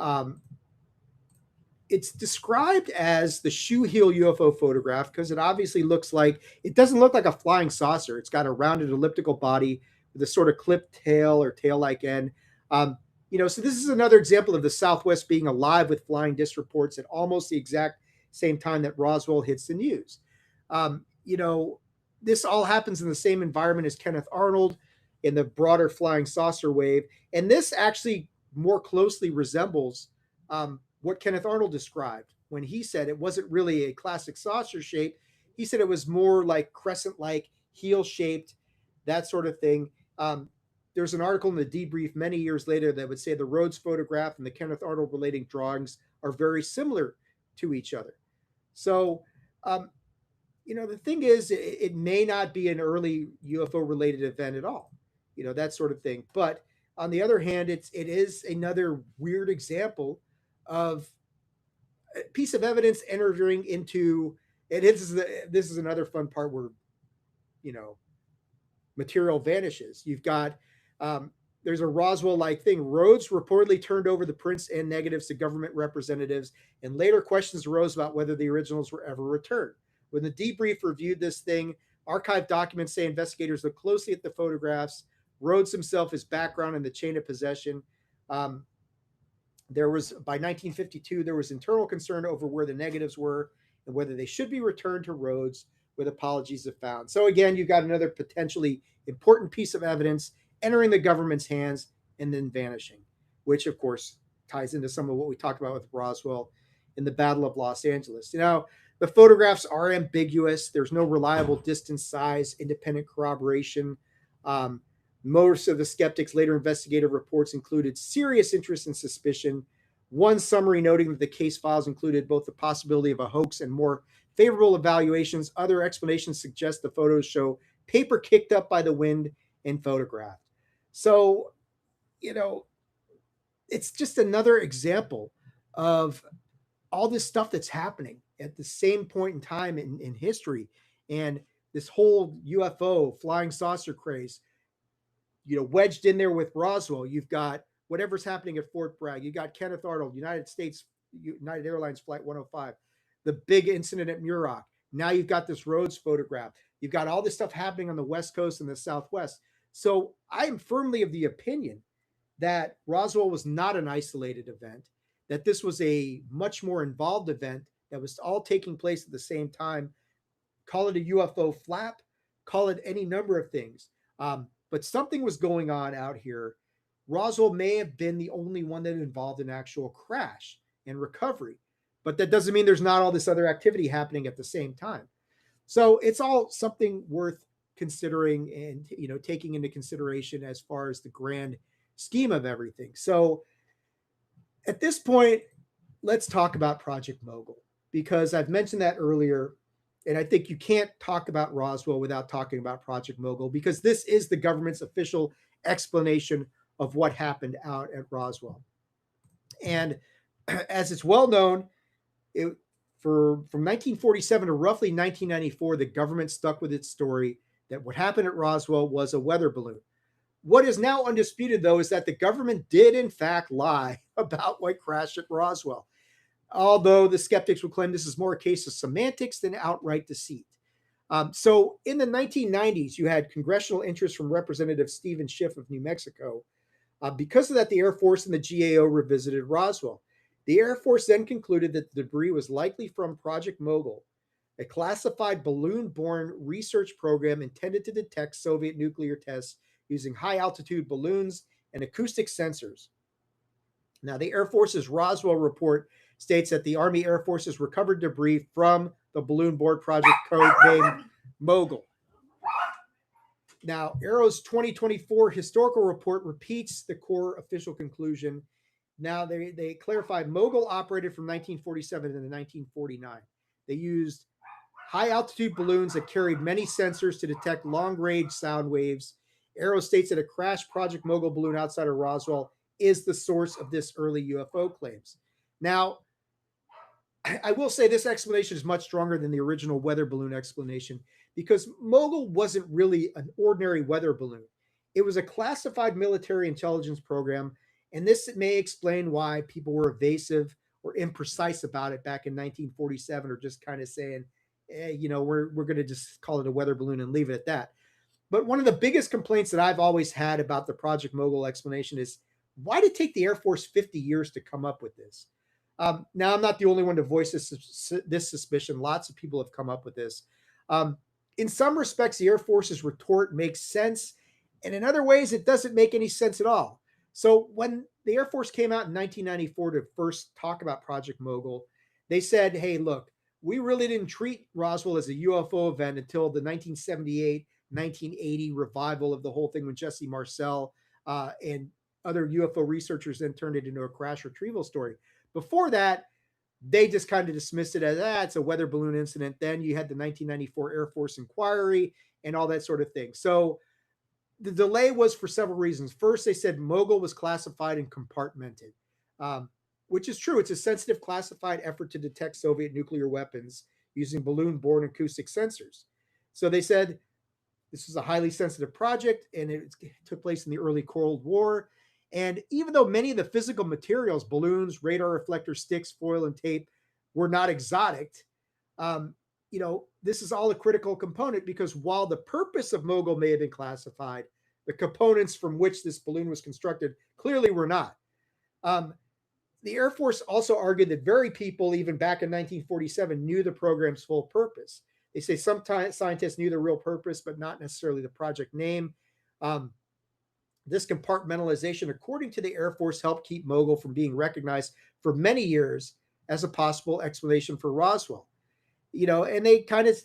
it's described as the shoe heel UFO photograph because it obviously it doesn't look like a flying saucer. It's got a rounded elliptical body with a sort of clipped tail or tail-like end. So this is another example of the Southwest being alive with flying disc reports at almost the exact same time that Roswell hits the news. This all happens in the same environment as Kenneth Arnold in the broader flying saucer wave. And this actually more closely resembles what Kenneth Arnold described when he said it wasn't really a classic saucer shape. He said it was more like crescent-like, heel-shaped, that sort of thing. There's an article in the Debrief many years later that would say the Rhodes photograph and the Kenneth Arnold relating drawings are very similar to each other. So, the thing is, it may not be an early UFO-related event at all, that sort of thing. But on the other hand, it is another weird example of a piece of evidence entering into, and this is another fun part where, material vanishes. You've got, there's a Roswell-like thing. Rhodes reportedly turned over the prints and negatives to government representatives, and later questions arose about whether the originals were ever returned. When the debrief reviewed this thing, archived documents say investigators looked closely at the photographs. Rhodes himself, his background in the chain of possession. There was, by 1952, there was internal concern over where the negatives were and whether they should be returned to Rhodes with apologies if found. So again, you've got another potentially important piece of evidence entering the government's hands and then vanishing, which of course ties into some of what we talked about with Roswell in the Battle of Los Angeles. You know, the photographs are ambiguous. There's no reliable distance, size, independent corroboration. Most of the skeptics' later investigative reports included serious interest and suspicion. One summary noting that the case files included both the possibility of a hoax and more favorable evaluations. Other explanations suggest the photos show paper kicked up by the wind and photographed. So, you know, it's just another example of all this stuff that's happening at the same point in time in history. And this whole UFO flying saucer craze, you know, wedged in there with Roswell. You've got whatever's happening at Fort Bragg. You got Kenneth Arnold, United Airlines Flight 105, the big incident at Muroc. Now you've got this Rhodes photograph. You've got all this stuff happening on the West Coast and the Southwest. So I am firmly of the opinion that Roswell was not an isolated event, that this was a much more involved event that was all taking place at the same time. Call it a UFO flap, call it any number of things. But something was going on out here. Roswell may have been the only one that involved an actual crash and recovery, but that doesn't mean there's not all this other activity happening at the same time. So it's all something worth considering and, you know, taking into consideration as far as the grand scheme of everything. So at this point, let's talk about Project Mogul, because I've mentioned that earlier. And I think you can't talk about Roswell without talking about Project Mogul, because this is the government's official explanation of what happened out at Roswell. And as it's well known, from 1947 to roughly 1994, the government stuck with its story that what happened at Roswell was a weather balloon. What is now undisputed, though, is that the government did, in fact, lie about what crashed at Roswell, although the skeptics will claim this is more a case of semantics than outright deceit. So in the 1990s, you had congressional interest from Representative Stephen Schiff of New Mexico. Because of that, the Air Force and the GAO revisited Roswell. The Air Force then concluded that the debris was likely from Project Mogul, a classified balloon-borne research program intended to detect Soviet nuclear tests using high-altitude balloons and acoustic sensors. Now, the Air Force's Roswell report states that the Army Air Forces recovered debris from the balloon-borne project codenamed Mogul. Now, Arrow's 2024 historical report repeats the core official conclusion. Now, they clarified Mogul operated from 1947 to 1949. They used high-altitude balloons that carried many sensors to detect long-range sound waves. Arrow states that a crashed Project Mogul balloon outside of Roswell is the source of this early UFO claims. Now, I will say this explanation is much stronger than the original weather balloon explanation, because Mogul wasn't really an ordinary weather balloon. It was a classified military intelligence program, and this may explain why people were evasive or imprecise about it back in 1947, or just kind of saying, you know, we're going to just call it a weather balloon and leave it at that. But one of the biggest complaints that I've always had about the Project Mogul explanation is, why did it take the Air Force 50 years to come up with this? Now, I'm not the only one to voice this suspicion. Lots of people have come up with this. In some respects, the Air Force's retort makes sense, and in other ways, it doesn't make any sense at all. So when the Air Force came out in 1994 to first talk about Project Mogul, they said, hey, look, we really didn't treat Roswell as a UFO event until the 1978, 1980 revival of the whole thing when Jesse Marcel and other UFO researchers then turned it into a crash retrieval story. Before that, they just kind of dismissed it as, it's a weather balloon incident. Then you had the 1994 Air Force inquiry and all that sort of thing. So the delay was for several reasons. First, they said Mogul was classified and compartmented, which is true. It's a sensitive classified effort to detect Soviet nuclear weapons using balloon-borne acoustic sensors. So they said this was a highly sensitive project, and it took place in the early Cold War. And even though many of the physical materials, balloons, radar reflector sticks, foil, and tape, were not exotic, you know, this is all a critical component because while the purpose of Mogul may have been classified, the components from which this balloon was constructed clearly were not. The Air Force also argued that very people, even back in 1947, knew the program's full purpose. They say some scientists knew the real purpose, but not necessarily the project name. This compartmentalization, according to the Air Force, helped keep Mogul from being recognized for many years as a possible explanation for Roswell. And they kind of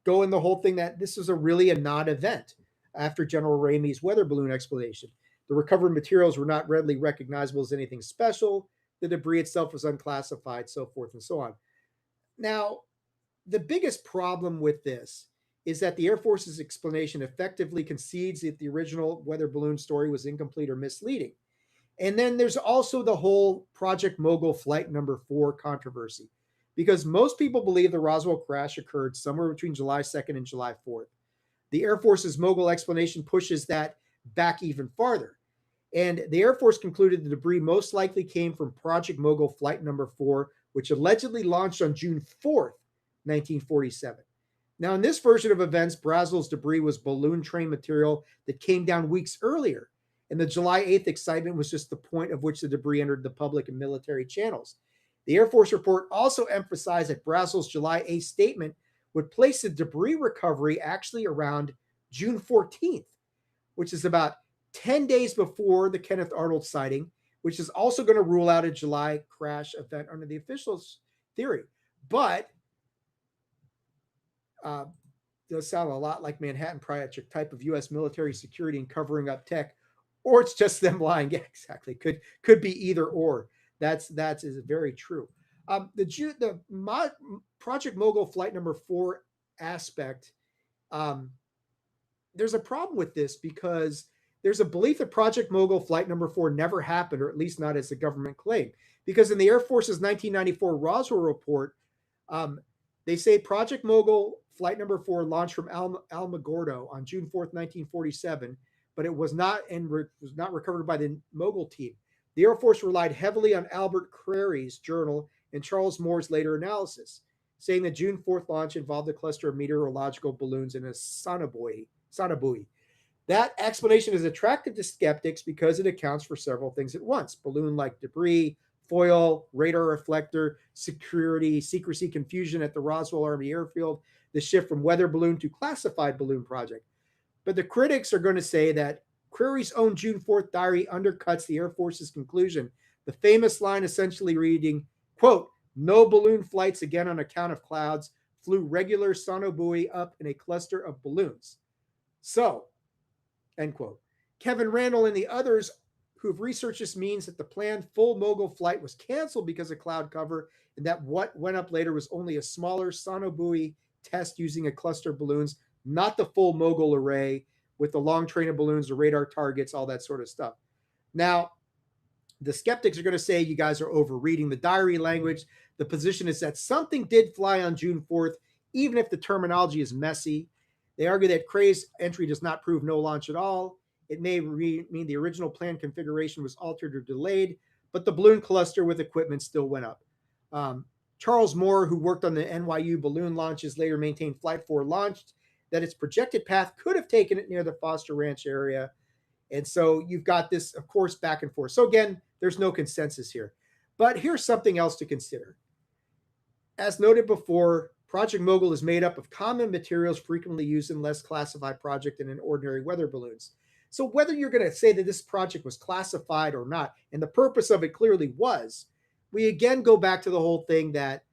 go in the whole thing that this was really a non-event after General Ramey's weather balloon explanation. The recovered materials were not readily recognizable as anything special. The debris itself was unclassified, so forth and so on. Now, the biggest problem with this is that the Air Force's explanation effectively concedes that the original weather balloon story was incomplete or misleading. And then there's also the whole Project Mogul Flight Number 4 controversy, because most people believe the Roswell crash occurred somewhere between July 2nd and July 4th. The Air Force's Mogul explanation pushes that back even farther. And the Air Force concluded the debris most likely came from Project Mogul Flight Number 4, which allegedly launched on June 4th, 1947. Now, in this version of events, Brazel's debris was balloon train material that came down weeks earlier, and the July 8th excitement was just the point of which the debris entered the public and military channels. The Air Force report also emphasized that Brazel's July 8th statement would place the debris recovery actually around June 14th, which is about 10 days before the Kenneth Arnold sighting, which is also going to rule out a July crash event under the officials' theory. But does sound a lot like Manhattan Project type of U.S. military security and covering up tech, or it's just them lying. Yeah, exactly. Could be either or. That's is very true. The Project Mogul Flight Number 4 aspect. There's a problem with this because there's a belief that Project Mogul Flight Number 4 never happened, or at least not as the government claimed. Because in the Air Force's 1994 Roswell report, they say Project Mogul Flight Number 4 launched from Alamogordo on June 4th, 1947, but it was not recovered by the Mogul team. The Air Force relied heavily on Albert Crary's journal and Charles Moore's later analysis, saying the June 4th launch involved a cluster of meteorological balloons in a sonobuoy. That explanation is attractive to skeptics because it accounts for several things at once: balloon-like debris, foil, radar reflector, secrecy, confusion at the Roswell Army Airfield, the shift from weather balloon to classified balloon project. But the critics are going to say that Crary's own June 4th diary undercuts the Air Force's conclusion. The famous line essentially reading, quote, "No balloon flights again on account of clouds, flew regular sonobuoy up in a cluster of balloons." So, end quote. Kevin Randall and the others who've researched this means that the planned full Mogul flight was canceled because of cloud cover, and that what went up later was only a smaller sonobuoy test using a cluster of balloons, not the full Mogul array with the long train of balloons, the radar targets, all that sort of stuff. Now, the skeptics are going to say you guys are overreading the diary language. The position is that something did fly on June 4th, even if the terminology is messy. They argue that Crary's entry does not prove no launch at all. It may mean the original plan configuration was altered or delayed, but the balloon cluster with equipment still went up. Charles Moore, who worked on the NYU balloon launches, later maintained Flight 4 launched, that its projected path could have taken it near the Foster Ranch area. And so you've got this, of course, back and forth. So again, there's no consensus here. But here's something else to consider. As noted before, Project Mogul is made up of common materials frequently used in less classified projects than in ordinary weather balloons. So whether you're going to say that this project was classified or not, and the purpose of it clearly was, we again go back to the whole thing that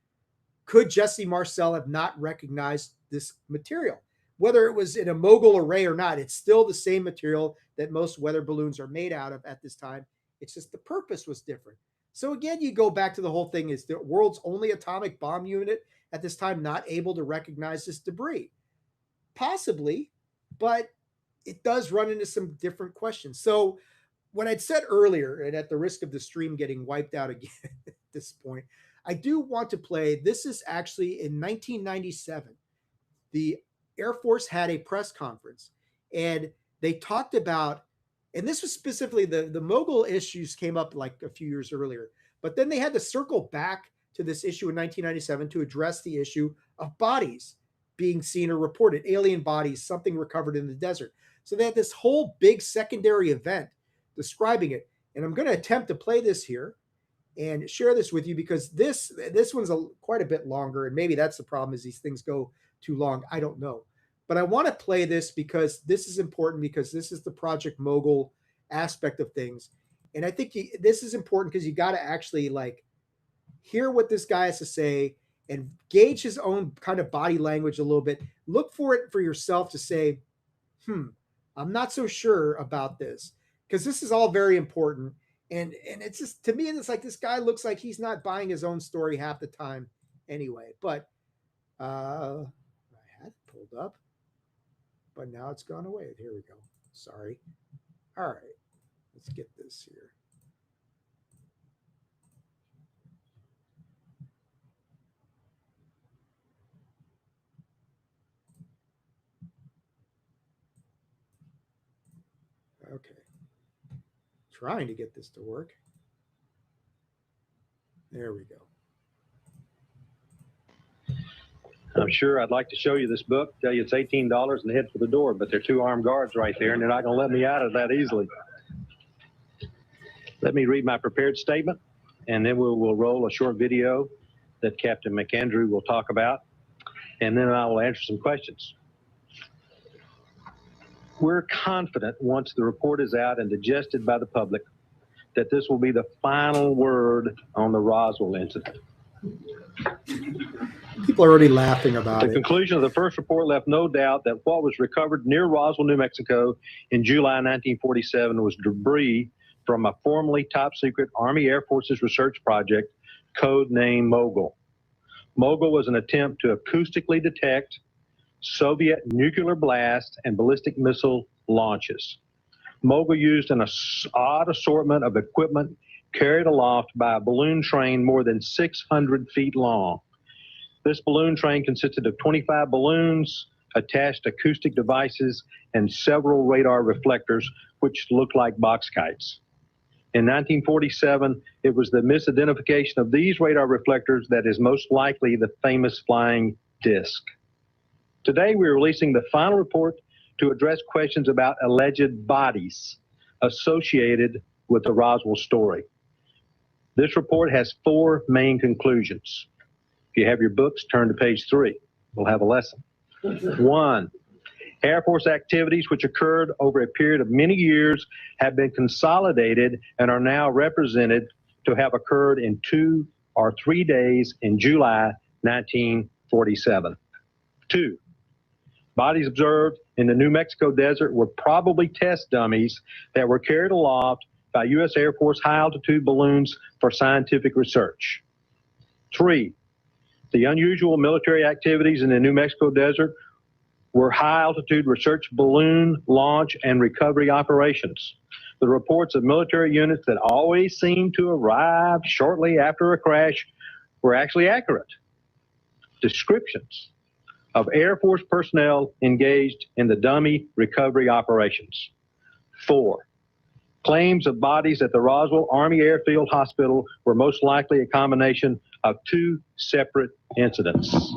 could Jesse Marcel have not recognized this material? Whether it was in a Mogul array or not, it's still the same material that most weather balloons are made out of at this time. It's just the purpose was different. So again, you go back to the whole thing, is the world's only atomic bomb unit at this time not able to recognize this debris? Possibly, but it does run into some different questions. So what I'd said earlier, and at the risk of the stream getting wiped out again at this point, I do want to play, this is actually in 1997. The Air Force had a press conference, and they talked about, and this was specifically the Mogul issues came up like a few years earlier, but then they had to circle back to this issue in 1997 to address the issue of bodies being seen or reported, alien bodies, something recovered in the desert. So they had this whole big secondary event describing it. And I'm going to attempt to play this here and share this with you because this one's quite a bit longer, and maybe that's the problem, is these things go too long. I don't know. But I want to play this because this is important, because this is the Project Mogul aspect of things. And I think this is important because you got to actually like hear what this guy has to say and gauge his own kind of body language a little bit. Look for it for yourself to say, I'm not so sure about this, because this is all very important. And it's just, to me, it's like this guy looks like he's not buying his own story half the time anyway. But I had it pulled up, but now it's gone away. Here we go. Sorry. All right. Let's get this here. Okay. Trying to get this to work. There we go. I'm sure I'd like to show you this book, tell you it's $18 and head for the door, but there are 2 armed guards right there, and they're not going to let me out of that easily. Let me read my prepared statement, and then we'll roll a short video that Captain McAndrew will talk about, and then I will answer some questions. We're confident, once the report is out and digested by the public, that this will be the final word on the Roswell incident. People are already laughing about it. The conclusion of the first report left no doubt that what was recovered near Roswell, New Mexico in July 1947 was debris from a formerly top-secret Army Air Forces research project, codenamed Mogul. Mogul was an attempt to acoustically detect Soviet nuclear blast and ballistic missile launches. Mogul used an odd assortment of equipment carried aloft by a balloon train more than 600 feet long. This balloon train consisted of 25 balloons, attached acoustic devices, and several radar reflectors, which looked like box kites. In 1947, it was the misidentification of these radar reflectors that is most likely the famous flying disc. Today, we're releasing the final report to address questions about alleged bodies associated with the Roswell story. This report has 4 main conclusions. If you have your books, turn to page 3. We'll have a lesson. 1, Air Force activities which occurred over a period of many years have been consolidated and are now represented to have occurred in 2 or 3 days in July 1947. 2, bodies observed in the New Mexico desert were probably test dummies that were carried aloft by U.S. Air Force high-altitude balloons for scientific research. 3, the unusual military activities in the New Mexico desert were high-altitude research balloon launch and recovery operations. The reports of military units that always seem to arrive shortly after a crash were actually accurate. Descriptions of Air Force personnel engaged in the dummy recovery operations. 4, claims of bodies at the Roswell Army Airfield Hospital were most likely a combination of 2 separate incidents.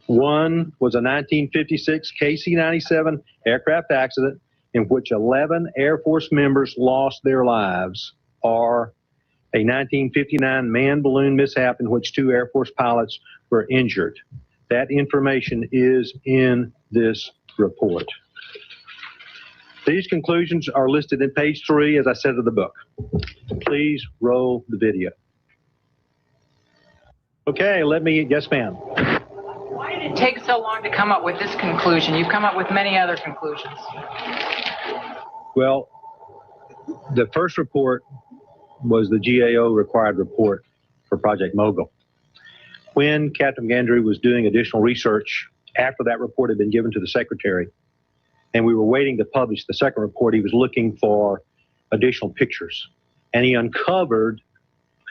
1 was a 1956 KC-97 aircraft accident in which 11 Air Force members lost their lives, or a 1959 manned balloon mishap in which 2 Air Force pilots were injured. That information is in this report. These conclusions are listed in page 3, as I said, of the book. Please roll the video. Okay, yes, ma'am. Why did it take so long to come up with this conclusion? You've come up with many other conclusions. Well, the first report was the GAO required report for Project Mogul. When Captain McAndrew was doing additional research after that report had been given to the Secretary, and we were waiting to publish the second report, he was looking for additional pictures. And he uncovered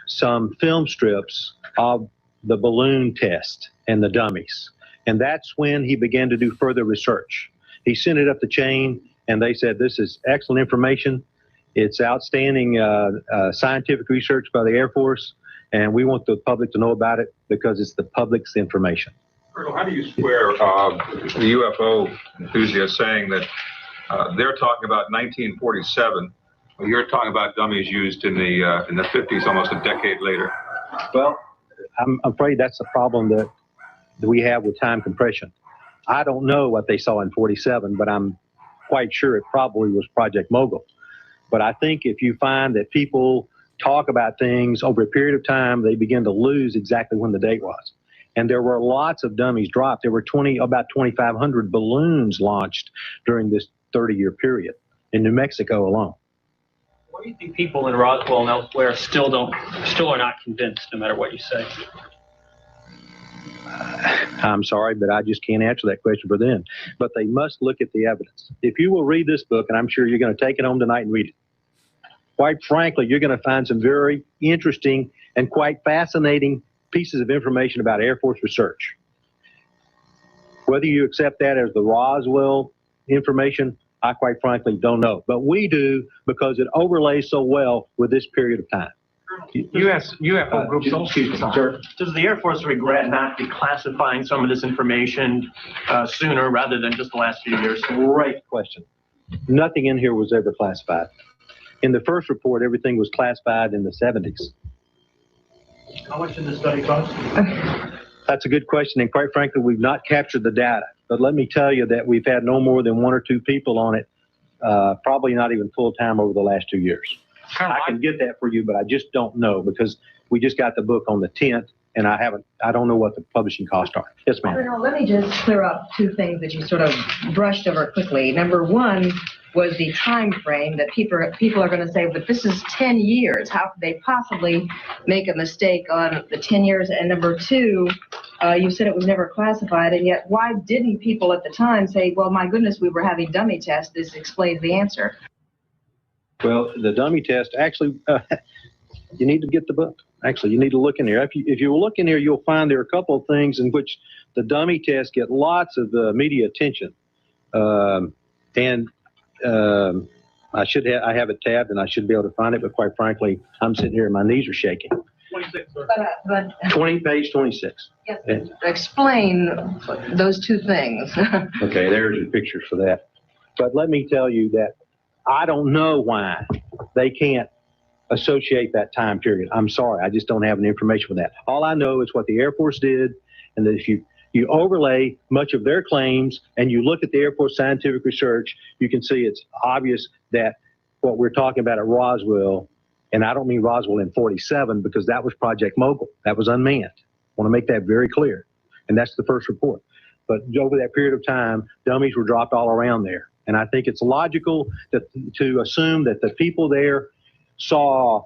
some film strips of the balloon test and the dummies. And that's when he began to do further research. He sent it up the chain, and they said, this is excellent information. It's outstanding scientific research by the Air Force, and we want the public to know about it because it's the public's information. Colonel, how do you square the UFO enthusiasts saying that they're talking about 1947, when you're talking about dummies used in the 50s, almost a decade later? Well, I'm afraid that's the problem that we have with time compression. I don't know what they saw in 47, but I'm quite sure it probably was Project Mogul. But I think if you find that people talk about things over a period of time, they begin to lose exactly when the date was. And there were lots of dummies dropped. There were about 2,500 balloons launched during this 30-year period in New Mexico alone. Why do you think people in Roswell and elsewhere still are not convinced, no matter what you say? I'm sorry, but I just can't answer that question for them. But they must look at the evidence. If you will read this book, and I'm sure you're going to take it home tonight and read it, quite frankly, you're going to find some very interesting and quite fascinating pieces of information about Air Force research. Whether you accept that as the Roswell information, I quite frankly don't know. But we do, because it overlays so well with this period of time. UFO groups, does the Air Force regret not declassifying some of this information sooner rather than just the last few years? Great question. Nothing in here was ever classified. In the first report, everything was classified in the 70s. How much did the study cost? That's a good question, and quite frankly, we've not captured the data. But let me tell you that we've had no more than 1 or 2 people on it, probably not even full-time over the last 2 years. I can get that for you, but I just don't know, because we just got the book on the 10th, and I don't know what the publishing costs are. Yes, ma'am. Colonel, let me just clear up 2 things that you sort of brushed over quickly. Number 1 was the time frame that people are going to say, but this is 10 years. How could they possibly make a mistake on the 10 years? And number 2, you said it was never classified, and yet why didn't people at the time say, well, my goodness, we were having dummy tests. This explains the answer. Well, the dummy test, actually, you need to get the book. Actually, you need to look in there. If you look in there, you'll find there are a couple of things in which the dummy tests get lots of media attention. I have it tabbed, and I should be able to find it, but quite frankly, I'm sitting here and my knees are shaking. 26, sir. But Page 26. yes, explain those 2 things. Okay, there's the pictures for that. But let me tell you that I don't know why they can't associate that time period. I'm sorry, I just don't have any information for that. All I know is what the Air Force did, and that if you overlay much of their claims and you look at the Air Force scientific research, you can see it's obvious that what we're talking about at Roswell, and I don't mean Roswell in 47, because that was Project Mogul. That was unmanned. I want to make that very clear. And that's the first report. But over that period of time, dummies were dropped all around there. And I think it's logical to assume that the people there saw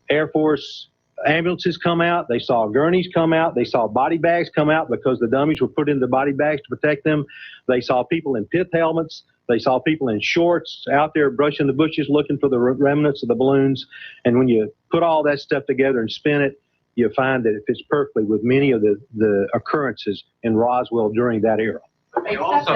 Air Force ambulances come out, they saw gurneys come out, they saw body bags come out because the dummies were put in the body bags to protect them. They saw people in pith helmets. They saw people in shorts out there brushing the bushes looking for the remnants of the balloons. And when you put all that stuff together and spin it, you find that it fits perfectly with many of the occurrences in Roswell during that era. They also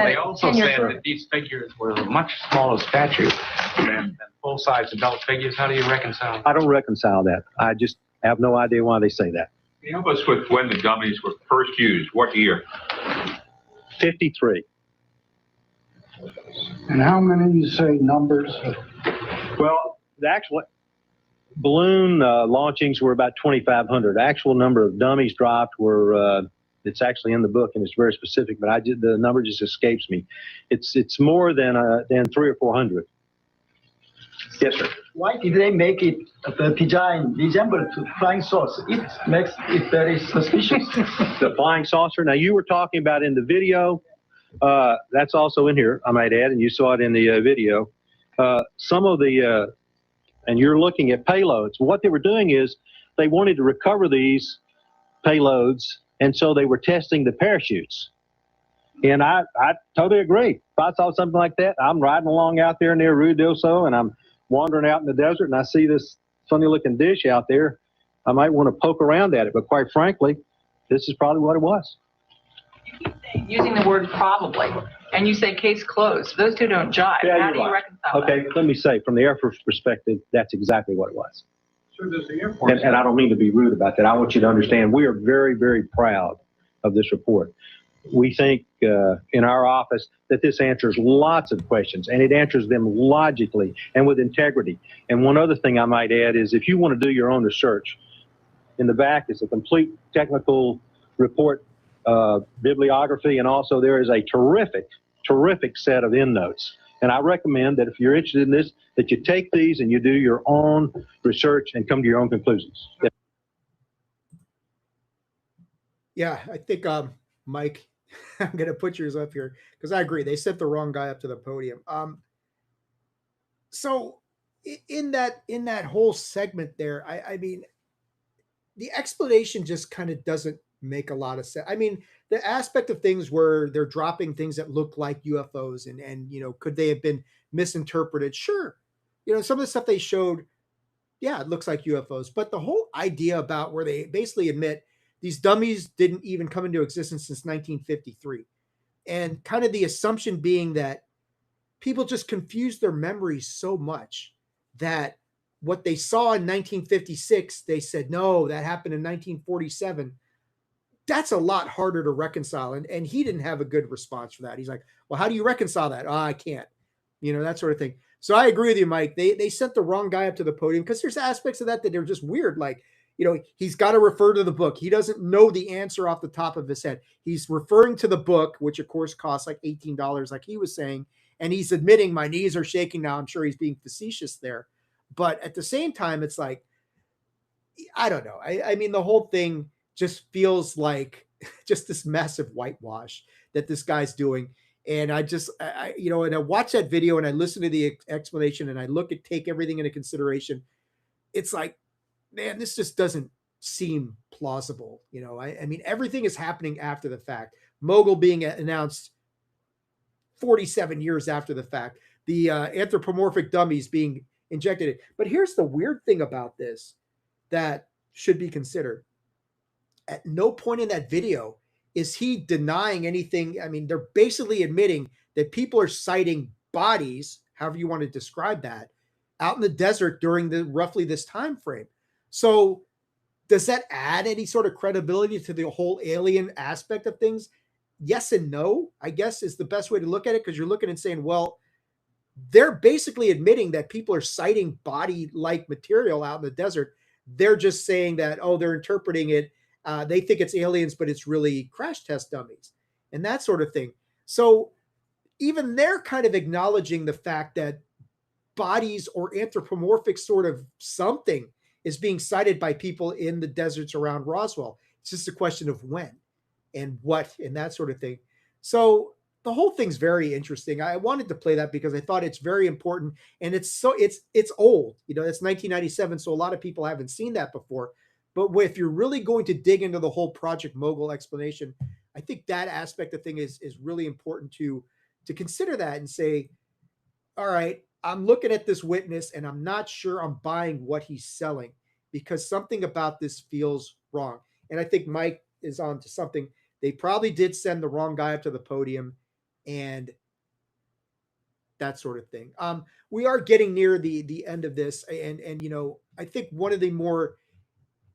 said that these figures were much smaller stature than full-size adult figures. How do you reconcile? I don't reconcile that. I just have no idea why they say that. Can you help us with when the dummies were first used? What year? 53. And how many, you say, numbers? Well, the actual balloon launchings were about 2,500. The actual number of dummies dropped were, it's actually in the book and it's very specific, but the number just escapes me. It's more than 300 or 400. Yes, sir. Why did they make it the design resemble to flying saucer? It makes it very suspicious. The flying saucer. Now, you were talking about in the video. That's also in here, I might add, and you saw it in the video. Some of the, and you're looking at payloads. What they were doing is they wanted to recover these payloads, and so they were testing the parachutes. And I totally agree. If I saw something like that, I'm riding along out there near Rio del Sol, and I'm wandering out in the desert, and I see this funny-looking dish out there. I might want to poke around at it, but quite frankly, this is probably what it was. Using the word probably, and you say case closed. Those 2 don't jive. Yeah, How do you reconcile Okay, let me say, from the Air Force perspective, that's exactly what it was. So does the Air Force And I don't mean to be rude about that. I want you to understand we are very, very proud of this report. We think in our office that this answers lots of questions, and it answers them logically and with integrity. And one other thing I might add is if you want to do your own research, in the back is a complete technical report, bibliography, and also there is a terrific set of endnotes. And I recommend that if you're interested in this, that you take these and you do your own research and come to your own conclusions. Yeah, I think Mike, I'm gonna put yours up here because I agree. They sent the wrong guy up to the podium. So in that whole segment there, I mean, the explanation just kind of doesn't make a lot of sense. I mean, the aspect of things where they're dropping things that look like UFOs and could they have been misinterpreted? Sure. Some of the stuff they showed, yeah, it looks like UFOs. But the whole idea about where they basically admit these dummies didn't even come into existence since 1953. And kind of the assumption being that people just confuse their memories so much that what they saw in 1956, they said, no, that happened in 1947. That's a lot harder to reconcile. And he didn't have a good response for that. He's like, well, how do you reconcile that? Oh, I can't, that sort of thing. So I agree with you, Mike. They sent the wrong guy up to the podium because there's aspects of that are just weird. Like, he's got to refer to the book. He doesn't know the answer off the top of his head. He's referring to the book, which of course costs like $18, like he was saying. And he's admitting my knees are shaking now. I'm sure he's being facetious there. But at the same time, it's like, I don't know. I mean, the whole thing just feels like just this massive whitewash that this guy's doing. And I watch that video and I listen to the explanation and I take everything into consideration. It's like, man, this just doesn't seem plausible. I mean, everything is happening after the fact. Mogul being announced 47 years after the fact, the anthropomorphic dummies being injected. But here's the weird thing about this that should be considered. At no point in that video is he denying anything. I mean, they're basically admitting that people are sighting bodies, however you want to describe that, out in the desert during roughly this time frame. So does that add any sort of credibility to the whole alien aspect of things? Yes and no, I guess, is the best way to look at it, because you're looking and saying, well, they're basically admitting that people are sighting body-like material out in the desert. They're just saying that, they're interpreting it. They think it's aliens, but it's really crash test dummies and that sort of thing. So even they're kind of acknowledging the fact that bodies or anthropomorphic sort of something is being sighted by people in the deserts around Roswell. It's just a question of when and what and that sort of thing. So the whole thing's very interesting. I wanted to play that because I thought it's very important, and it's old. It's 1997, so a lot of people haven't seen that before. But if you're really going to dig into the whole Project Mogul explanation, I think that aspect of thing is really important to consider that and say, all right, I'm looking at this witness and I'm not sure I'm buying what he's selling because something about this feels wrong. And I think Mike is on to something. They probably did send the wrong guy up to the podium and that sort of thing. We are getting near the end of this. And I think one of the more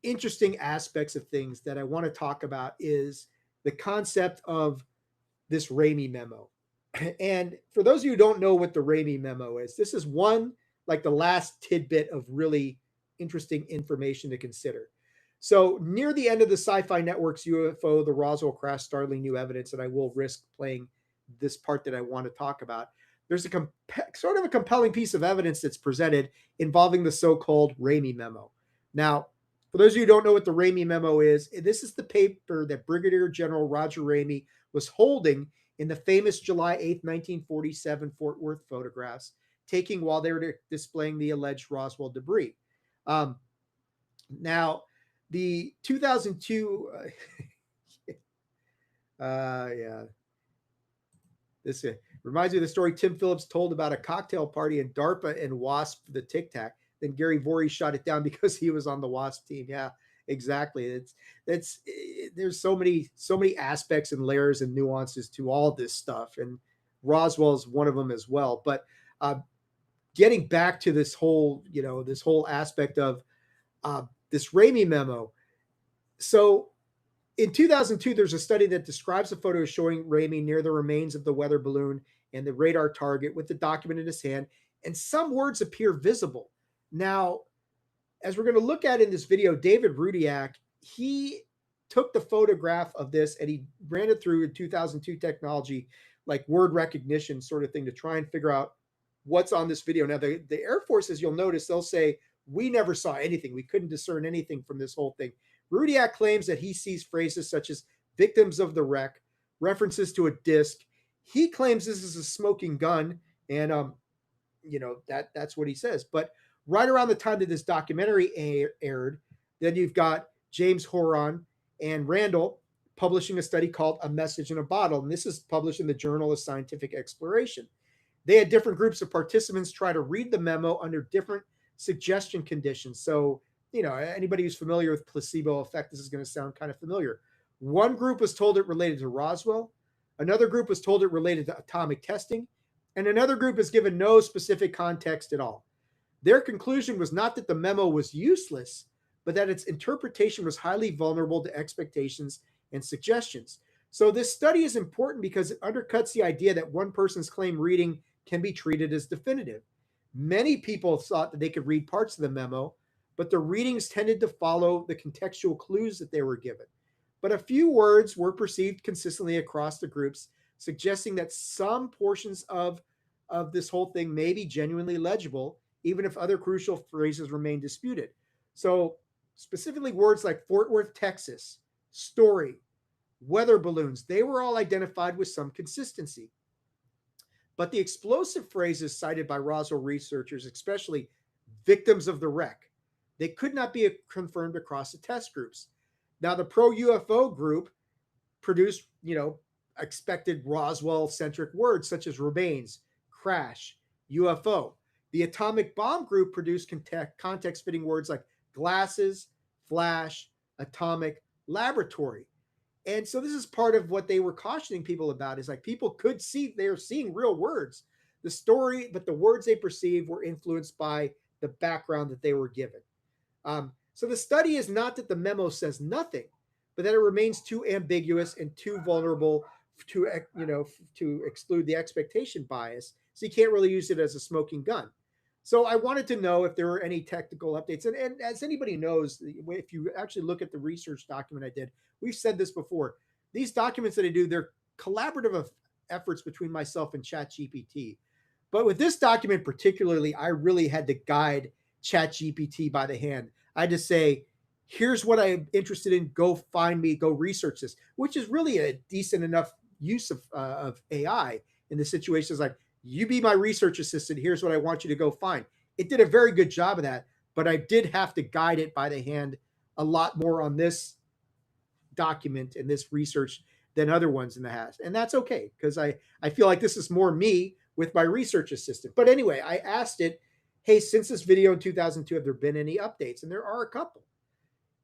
interesting aspects of things that I want to talk about is the concept of this Ramey memo. And for those of you who don't know what the Ramey memo is, this is like the last tidbit of really interesting information to consider. So near the end of the Sci-Fi Network's UFO, the Roswell crash, startling new evidence, and I will risk playing this part that I want to talk about, there's a sort of a compelling piece of evidence that's presented involving the so-called Ramey memo. Now, for those of you who don't know what the Ramey memo is, this is the paper that Brigadier General Roger Ramey was holding in the famous July 8th, 1947 Fort Worth photographs, taking while they were displaying the alleged Roswell debris. Now, the 2002, this reminds me of the story Tim Phillips told about a cocktail party in DARPA and WASP for the Tic Tac. Then Gary Voorhees shot it down because he was on the WASP team. Yeah, exactly. There's so many aspects and layers and nuances to all this stuff, and Roswell is one of them as well. But getting back to this whole aspect of this Ramey memo. So In 2002, there's a study that describes a photo showing Ramey near the remains of the weather balloon and the radar target with the document in his hand, and some words appear visible. Now, as we're going to look at in this video, David Rudiak, he took the photograph of this and he ran it through in 2002 technology, like word recognition sort of thing, to try and figure out what's on this video. Now, the Air Force, as you'll notice, they'll say, we never saw anything. We couldn't discern anything from this whole thing. Rudiak claims that he sees phrases such as victims of the wreck, references to a disc. He claims this is a smoking gun, and that's what he says. But right around the time that this documentary aired, then you've got James Horan and Randall publishing a study called A Message in a Bottle, and this is published in the Journal of Scientific Exploration. They had different groups of participants try to read the memo under different suggestion conditions. So, anybody who's familiar with placebo effect, this is going to sound kind of familiar. One group was told it related to Roswell. Another group was told it related to atomic testing. And another group is given no specific context at all. Their conclusion was not that the memo was useless, but that its interpretation was highly vulnerable to expectations and suggestions. So this study is important because it undercuts the idea that one person's claim reading can be treated as definitive. Many people thought that they could read parts of the memo, but the readings tended to follow the contextual clues that they were given. But a few words were perceived consistently across the groups, suggesting that some portions of this whole thing may be genuinely legible, even if other crucial phrases remain disputed. So specifically words like Fort Worth, Texas, story, weather balloons, they were all identified with some consistency. But the explosive phrases cited by Roswell researchers, especially victims of the wreck, they could not be confirmed across the test groups. Now, the pro-UFO group produced, expected Roswell-centric words such as remains, crash, UFO. The atomic bomb group produced context-fitting words like glasses, flash, atomic, laboratory. And so this is part of what they were cautioning people about, is like people could see, they're seeing real words. The story, but the words they perceived were influenced by the background that they were given. So the study is not that the memo says nothing, but that it remains too ambiguous and too vulnerable to exclude the expectation bias. So you can't really use it as a smoking gun. So I wanted to know if there were any technical updates. And as anybody knows, if you actually look at the research document I did, we've said this before. These documents that I do, they're collaborative efforts between myself and ChatGPT. But with this document particularly, I really had to guide ChatGPT by the hand. I had to say, here's what I'm interested in. Go find me, go research this, which is really a decent enough use of AI in the situations like, you be my research assistant. Here's what I want you to go find. It did a very good job of that, but I did have to guide it by the hand a lot more on this document and this research than other ones in the past. And that's okay, because I feel like this is more me with my research assistant. But anyway, I asked it, hey, since this video in 2002, have there been any updates? And there are a couple.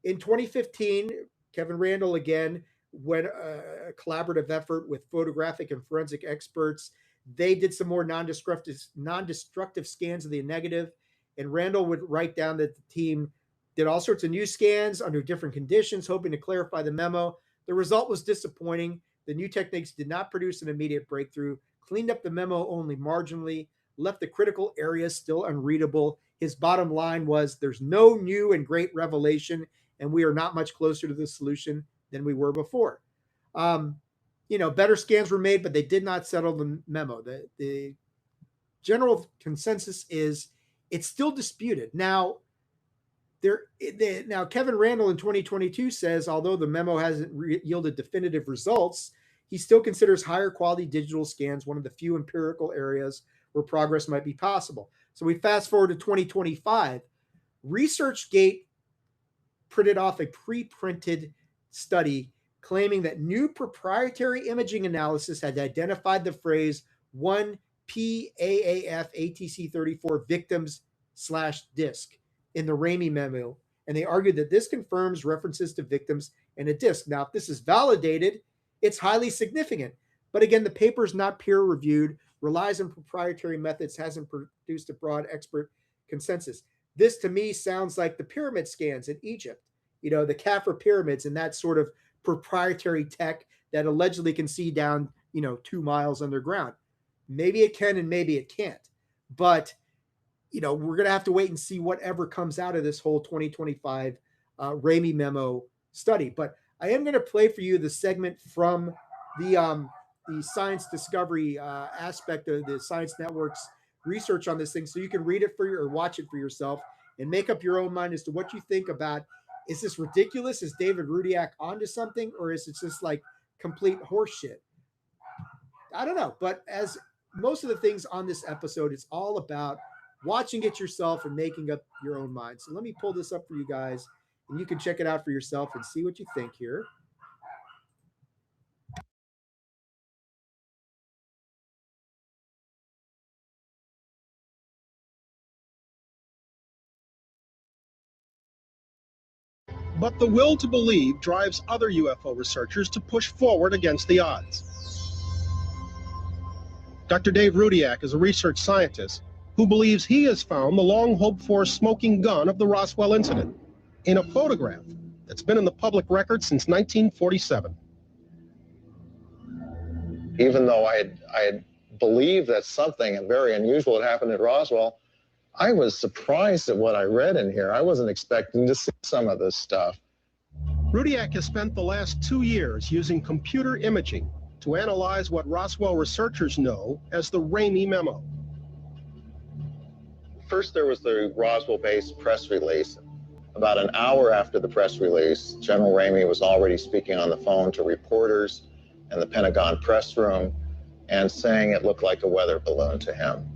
In 2015, Kevin Randall again went a collaborative effort with photographic and forensic experts. They did some more non-destructive scans of the negative, and Randall would write down that the team did all sorts of new scans under different conditions, hoping to clarify the memo. The result was disappointing. The new techniques did not produce an immediate breakthrough, cleaned up the memo only marginally, left the critical areas still unreadable. His bottom line was, there's no new and great revelation, and we are not much closer to the solution than we were before. Better scans were made, but they did not settle the memo. The general consensus is it's still disputed. Now, Kevin Randall in 2022 says, although the memo hasn't yielded definitive results, he still considers higher quality digital scans one of the few empirical areas where progress might be possible. So we fast forward to 2025. ResearchGate printed off a pre-printed study claiming that new proprietary imaging analysis had identified the phrase 1 PAAF ATC 34 victims/disc in the Ramey memo, and they argued that this confirms references to victims and a disc. Now, if this is validated, it's highly significant. But again, the paper is not peer-reviewed, relies on proprietary methods, hasn't produced a broad expert consensus. This, to me, sounds like the pyramid scans in Egypt, the Khafre pyramids and that sort of proprietary tech that allegedly can see down, 2 miles underground. Maybe it can and maybe it can't. But, we're going to have to wait and see whatever comes out of this whole 2025 Ramey memo study. But I am going to play for you the segment from the science discovery aspect of the Science Network's research on this thing, so you can read it or watch it for yourself and make up your own mind as to what you think about, is this ridiculous? Is David Rudiak onto something, or is it just like complete horseshit? I don't know. But as most of the things on this episode, it's all about watching it yourself and making up your own mind. So let me pull this up for you guys, and you can check it out for yourself and see what you think here. But the will to believe drives other UFO researchers to push forward against the odds. Dr. Dave Rudiak is a research scientist who believes he has found the long-hoped-for smoking gun of the Roswell incident in a photograph that's been in the public record since 1947. Even though I had believed that something very unusual had happened at Roswell, I was surprised at what I read in here. I wasn't expecting to see some of this stuff. Rudiak has spent the last 2 years using computer imaging to analyze what Roswell researchers know as the Ramey memo. First, there was the Roswell-based press release. About an hour after the press release, General Ramey was already speaking on the phone to reporters in the Pentagon press room and saying it looked like a weather balloon to him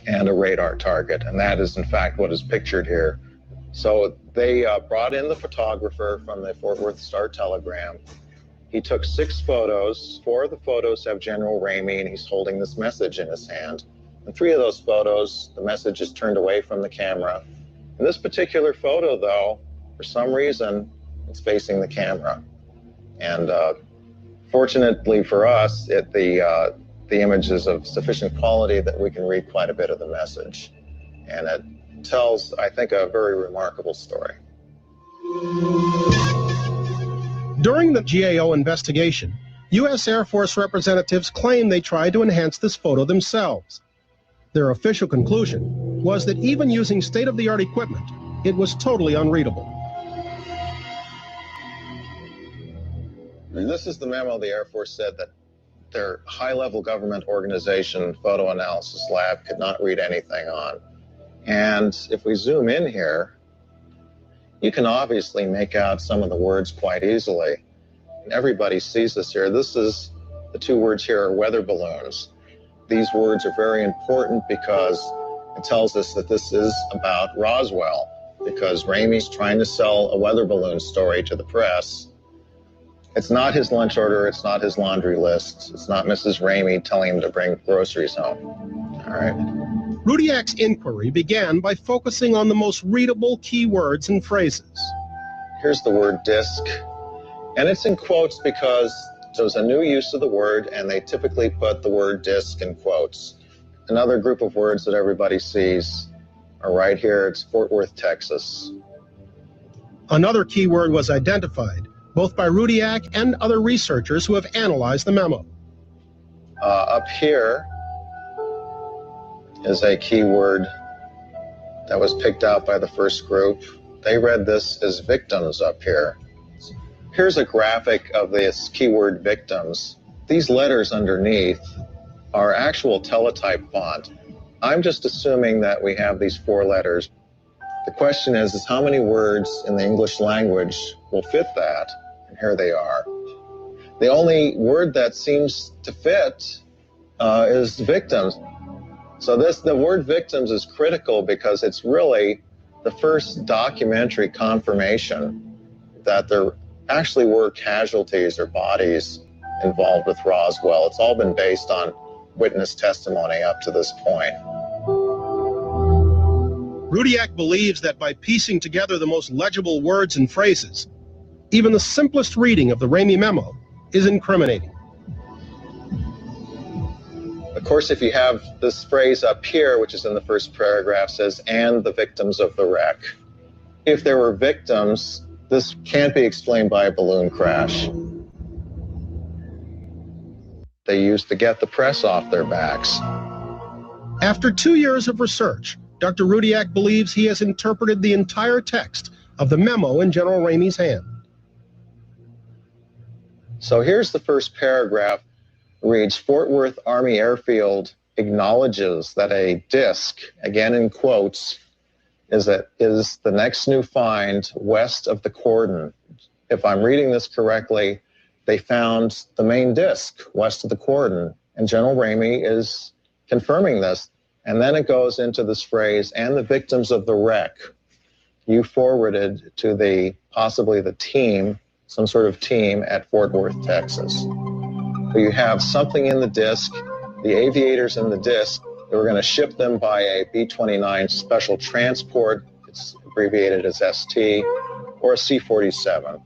and a radar target. And that is, in fact, what is pictured here. So they brought in the photographer from the Fort Worth Star-Telegram. He took 6 photos. 4 of the photos have General Ramey, and he's holding this message in his hand. In 3 of those photos, the message is turned away from the camera. In this particular photo, though, for some reason, it's facing the camera. And fortunately for us, the image is of sufficient quality that we can read quite a bit of the message. And it tells, I think, a very remarkable story. During the GAO investigation, U.S. Air Force representatives claimed they tried to enhance this photo themselves. Their official conclusion was that even using state-of-the-art equipment, it was totally unreadable. And this is the memo the Air Force said that their high-level government organization, photo analysis lab, could not read anything on. And if we zoom in here, you can obviously make out some of the words quite easily. And everybody sees this here. This is, the 2 words here are weather balloons. These words are very important because it tells us that this is about Roswell, because Ramey's trying to sell a weather balloon story to the press. It's not his lunch order, it's not his laundry list, it's not Mrs. Ramey telling him to bring groceries home. All right. Rudiak's inquiry began by focusing on the most readable key words and phrases. Here's the word disc, and it's in quotes because there's a new use of the word, and they typically put the word disc in quotes. Another group of words that everybody sees are right here. It's Fort Worth, Texas. Another key word was identified, both by Rudiak and other researchers who have analyzed the memo. Up here is a key word that was picked out by the first group. They read this as victims up here. Here's a graphic of this keyword victims. These letters underneath are actual teletype font. I'm just assuming that we have these 4 letters. The question is how many words in the English language will fit that? And here they are. The only word that seems to fit is victims. So the word victims is critical because it's really the first documentary confirmation that there actually were casualties or bodies involved with Roswell. It's all been based on witness testimony up to this point. Rudiak believes that by piecing together the most legible words and phrases, even the simplest reading of the Ramey memo is incriminating. Of course, if you have this phrase up here, which is in the first paragraph, says, and the victims of the wreck. If there were victims, this can't be explained by a balloon crash. They used to get the press off their backs. After 2 years of research, Dr. Rudiak believes he has interpreted the entire text of the memo in General Ramey's hand. So here's the first paragraph. Reads, Fort Worth Army Airfield acknowledges that a disc, again in quotes, is the next new find west of the cordon. If I'm reading this correctly, they found the main disc west of the cordon, and General Ramey is confirming this. And then it goes into this phrase, and the victims of the wreck. You forwarded to possibly the team, some sort of team at Fort Worth, Texas. So you have something in the disc, the aviators in the disc, they were going to ship them by a B-29 special transport, it's abbreviated as ST, or a C-47.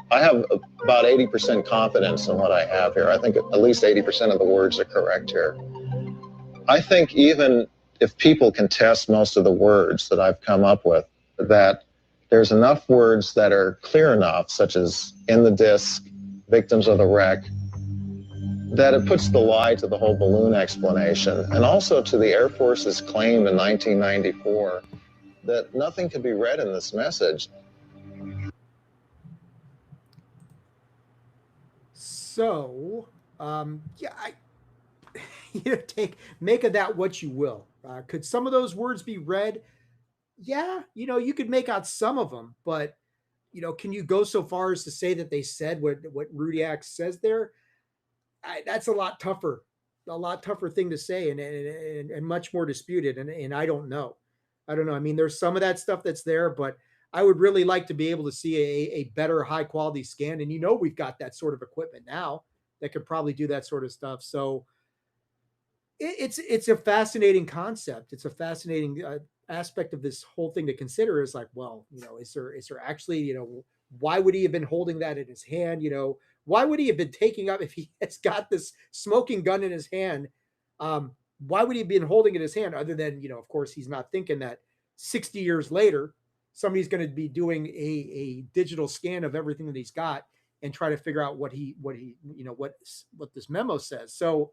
I have about 80% confidence in what I have here. I think at least 80% of the words are correct here. I think even if people can test most of the words that I've come up with, that there's enough words that are clear enough, such as in the disc, victims of the wreck, that it puts the lie to the whole balloon explanation, and also to the Air Force's claim in 1994 that nothing could be read in this message. So, yeah, make of that what you will. Could some of those words be read? Yeah, you could make out some of them, but can you go so far as to say that they said what Rudiak says there? That's a lot tougher thing to say, and much more disputed. And I don't know. I mean, there's some of that stuff that's there, but I would really like to be able to see a better high quality scan. And we've got that sort of equipment now that could probably do that sort of stuff. So it's a fascinating concept. It's a fascinating aspect of this whole thing to consider. Is like, well, is there actually, why would he have been holding that in his hand? Why would he have been taking up, if he has got this smoking gun in his hand? Why would he have been holding it in his hand, other than, of course, he's not thinking that 60 years later, somebody's going to be doing a digital scan of everything that he's got and try to figure out what this memo says. So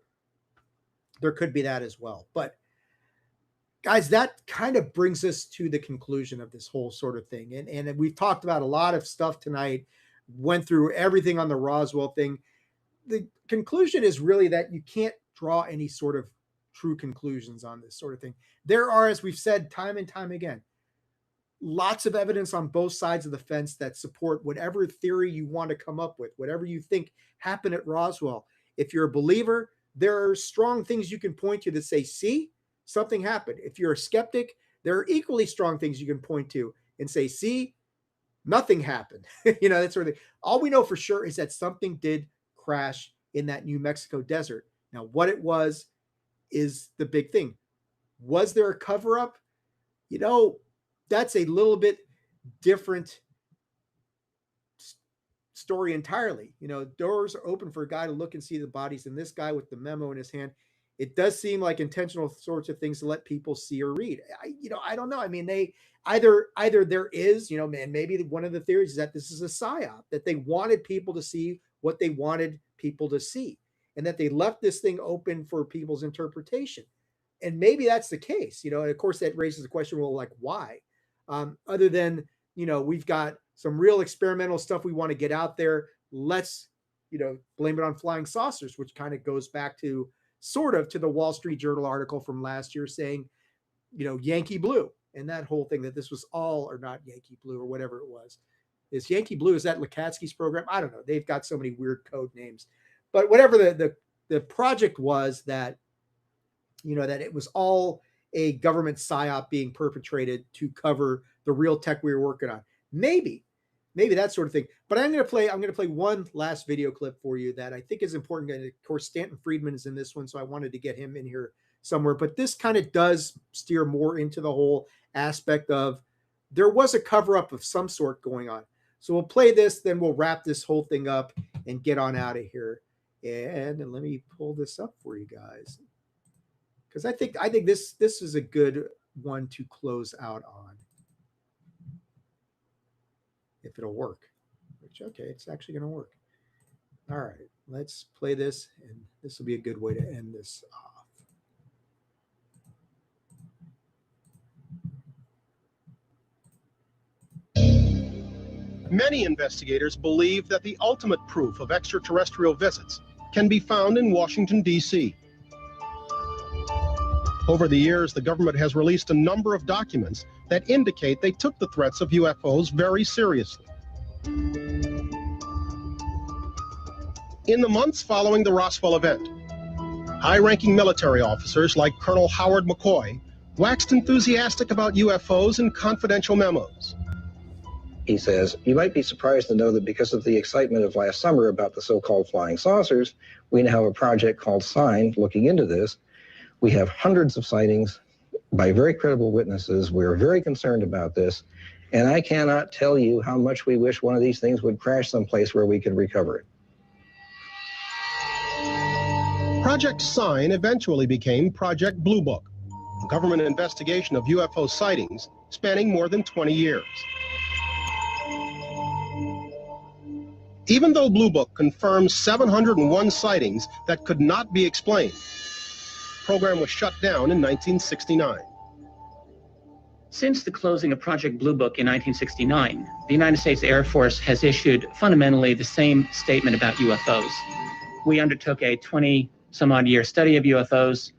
there could be that as well. But guys, that kind of brings us to the conclusion of this whole sort of thing. And we've talked about a lot of stuff tonight, went through everything on the Roswell thing. The conclusion is really that you can't draw any sort of true conclusions on this sort of thing. There are, as we've said time and time again, lots of evidence on both sides of the fence that support whatever theory you want to come up with, whatever you think happened at Roswell. If you're a believer, there are strong things you can point to that say, see, something happened. If you're a skeptic, there are equally strong things you can point to and say, see, nothing happened. That sort of thing. All we know for sure is that something did crash in that New Mexico desert. Now, what it was is the big thing. Was there a cover-up? That's a little bit different story entirely. Doors are open for a guy to look and see the bodies, and this guy with the memo in his hand, it does seem like intentional sorts of things to let people see or read. I don't know. I mean, they either there is, and maybe one of the theories is that this is a psyop, that they wanted people to see what they wanted people to see, and that they left this thing open for people's interpretation. And maybe that's the case, and of course that raises the question, well, like, why? Other than, we've got some real experimental stuff we want to get out there. Let's, blame it on flying saucers, which kind of goes back to sort of to the Wall Street Journal article from last year saying, Yankee Blue and that whole thing, that this was all, or not Yankee Blue or whatever it was. Is Yankee Blue, is that Lukatsky's program? I don't know. They've got so many weird code names. But whatever the project was, that, that it was all a government psyop being perpetrated to cover the real tech we were working on. Maybe that sort of thing. But I'm going to play one last video clip for you that I think is important. And of course, Stanton Friedman is in this one, so I wanted to get him in here somewhere. But this kind of does steer more into the whole aspect of there was a cover-up of some sort going on. So we'll play this, then we'll wrap this whole thing up and get on out of here. And let me pull this up for you guys, because I think this is a good one to close out on. if it'll work. Which, okay, it's actually going to work. All right, let's play this, and this will be a good way to end this off. Many investigators believe that the ultimate proof of extraterrestrial visits can be found in Washington, D.C. Over the years, the government has released a number of documents that indicate they took the threats of UFOs very seriously. In the months following the Roswell event, high-ranking military officers like Colonel Howard McCoy waxed enthusiastic about UFOs in confidential memos. He says, you might be surprised to know that because of the excitement of last summer about the so-called flying saucers, we now have a project called SIGN looking into this. We have hundreds of sightings by very credible witnesses. We're very concerned about this, and I cannot tell you how much we wish one of these things would crash someplace where we could recover it. Project SIGN eventually became Project Blue Book, a government investigation of UFO sightings spanning more than 20 years. Even though Blue Book confirms 701 sightings that could not be explained, the program was shut down in 1969. Since the closing of Project Blue Book in 1969, the United States Air Force has issued fundamentally the same statement about UFOs. We undertook a 20-some-odd-year study of UFOs.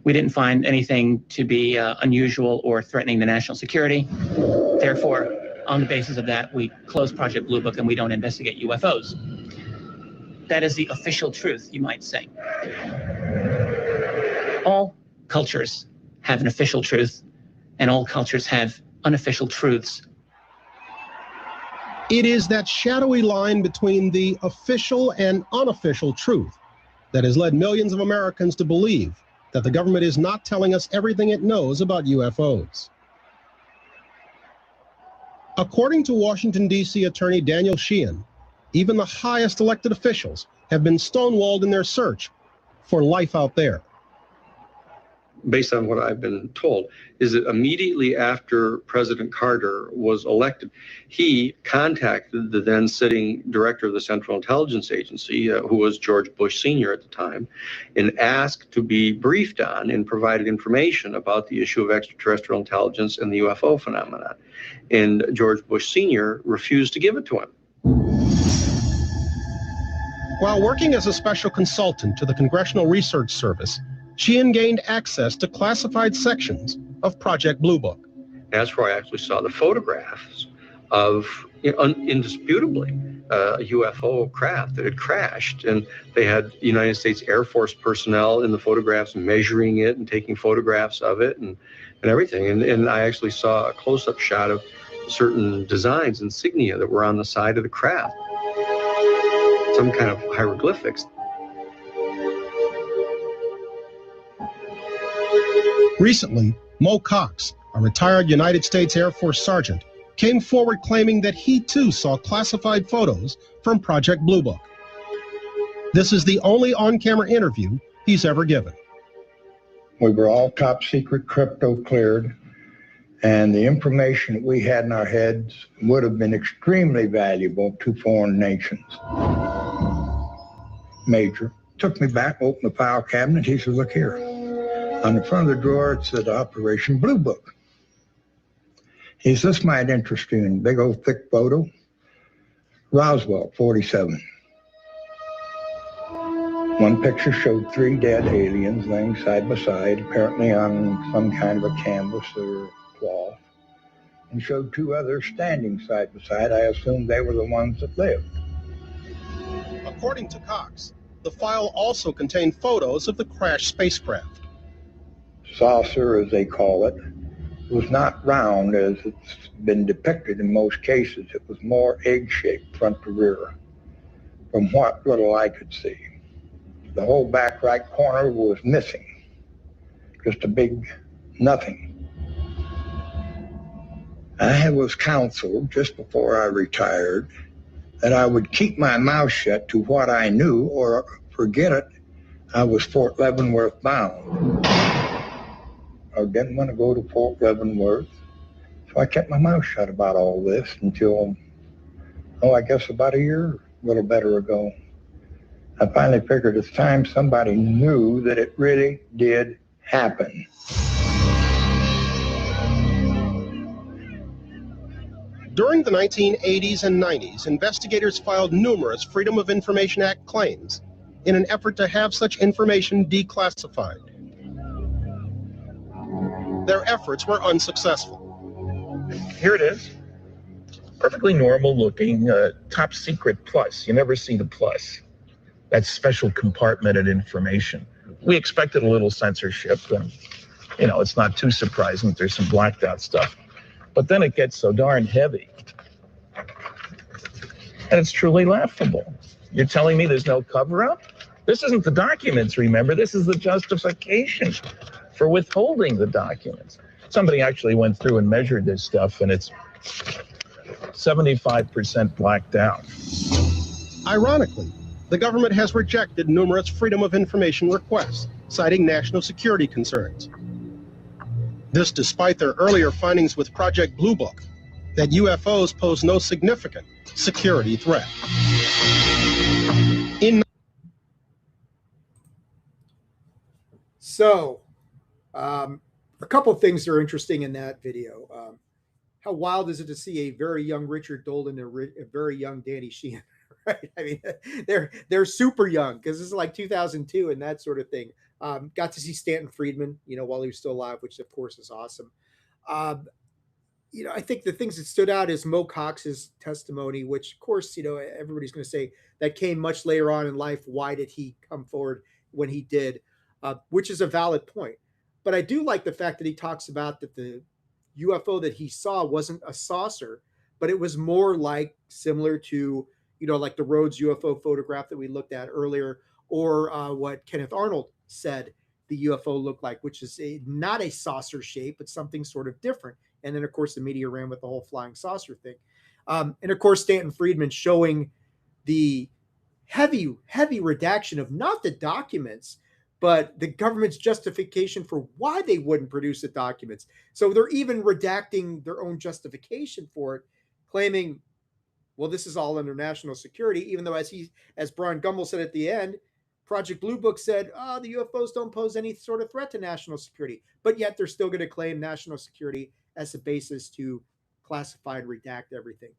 We didn't find anything to be unusual or threatening the national security. Therefore, on the basis of that, we closed Project Blue Book and we don't investigate UFOs. That is the official truth, you might say. All cultures have an official truth, and all cultures have unofficial truths. It is that shadowy line between the official and unofficial truth that has led millions of Americans to believe that the government is not telling us everything it knows about UFOs. According to Washington, D.C. Attorney Daniel Sheehan, even the highest elected officials have been stonewalled in their search for life out there. Based on what I've been told, is that immediately after President Carter was elected, he contacted the then sitting director of the Central Intelligence Agency, who was George Bush Sr. at the time, and asked to be briefed on and provided information about the issue of extraterrestrial intelligence and the UFO phenomenon. And George Bush Sr. refused to give it to him. While working as a special consultant to the Congressional Research Service, Sheehan gained access to classified sections of Project Blue Book. That's where I actually saw the photographs of, indisputably, a UFO craft that had crashed. And they had United States Air Force personnel in the photographs measuring it and taking photographs of it and everything. And I actually saw a close-up shot of certain designs, insignia that were on the side of the craft. Some kind of hieroglyphics. Recently, Mo Cox, a retired United States Air Force sergeant, came forward claiming that he too saw classified photos from Project Blue Book. This is the only on-camera interview he's ever given. We were all top secret crypto cleared, and the information that we had in our heads would have been extremely valuable to foreign nations. Major took me back, opened the file cabinet. He said, look here. On the front of the drawer, it said Operation Blue Book. He says, this might interest you. In big old thick photo. Roswell, 47. One picture showed 3 dead aliens laying side by side, apparently on some kind of a canvas or cloth, and showed 2 others standing side by side. I assumed they were the ones that lived. According to Cox, the file also contained photos of the crashed spacecraft. Saucer, as they call it, was not round as it's been depicted in most cases. It was more egg-shaped front to rear, from what little I could see. The whole back right corner was missing, just a big nothing. I was counseled just before I retired that I would keep my mouth shut to what I knew, or forget it, I was Fort Leavenworth bound. I didn't want to go to Fort Leavenworth, so I kept my mouth shut about all this until I guess about a year, a little better ago. I finally figured it's time somebody knew that it really did happen. During the 1980s and 90s, investigators filed numerous Freedom of Information Act claims in an effort to have such information declassified. Their efforts were unsuccessful. Here it is. Perfectly normal looking, top secret plus. You never see the plus. That special compartmented information. We expected a little censorship, and it's not too surprising that there's some blacked out stuff. But then it gets so darn heavy. And it's truly laughable. You're telling me there's no cover-up? This isn't the documents, remember? This is the justification for withholding the documents. Somebody actually went through and measured this stuff, and it's 75% blacked out. Ironically, the government has rejected numerous Freedom of Information requests, citing national security concerns. This despite their earlier findings with Project Blue Book, that UFOs pose no significant security threat. So, a couple of things are interesting in that video. How wild is it to see a very young Richard Dolan and a very young Danny Sheehan? Right? I mean, they're super young because this is like 2002 and that sort of thing. Got to see Stanton Friedman, while he was still alive, which of course is awesome. I think the things that stood out is Mo Cox's testimony, which of course, everybody's going to say that came much later on in life. Why did he come forward when he did? Which is a valid point. But I do like the fact that he talks about that the UFO that he saw wasn't a saucer, but it was more like similar to, like the Rhodes UFO photograph that we looked at earlier, or what Kenneth Arnold said the UFO looked like, which is not a saucer shape, but something sort of different. And then, of course, the media ran with the whole flying saucer thing. And, of course, Stanton Friedman showing the heavy redaction of not the documents, but the government's justification for why they wouldn't produce the documents. So they're even redacting their own justification for it, claiming, well, this is all under national security, even though as Brian Gumbel said at the end, Project Blue Book said, the UFOs don't pose any sort of threat to national security, but yet they're still going to claim national security as a basis to classify and redact everything.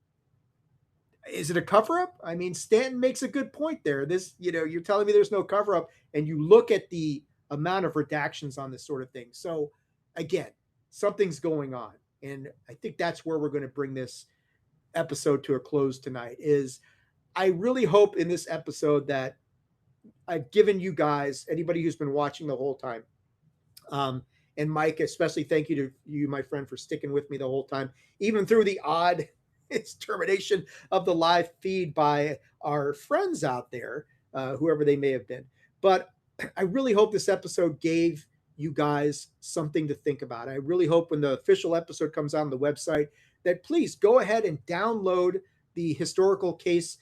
Is it a cover-up? I mean, Stanton makes a good point there. This, you're telling me there's no cover-up, and you look at the amount of redactions on this sort of thing. So, again, something's going on, and I think that's where we're going to bring this episode to a close tonight. Is I really hope in this episode that I've given you guys, anybody who's been watching the whole time, and Mike, especially thank you to you, my friend, for sticking with me the whole time, even through the odd termination of the live feed by our friends out there, whoever they may have been. But I really hope this episode gave you guys something to think about. I really hope when the official episode comes out on the website that please go ahead and download the historical case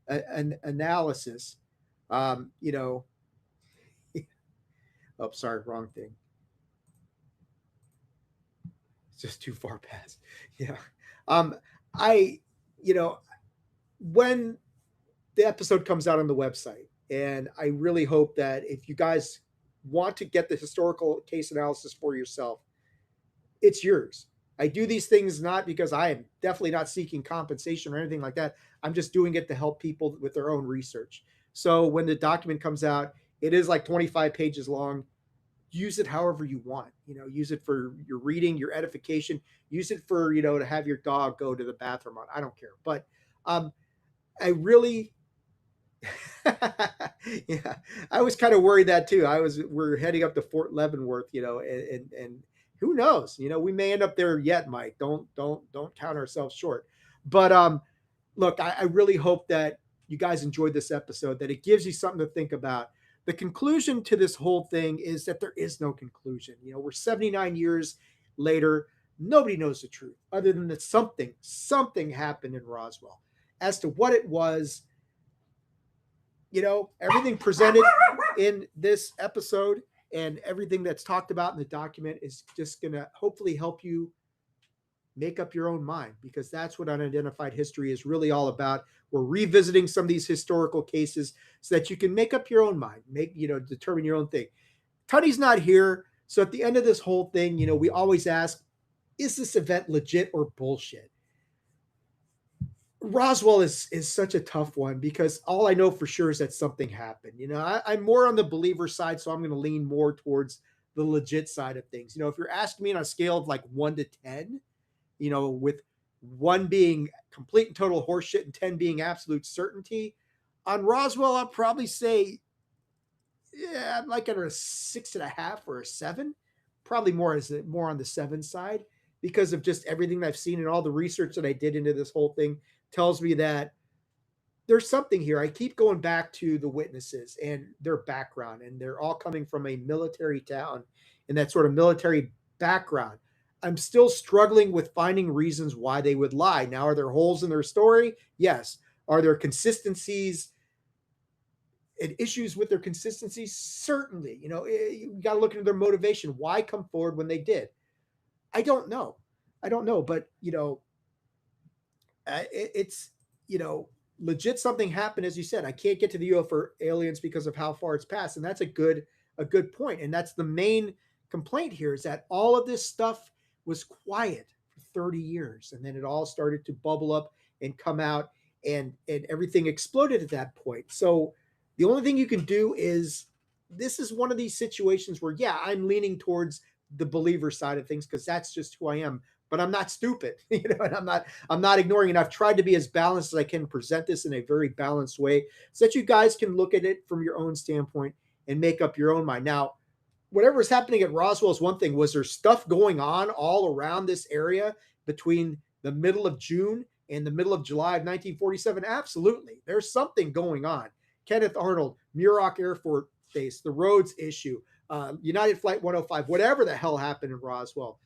analysis. Oh, sorry, wrong thing. It's just too far past. Yeah. When the episode comes out on the website, and I really hope that if you guys want to get the historical case analysis for yourself, it's yours. I do these things not because I am definitely not seeking compensation or anything like that. I'm just doing it to help people with their own research. So when the document comes out, it is like 25 pages long. Use it however you want. Use it for your reading, your edification. Use it for, to have your dog go to the bathroom on. I don't care. But I really, yeah, I was kind of worried that too. We're heading up to Fort Leavenworth, and who knows? We may end up there yet, Mike. Don't count ourselves short. But look, I really hope that you guys enjoyed this episode, that it gives you something to think about. The conclusion to this whole thing is that there is no conclusion. We're 79 years later. Nobody knows the truth other than that something happened in Roswell. As to what it was, everything presented in this episode and everything that's talked about in the document is just going to hopefully help you make up your own mind, because that's what unidentified history is really all about. We're revisiting some of these historical cases so that you can make up your own mind, determine your own thing. Tunney's not here. So at the end of this whole thing, we always ask, is this event legit or bullshit? Roswell is such a tough one, because all I know for sure is that something happened. I'm more on the believer side, so I'm going to lean more towards the legit side of things. If you're asking me on a scale of like 1 to 10, with 1 being complete and total horseshit and 10 being absolute certainty, on Roswell, I'll probably say, yeah, I'm like at a 6.5 or a 7, probably more on the 7 side, because of just everything I've seen and all the research that I did into this whole thing tells me that there's something here. I keep going back to the witnesses and their background, and they're all coming from a military town and that sort of military background. I'm still struggling with finding reasons why they would lie. Now, are there holes in their story? Yes. Are there consistencies and issues with their consistencies? Certainly. You got to look into their motivation. Why come forward when they did? I don't know. But it's legit, something happened. As you said, I can't get to the UFO aliens because of how far it's passed, and that's a good point. And that's the main complaint here, is that all of this stuff was quiet for 30 years, and then it all started to bubble up and come out, and everything exploded at that point. So the only thing you can do is, this is one of these situations where, yeah, I'm leaning towards the believer side of things, because that's just who I am. But I'm not stupid, and I'm not ignoring it. I've tried to be as balanced as I can, present this in a very balanced way, so that you guys can look at it from your own standpoint and make up your own mind. Now, whatever is happening at Roswell is one thing. Was there stuff going on all around this area between the middle of June and the middle of July of 1947? Absolutely. There's something going on. Kenneth Arnold, Muroc Air Force Base, the Rhodes issue, United Flight 105, whatever the hell happened in Roswell.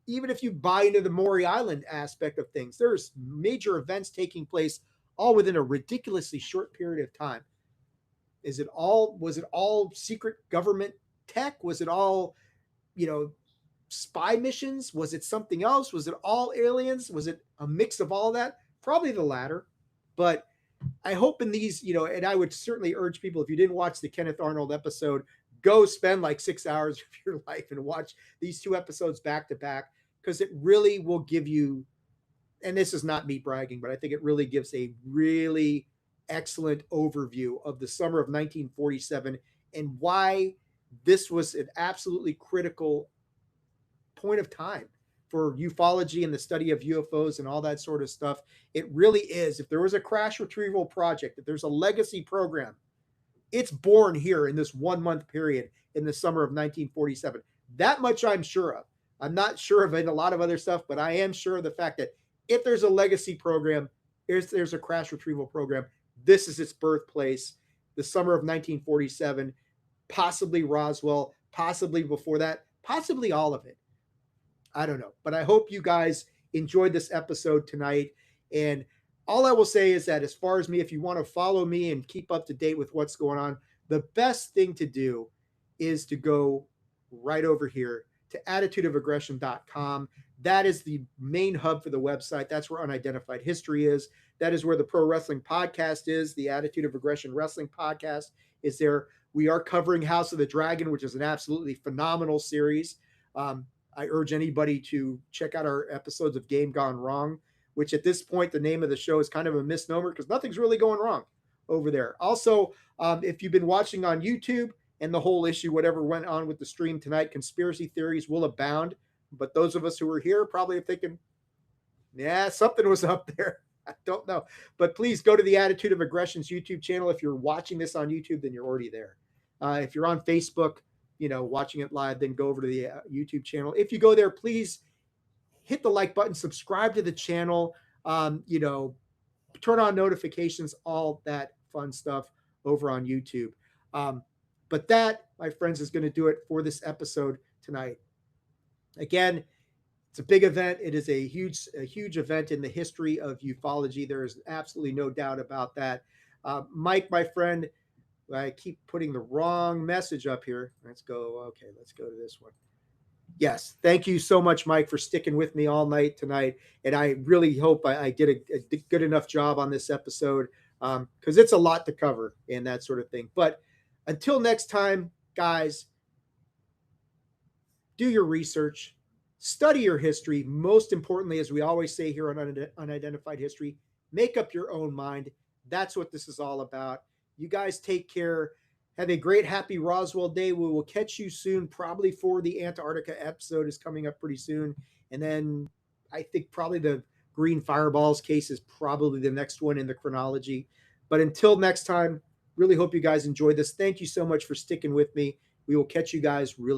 Even if you buy into the Maury Island aspect of things, there's major events taking place all within a ridiculously short period of time. Was it all secret government tech? Was it all, spy missions? Was it something else? Was it all aliens? Was it a mix of all that? Probably the latter. But I hope in these, and I would certainly urge people, if you didn't watch the Kenneth Arnold episode, go spend like 6 hours of your life and watch these 2 episodes back to back, because it really will give you, and this is not me bragging, but I think it really gives a really excellent overview of the summer of 1947 and why this was an absolutely critical point of time for ufology and the study of UFOs and all that sort of stuff. It really is. If there was a crash retrieval project, if there's a legacy program, it's born here in this 1 month period in the summer of 1947. That much I'm sure of. I'm not sure of a lot of other stuff, but I am sure of the fact that if there's a legacy program, there's a crash retrieval program, this is its birthplace, the summer of 1947, possibly Roswell, possibly before that, possibly all of it. I don't know. But I hope you guys enjoyed this episode tonight. And all I will say is that, as far as me, if you want to follow me and keep up to date with what's going on, the best thing to do is to go right over here to attitudeofaggression.com. That is the main hub for the website. That's where Unidentified History is. That is where the Pro Wrestling Podcast is. The Attitude of Aggression Wrestling Podcast is there. We are covering House of the Dragon, which is an absolutely phenomenal series. I urge anybody to check out our episodes of Game Gone Wrong, which at this point, the name of the show is kind of a misnomer, because nothing's really going wrong over there. Also, if you've been watching on YouTube and the whole issue, whatever went on with the stream tonight, conspiracy theories will abound. But those of us who are here probably are thinking, yeah, something was up there. I don't know. But please go to the Attitude of Aggression's YouTube channel. If you're watching this on YouTube, then you're already there. If you're on Facebook, watching it live, then go over to the YouTube channel. If you go there, please hit the like button, subscribe to the channel, turn on notifications, all that fun stuff over on YouTube. But that, my friends, is going to do it for this episode tonight. Again, it's a big event. It is a huge event in the history of ufology. There is absolutely no doubt about that. Mike, my friend, I keep putting the wrong message up here. Let's go to this one. Yes. Thank you so much, Mike, for sticking with me all night tonight. And I really hope I did a good enough job on this episode, because it's a lot to cover and that sort of thing. But until next time, guys, do your research, study your history. Most importantly, as we always say here on Unidentified History, make up your own mind. That's what this is all about. You guys take care. Have a great, happy Roswell day. We will catch you soon, probably for the Antarctica episode is coming up pretty soon. And then I think probably the Green Fireballs case is probably the next one in the chronology. But until next time, really hope you guys enjoyed this. Thank you so much for sticking with me. We will catch you guys really